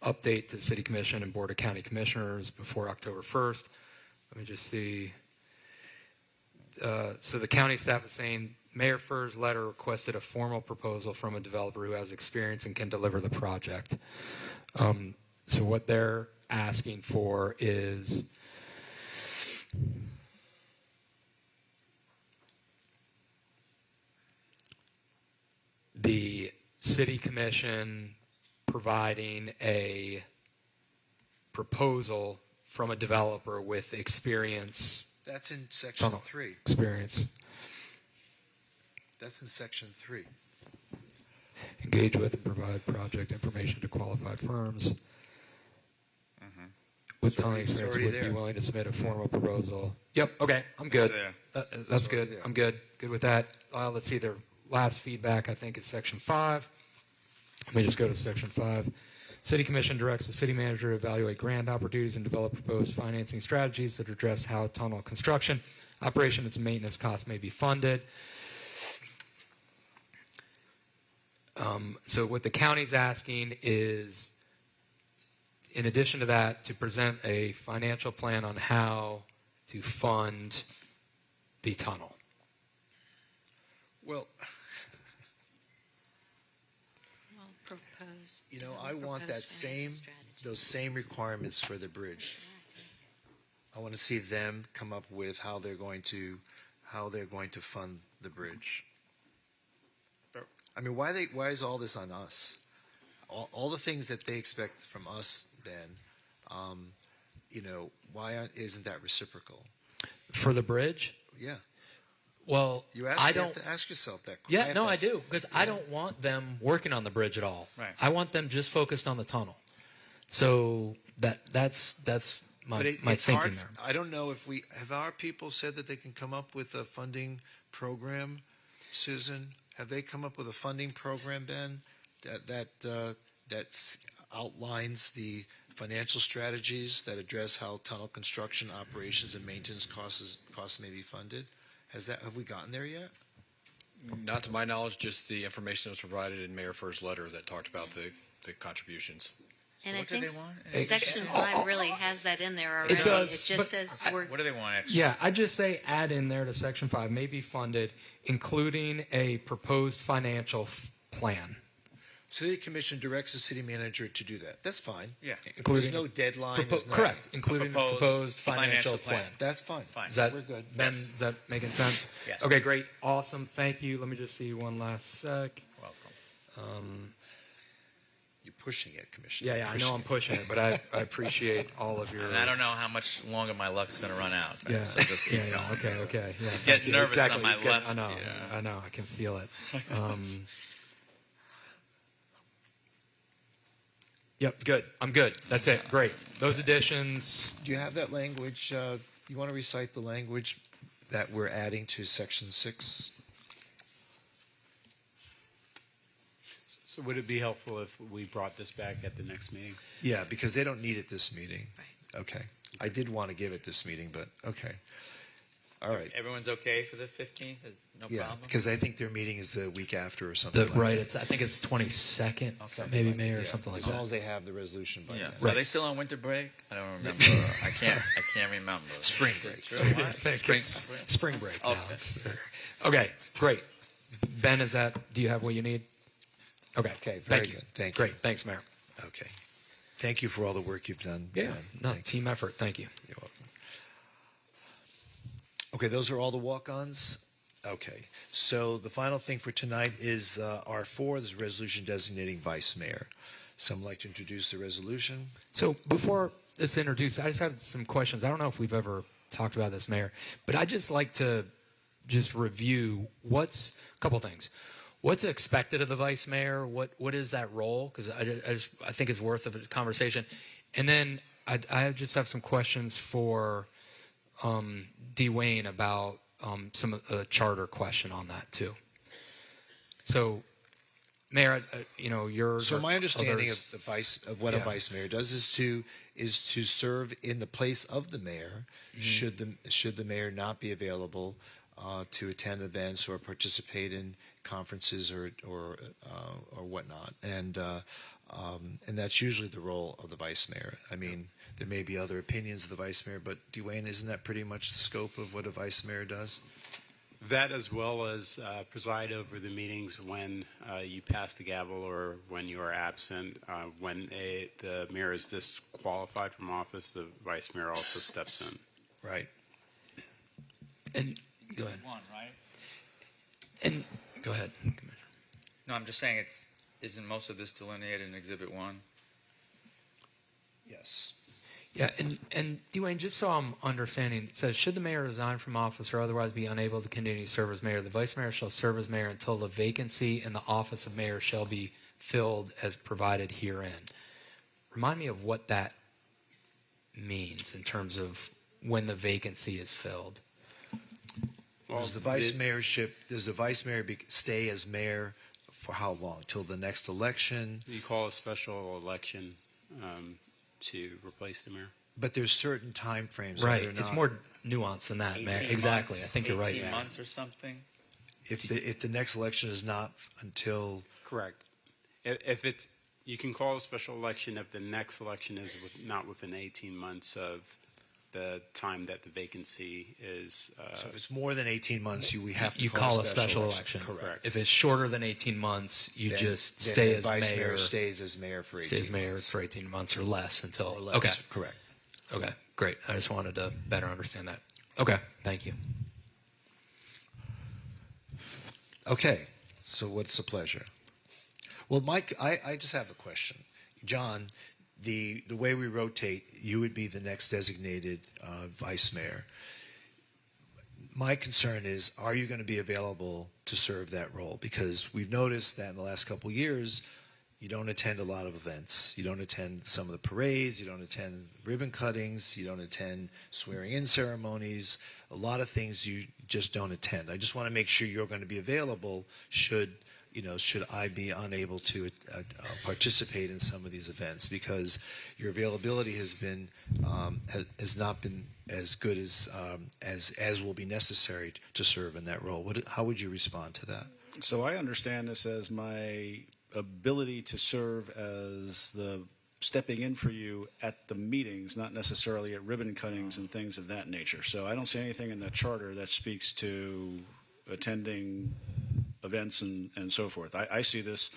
Update to the City Commission and Board of County Commissioners before October 1st. Let me just see. So the county staff is saying Mayor Furr's letter requested a formal proposal from a developer who has experience and can deliver the project. So what they're asking for is the City Commission providing a proposal from a developer with experience. That's in Section 3. Experience. That's in Section 3. Engage with and provide project information to qualified firms. With It's tunneling already- it's experience already would there. be willing to submit a formal proposal. Yep, okay, I'm good. That's good. I'm good. Good with that. Let's see, their last feedback, I think, is Section 5. Let me just go to Section 5. City Commission directs the city manager to evaluate grant opportunities and develop proposed financing strategies that address how tunnel construction, operation, and maintenance costs may be funded. So what the county's asking is, in addition to that, to present a financial plan on how to fund the tunnel. Well, Proposed. I want that those same requirements for the bridge. I want to see them come up with how they're going to fund the bridge. I mean, why is all this on us? All the things that they expect from us, Ben, why isn't that reciprocal? For the bridge? Yeah. Well, You I have don't. to ask yourself that. Yeah, no, I do, because I don't want them working on the bridge at all. Right. I want them just focused on the tunnel. So that's my But my it's thinking hard. there. I don't know if our people said that they can come up with a funding program. Susan, have they come up with a funding program, Ben, that outlines the financial strategies that address how tunnel construction, operations, and maintenance costs may be funded? Have we gotten there yet? Not to my knowledge, just the information that was provided in Mayor Furr's letter that talked about the contributions. And what I do think they want? Section 5 really has that in there already. It does, It just but says we're. What do they want extra? Yeah, I just say add in there to Section 5, may be funded, including a proposed financial plan. City Commission directs the city manager to do that. That's fine. Yeah. Including There's no deadline. there's no- correct, including a proposed proposed financial financial plan. plan. That's fine. Is that, We're good. Ben, Yes. is that making sense? Yes. Okay, great. Awesome. Thank you. Let me just see one last sec. Welcome. You're pushing it, Commissioner. Yeah, I know I'm pushing it, but I appreciate all of your. And I don't know how much longer my luck's going to run out. Right? Yeah, So just keep yeah, going. okay. Yeah, He's thank getting you. nervous Exactly. on my He's getting- left. I know. I can feel it. Yep, good. I'm good. That's it. Great. Those additions. Do you have that language? You want to recite the language that we're adding to Section 6? So would it be helpful if we brought this back at the next meeting? Yeah, because they don't need it this meeting. Right. Okay. I did want to give it this meeting, but okay. All right. Everyone's okay for the 15th? No Yeah, problem? because I think their meeting is the week after or something like Right. that. I think it's 22nd, Something maybe like May that, or yeah. something like as long that. as they have the resolution by Yeah. then. Are they still on winter break? I don't remember. I can't remember. Spring break. Spring I think it's spring break now. Okay. Okay, great. Ben, do you have what you need? Okay. Okay, very Thank you. good. Thank you. Great. Thanks, Mayor. Okay. Thank you for all the work you've done. Yeah. Ben. No, Thank team effort. Thank you. You're welcome. Okay, those are all the walk-ons. Okay, so the final thing for tonight is R4, this resolution designating vice mayor. Someone like to introduce the resolution? So before it's introduced, I just had some questions. I don't know if we've ever talked about this, Mayor, but I'd just like to just review a couple things. What's expected of the vice mayor? What is that role? Because I think it's worth a conversation. And then I just have some questions for Dwayne about some of the charter question on that too. So, Mayor, yours. So my understanding others, of what a vice mayor does is to serve in the place of the mayor should the mayor not be available to attend events or participate in conferences or whatnot, and that's usually the role of the vice mayor. I mean, there may be other opinions of the vice mayor, but Dwayne, isn't that pretty much the scope of what a vice mayor does? That, as well as preside over the meetings when you pass the gavel or when you are absent. When the mayor is disqualified from office, the vice mayor also steps in. Right. And go ahead. One, right? And go ahead. No, I'm just saying isn't most of this delineated in Exhibit 1? Yes. Yeah, and Dwayne, just so I'm understanding, it says, should the mayor resign from office or otherwise be unable to continue to serve as mayor, the vice mayor shall serve as mayor until the vacancy in the office of mayor shall be filled as provided herein. Remind me of what that means in terms of when the vacancy is filled. Well, does the vice mayor stay as mayor for how long? Till the next election? You call a special election to replace the mayor. But there's certain time frames. Right. It's more nuanced than that, Mayor. Exactly. Months, I think you're right. 18 months or something? If the next election is not until... Correct. If it's, you can call a special election if the next election is not within 18 months of the time that the vacancy is. So if it's more than 18 months, we have to call a special election. Correct. If it's shorter than 18 months, you Then stay the as vice mayor. mayor stays as mayor for 18 Stays mayor months. for 18 months or less until. Or less, Okay. correct. Okay. Great. I just wanted to better understand that. Okay. Thank you. Okay. So what's the pleasure? Well, Mike, I just have a question. John, the way we rotate, you would be the next designated vice mayor. My concern is, are you going to be available to serve that role? Because we've noticed that in the last couple of years, you don't attend a lot of events. You don't attend some of the parades. You don't attend ribbon cuttings. You don't attend swearing-in ceremonies. A lot of things you just don't attend. I just want to make sure you're going to be available should I be unable to participate in some of these events, because your availability has not been as good as will be necessary to serve in that role. How would you respond to that? So I understand this as my ability to serve as the stepping in for you at the meetings, not necessarily at ribbon cuttings and things of that nature. So I don't see anything in the charter that speaks to attending events and so forth. I see this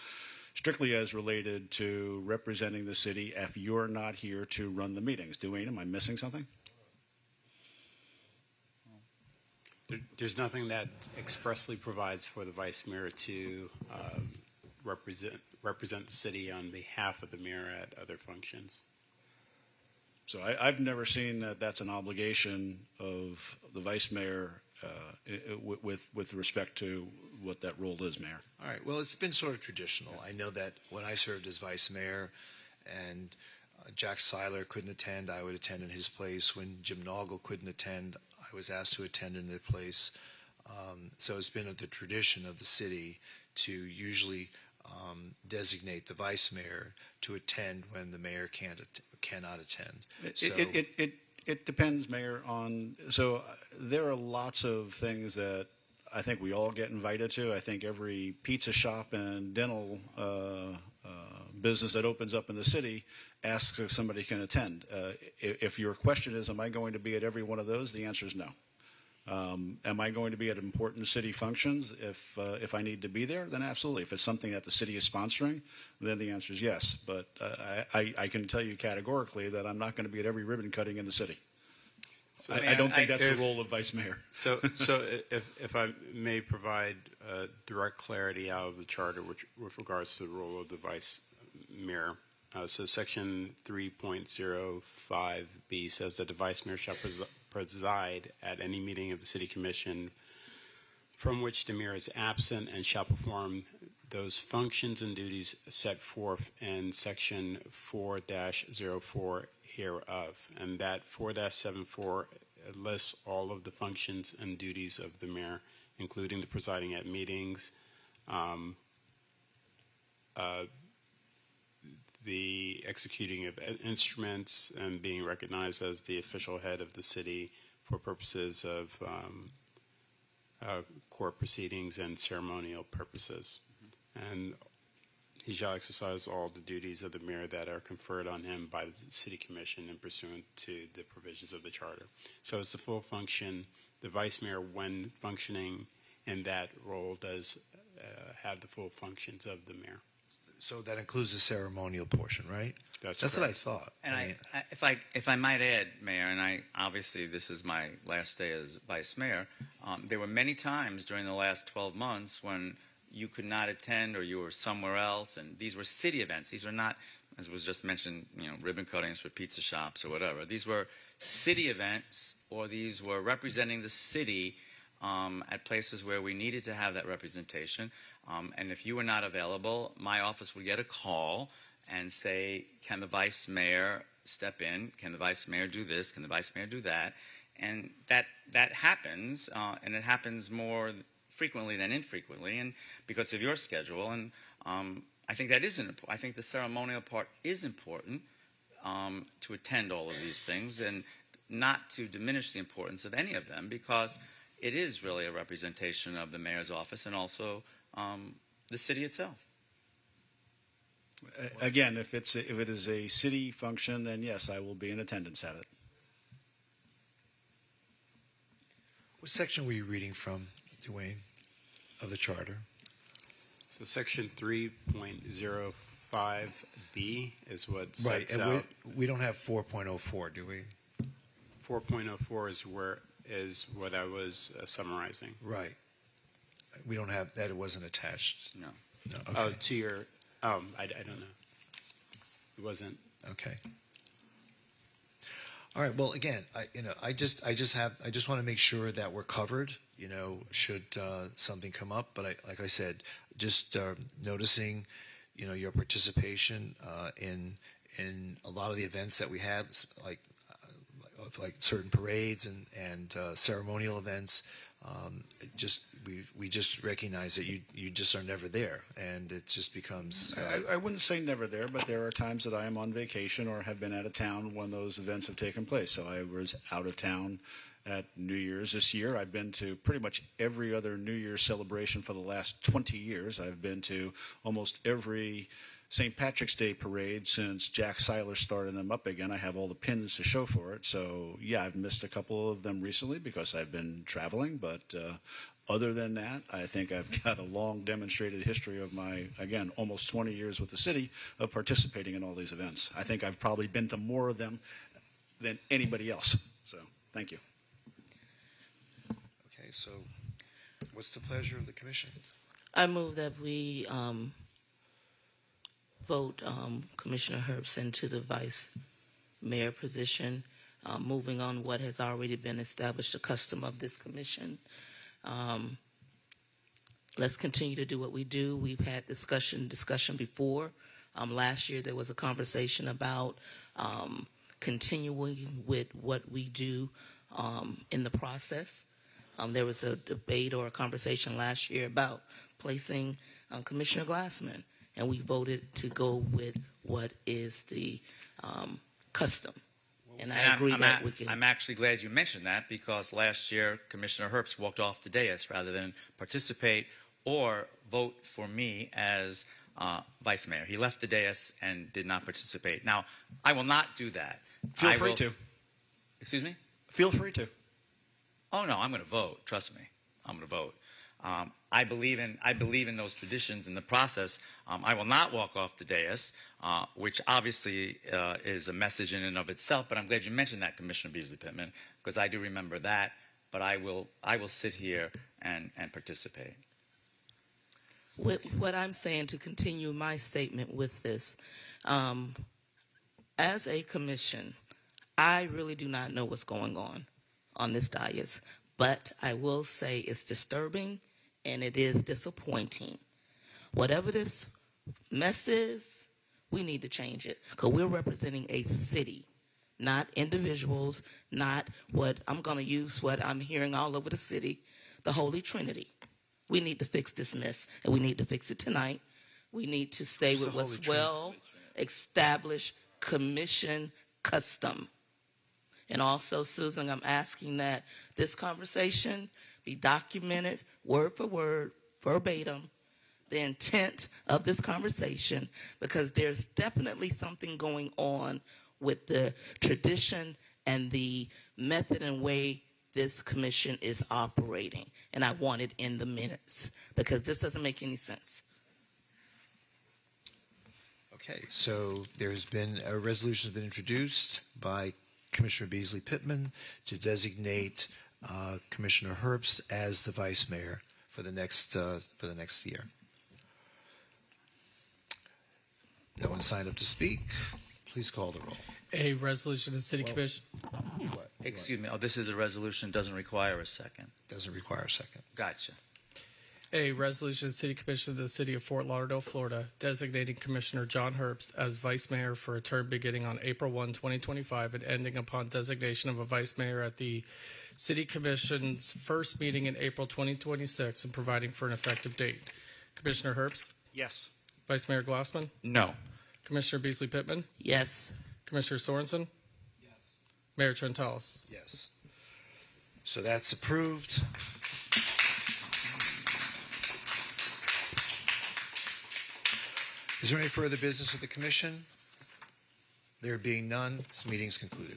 strictly as related to representing the city if you're not here to run the meetings. Dwayne, am I missing something? There's nothing that expressly provides for the vice mayor to represent the city on behalf of the mayor at other functions. So I've never seen that that's an obligation of the vice mayor with respect to what that role is, Mayor. All right. Well, it's been sort of traditional. I know that when I served as vice mayor and Jack Seiler couldn't attend, I would attend in his place. When Jim Noggle couldn't attend, I was asked to attend in their place. So it's been the tradition of the city to usually designate the vice mayor to attend when the mayor cannot attend. It depends, Mayor, on, so there are lots of things that I think we all get invited to. I think every pizza shop and dental business that opens up in the city asks if somebody can attend. If your question is, am I going to be at every one of those? The answer is no. Am I going to be at important city functions if I need to be there? Then absolutely. If it's something that the city is sponsoring, then the answer is yes. But I can tell you categorically that I'm not going to be at every ribbon cutting in the city. So, I don't think that's the role of vice mayor. So if I may provide direct clarity out of the charter with regards to the role of the vice mayor. So section 3.05B says that the vice mayor shall preside at any meeting of the city commission from which the mayor is absent and shall perform those functions and duties set forth in section 4-04 hereof. And that 4-74 lists all of the functions and duties of the mayor, including the presiding at meetings, the executing of instruments, and being recognized as the official head of the city for purposes of court proceedings and ceremonial purposes. And he shall exercise all the duties of the mayor that are conferred on him by the city commission and pursuant to the provisions of the charter. So it's the full function. The vice mayor, when functioning in that role, does have the full functions of the mayor. So that includes the ceremonial portion, right? That's what I thought. And if I might add, Mayor, and obviously this is my last day as vice mayor, there were many times during the last 12 months when you could not attend or you were somewhere else, and these were city events. These were not, as was just mentioned, ribbon cuttings for pizza shops or whatever. These were city events, or these were representing the city at places where we needed to have that representation. And if you were not available, my office would get a call and say, can the vice mayor step in? Can the vice mayor do this? Can the vice mayor do that? And that happens, and it happens more frequently than infrequently, and because of your schedule. And I think that is important. I think the ceremonial part is important to attend all of these things, and not to diminish the importance of any of them, because it is really a representation of the mayor's office and also the city itself. Again, if it is a city function, then yes, I will be in attendance at it. What section were you reading from, Dwayne, of the charter? So section 3.05B is what sets right, out. We don't have 4.04, do we? 4.04 is what I was summarizing. Right. we don't have that. It wasn't attached. No. No. Oh, Okay. to your, I don't know. It wasn't. Okay. All right. Well, again, I just want to make sure that we're covered. Should something come up. But like I said, just noticing, your participation in a lot of the events that we had, like certain parades and ceremonial events. We just recognize that you just are never there, and it just becomes. I wouldn't say never there, but there are times that I am on vacation or have been out of town when those events have taken place. So I was out of town at New Year's this year. I've been to pretty much every other New Year's celebration for the last 20 years. I've been to almost every St. Patrick's Day parade since Jack Seiler started them up again. I have all the pins to show for it. So, yeah, I've missed a couple of them recently because I've been traveling. But other than that, I think I've got a long demonstrated history of my, again, almost 20 years with the city of participating in all these events. I think I've probably been to more of them than anybody else. So, thank you. Okay, so what's the pleasure of the commission? I move that we vote Commissioner Herbst into the vice mayor position, moving on what has already been established, a custom of this commission. Let's continue to do what we do. We've had discussion before. Last year there was a conversation about continuing with what we do in the process. There was a debate or a conversation last year about placing Commissioner Glassman, and we voted to go with what is the custom. And I agree that we can. I'm actually glad you mentioned that, because last year Commissioner Herbst walked off the dais rather than participate or vote for me as vice mayor. He left the dais and did not participate. Now, I will not do that. Feel free to. Excuse me? Feel free to. Oh, no, I'm going to vote. Trust me. I'm going to vote. I believe in those traditions and the process. I will not walk off the dais, which obviously is a message in and of itself. But I'm glad you mentioned that, Commissioner Beasley Pittman, because I do remember that. But I will sit here and participate. What I'm saying, to continue my statement with this, as a commission, I really do not know what's going on this dais. But I will say it's disturbing and it is disappointing. Whatever this mess is, we need to change it, because we're representing a city, not individuals, not what I'm going to use, what I'm hearing all over the city, the Holy Trinity. We need to fix this mess, and we need to fix it tonight. We need to stay with what's well-established commission custom. And also, Susan, I'm asking that this conversation be documented word for word, verbatim, the intent of this conversation, because there's definitely something going on with the tradition and the method and way this commission is operating. And I want it in the minutes, because this doesn't make any sense. Okay, so there's been a resolution has been introduced by Commissioner Beasley Pittman to designate Commissioner Herbst as the vice mayor for the next year. No one signed up to speak. Please call the roll. A resolution of the City Commission. Excuse me. Oh, this is a resolution. Doesn't require a second. Doesn't require a second. Gotcha. A resolution of the City Commission of the City of Fort Lauderdale, Florida, designating Commissioner John Herbst as Vice Mayor for a term beginning on April 1, 2025, and ending upon designation of a Vice Mayor at the City Commission's first meeting in April 2026, and providing for an effective date. Commissioner Herbst? Yes. Vice Mayor Glassman? No. Commissioner Beasley Pittman? Yes. Commissioner Sorensen? Yes. Mayor Trentalis? Yes. So that's approved. Is there any further business of the commission? There being none, this meeting is concluded.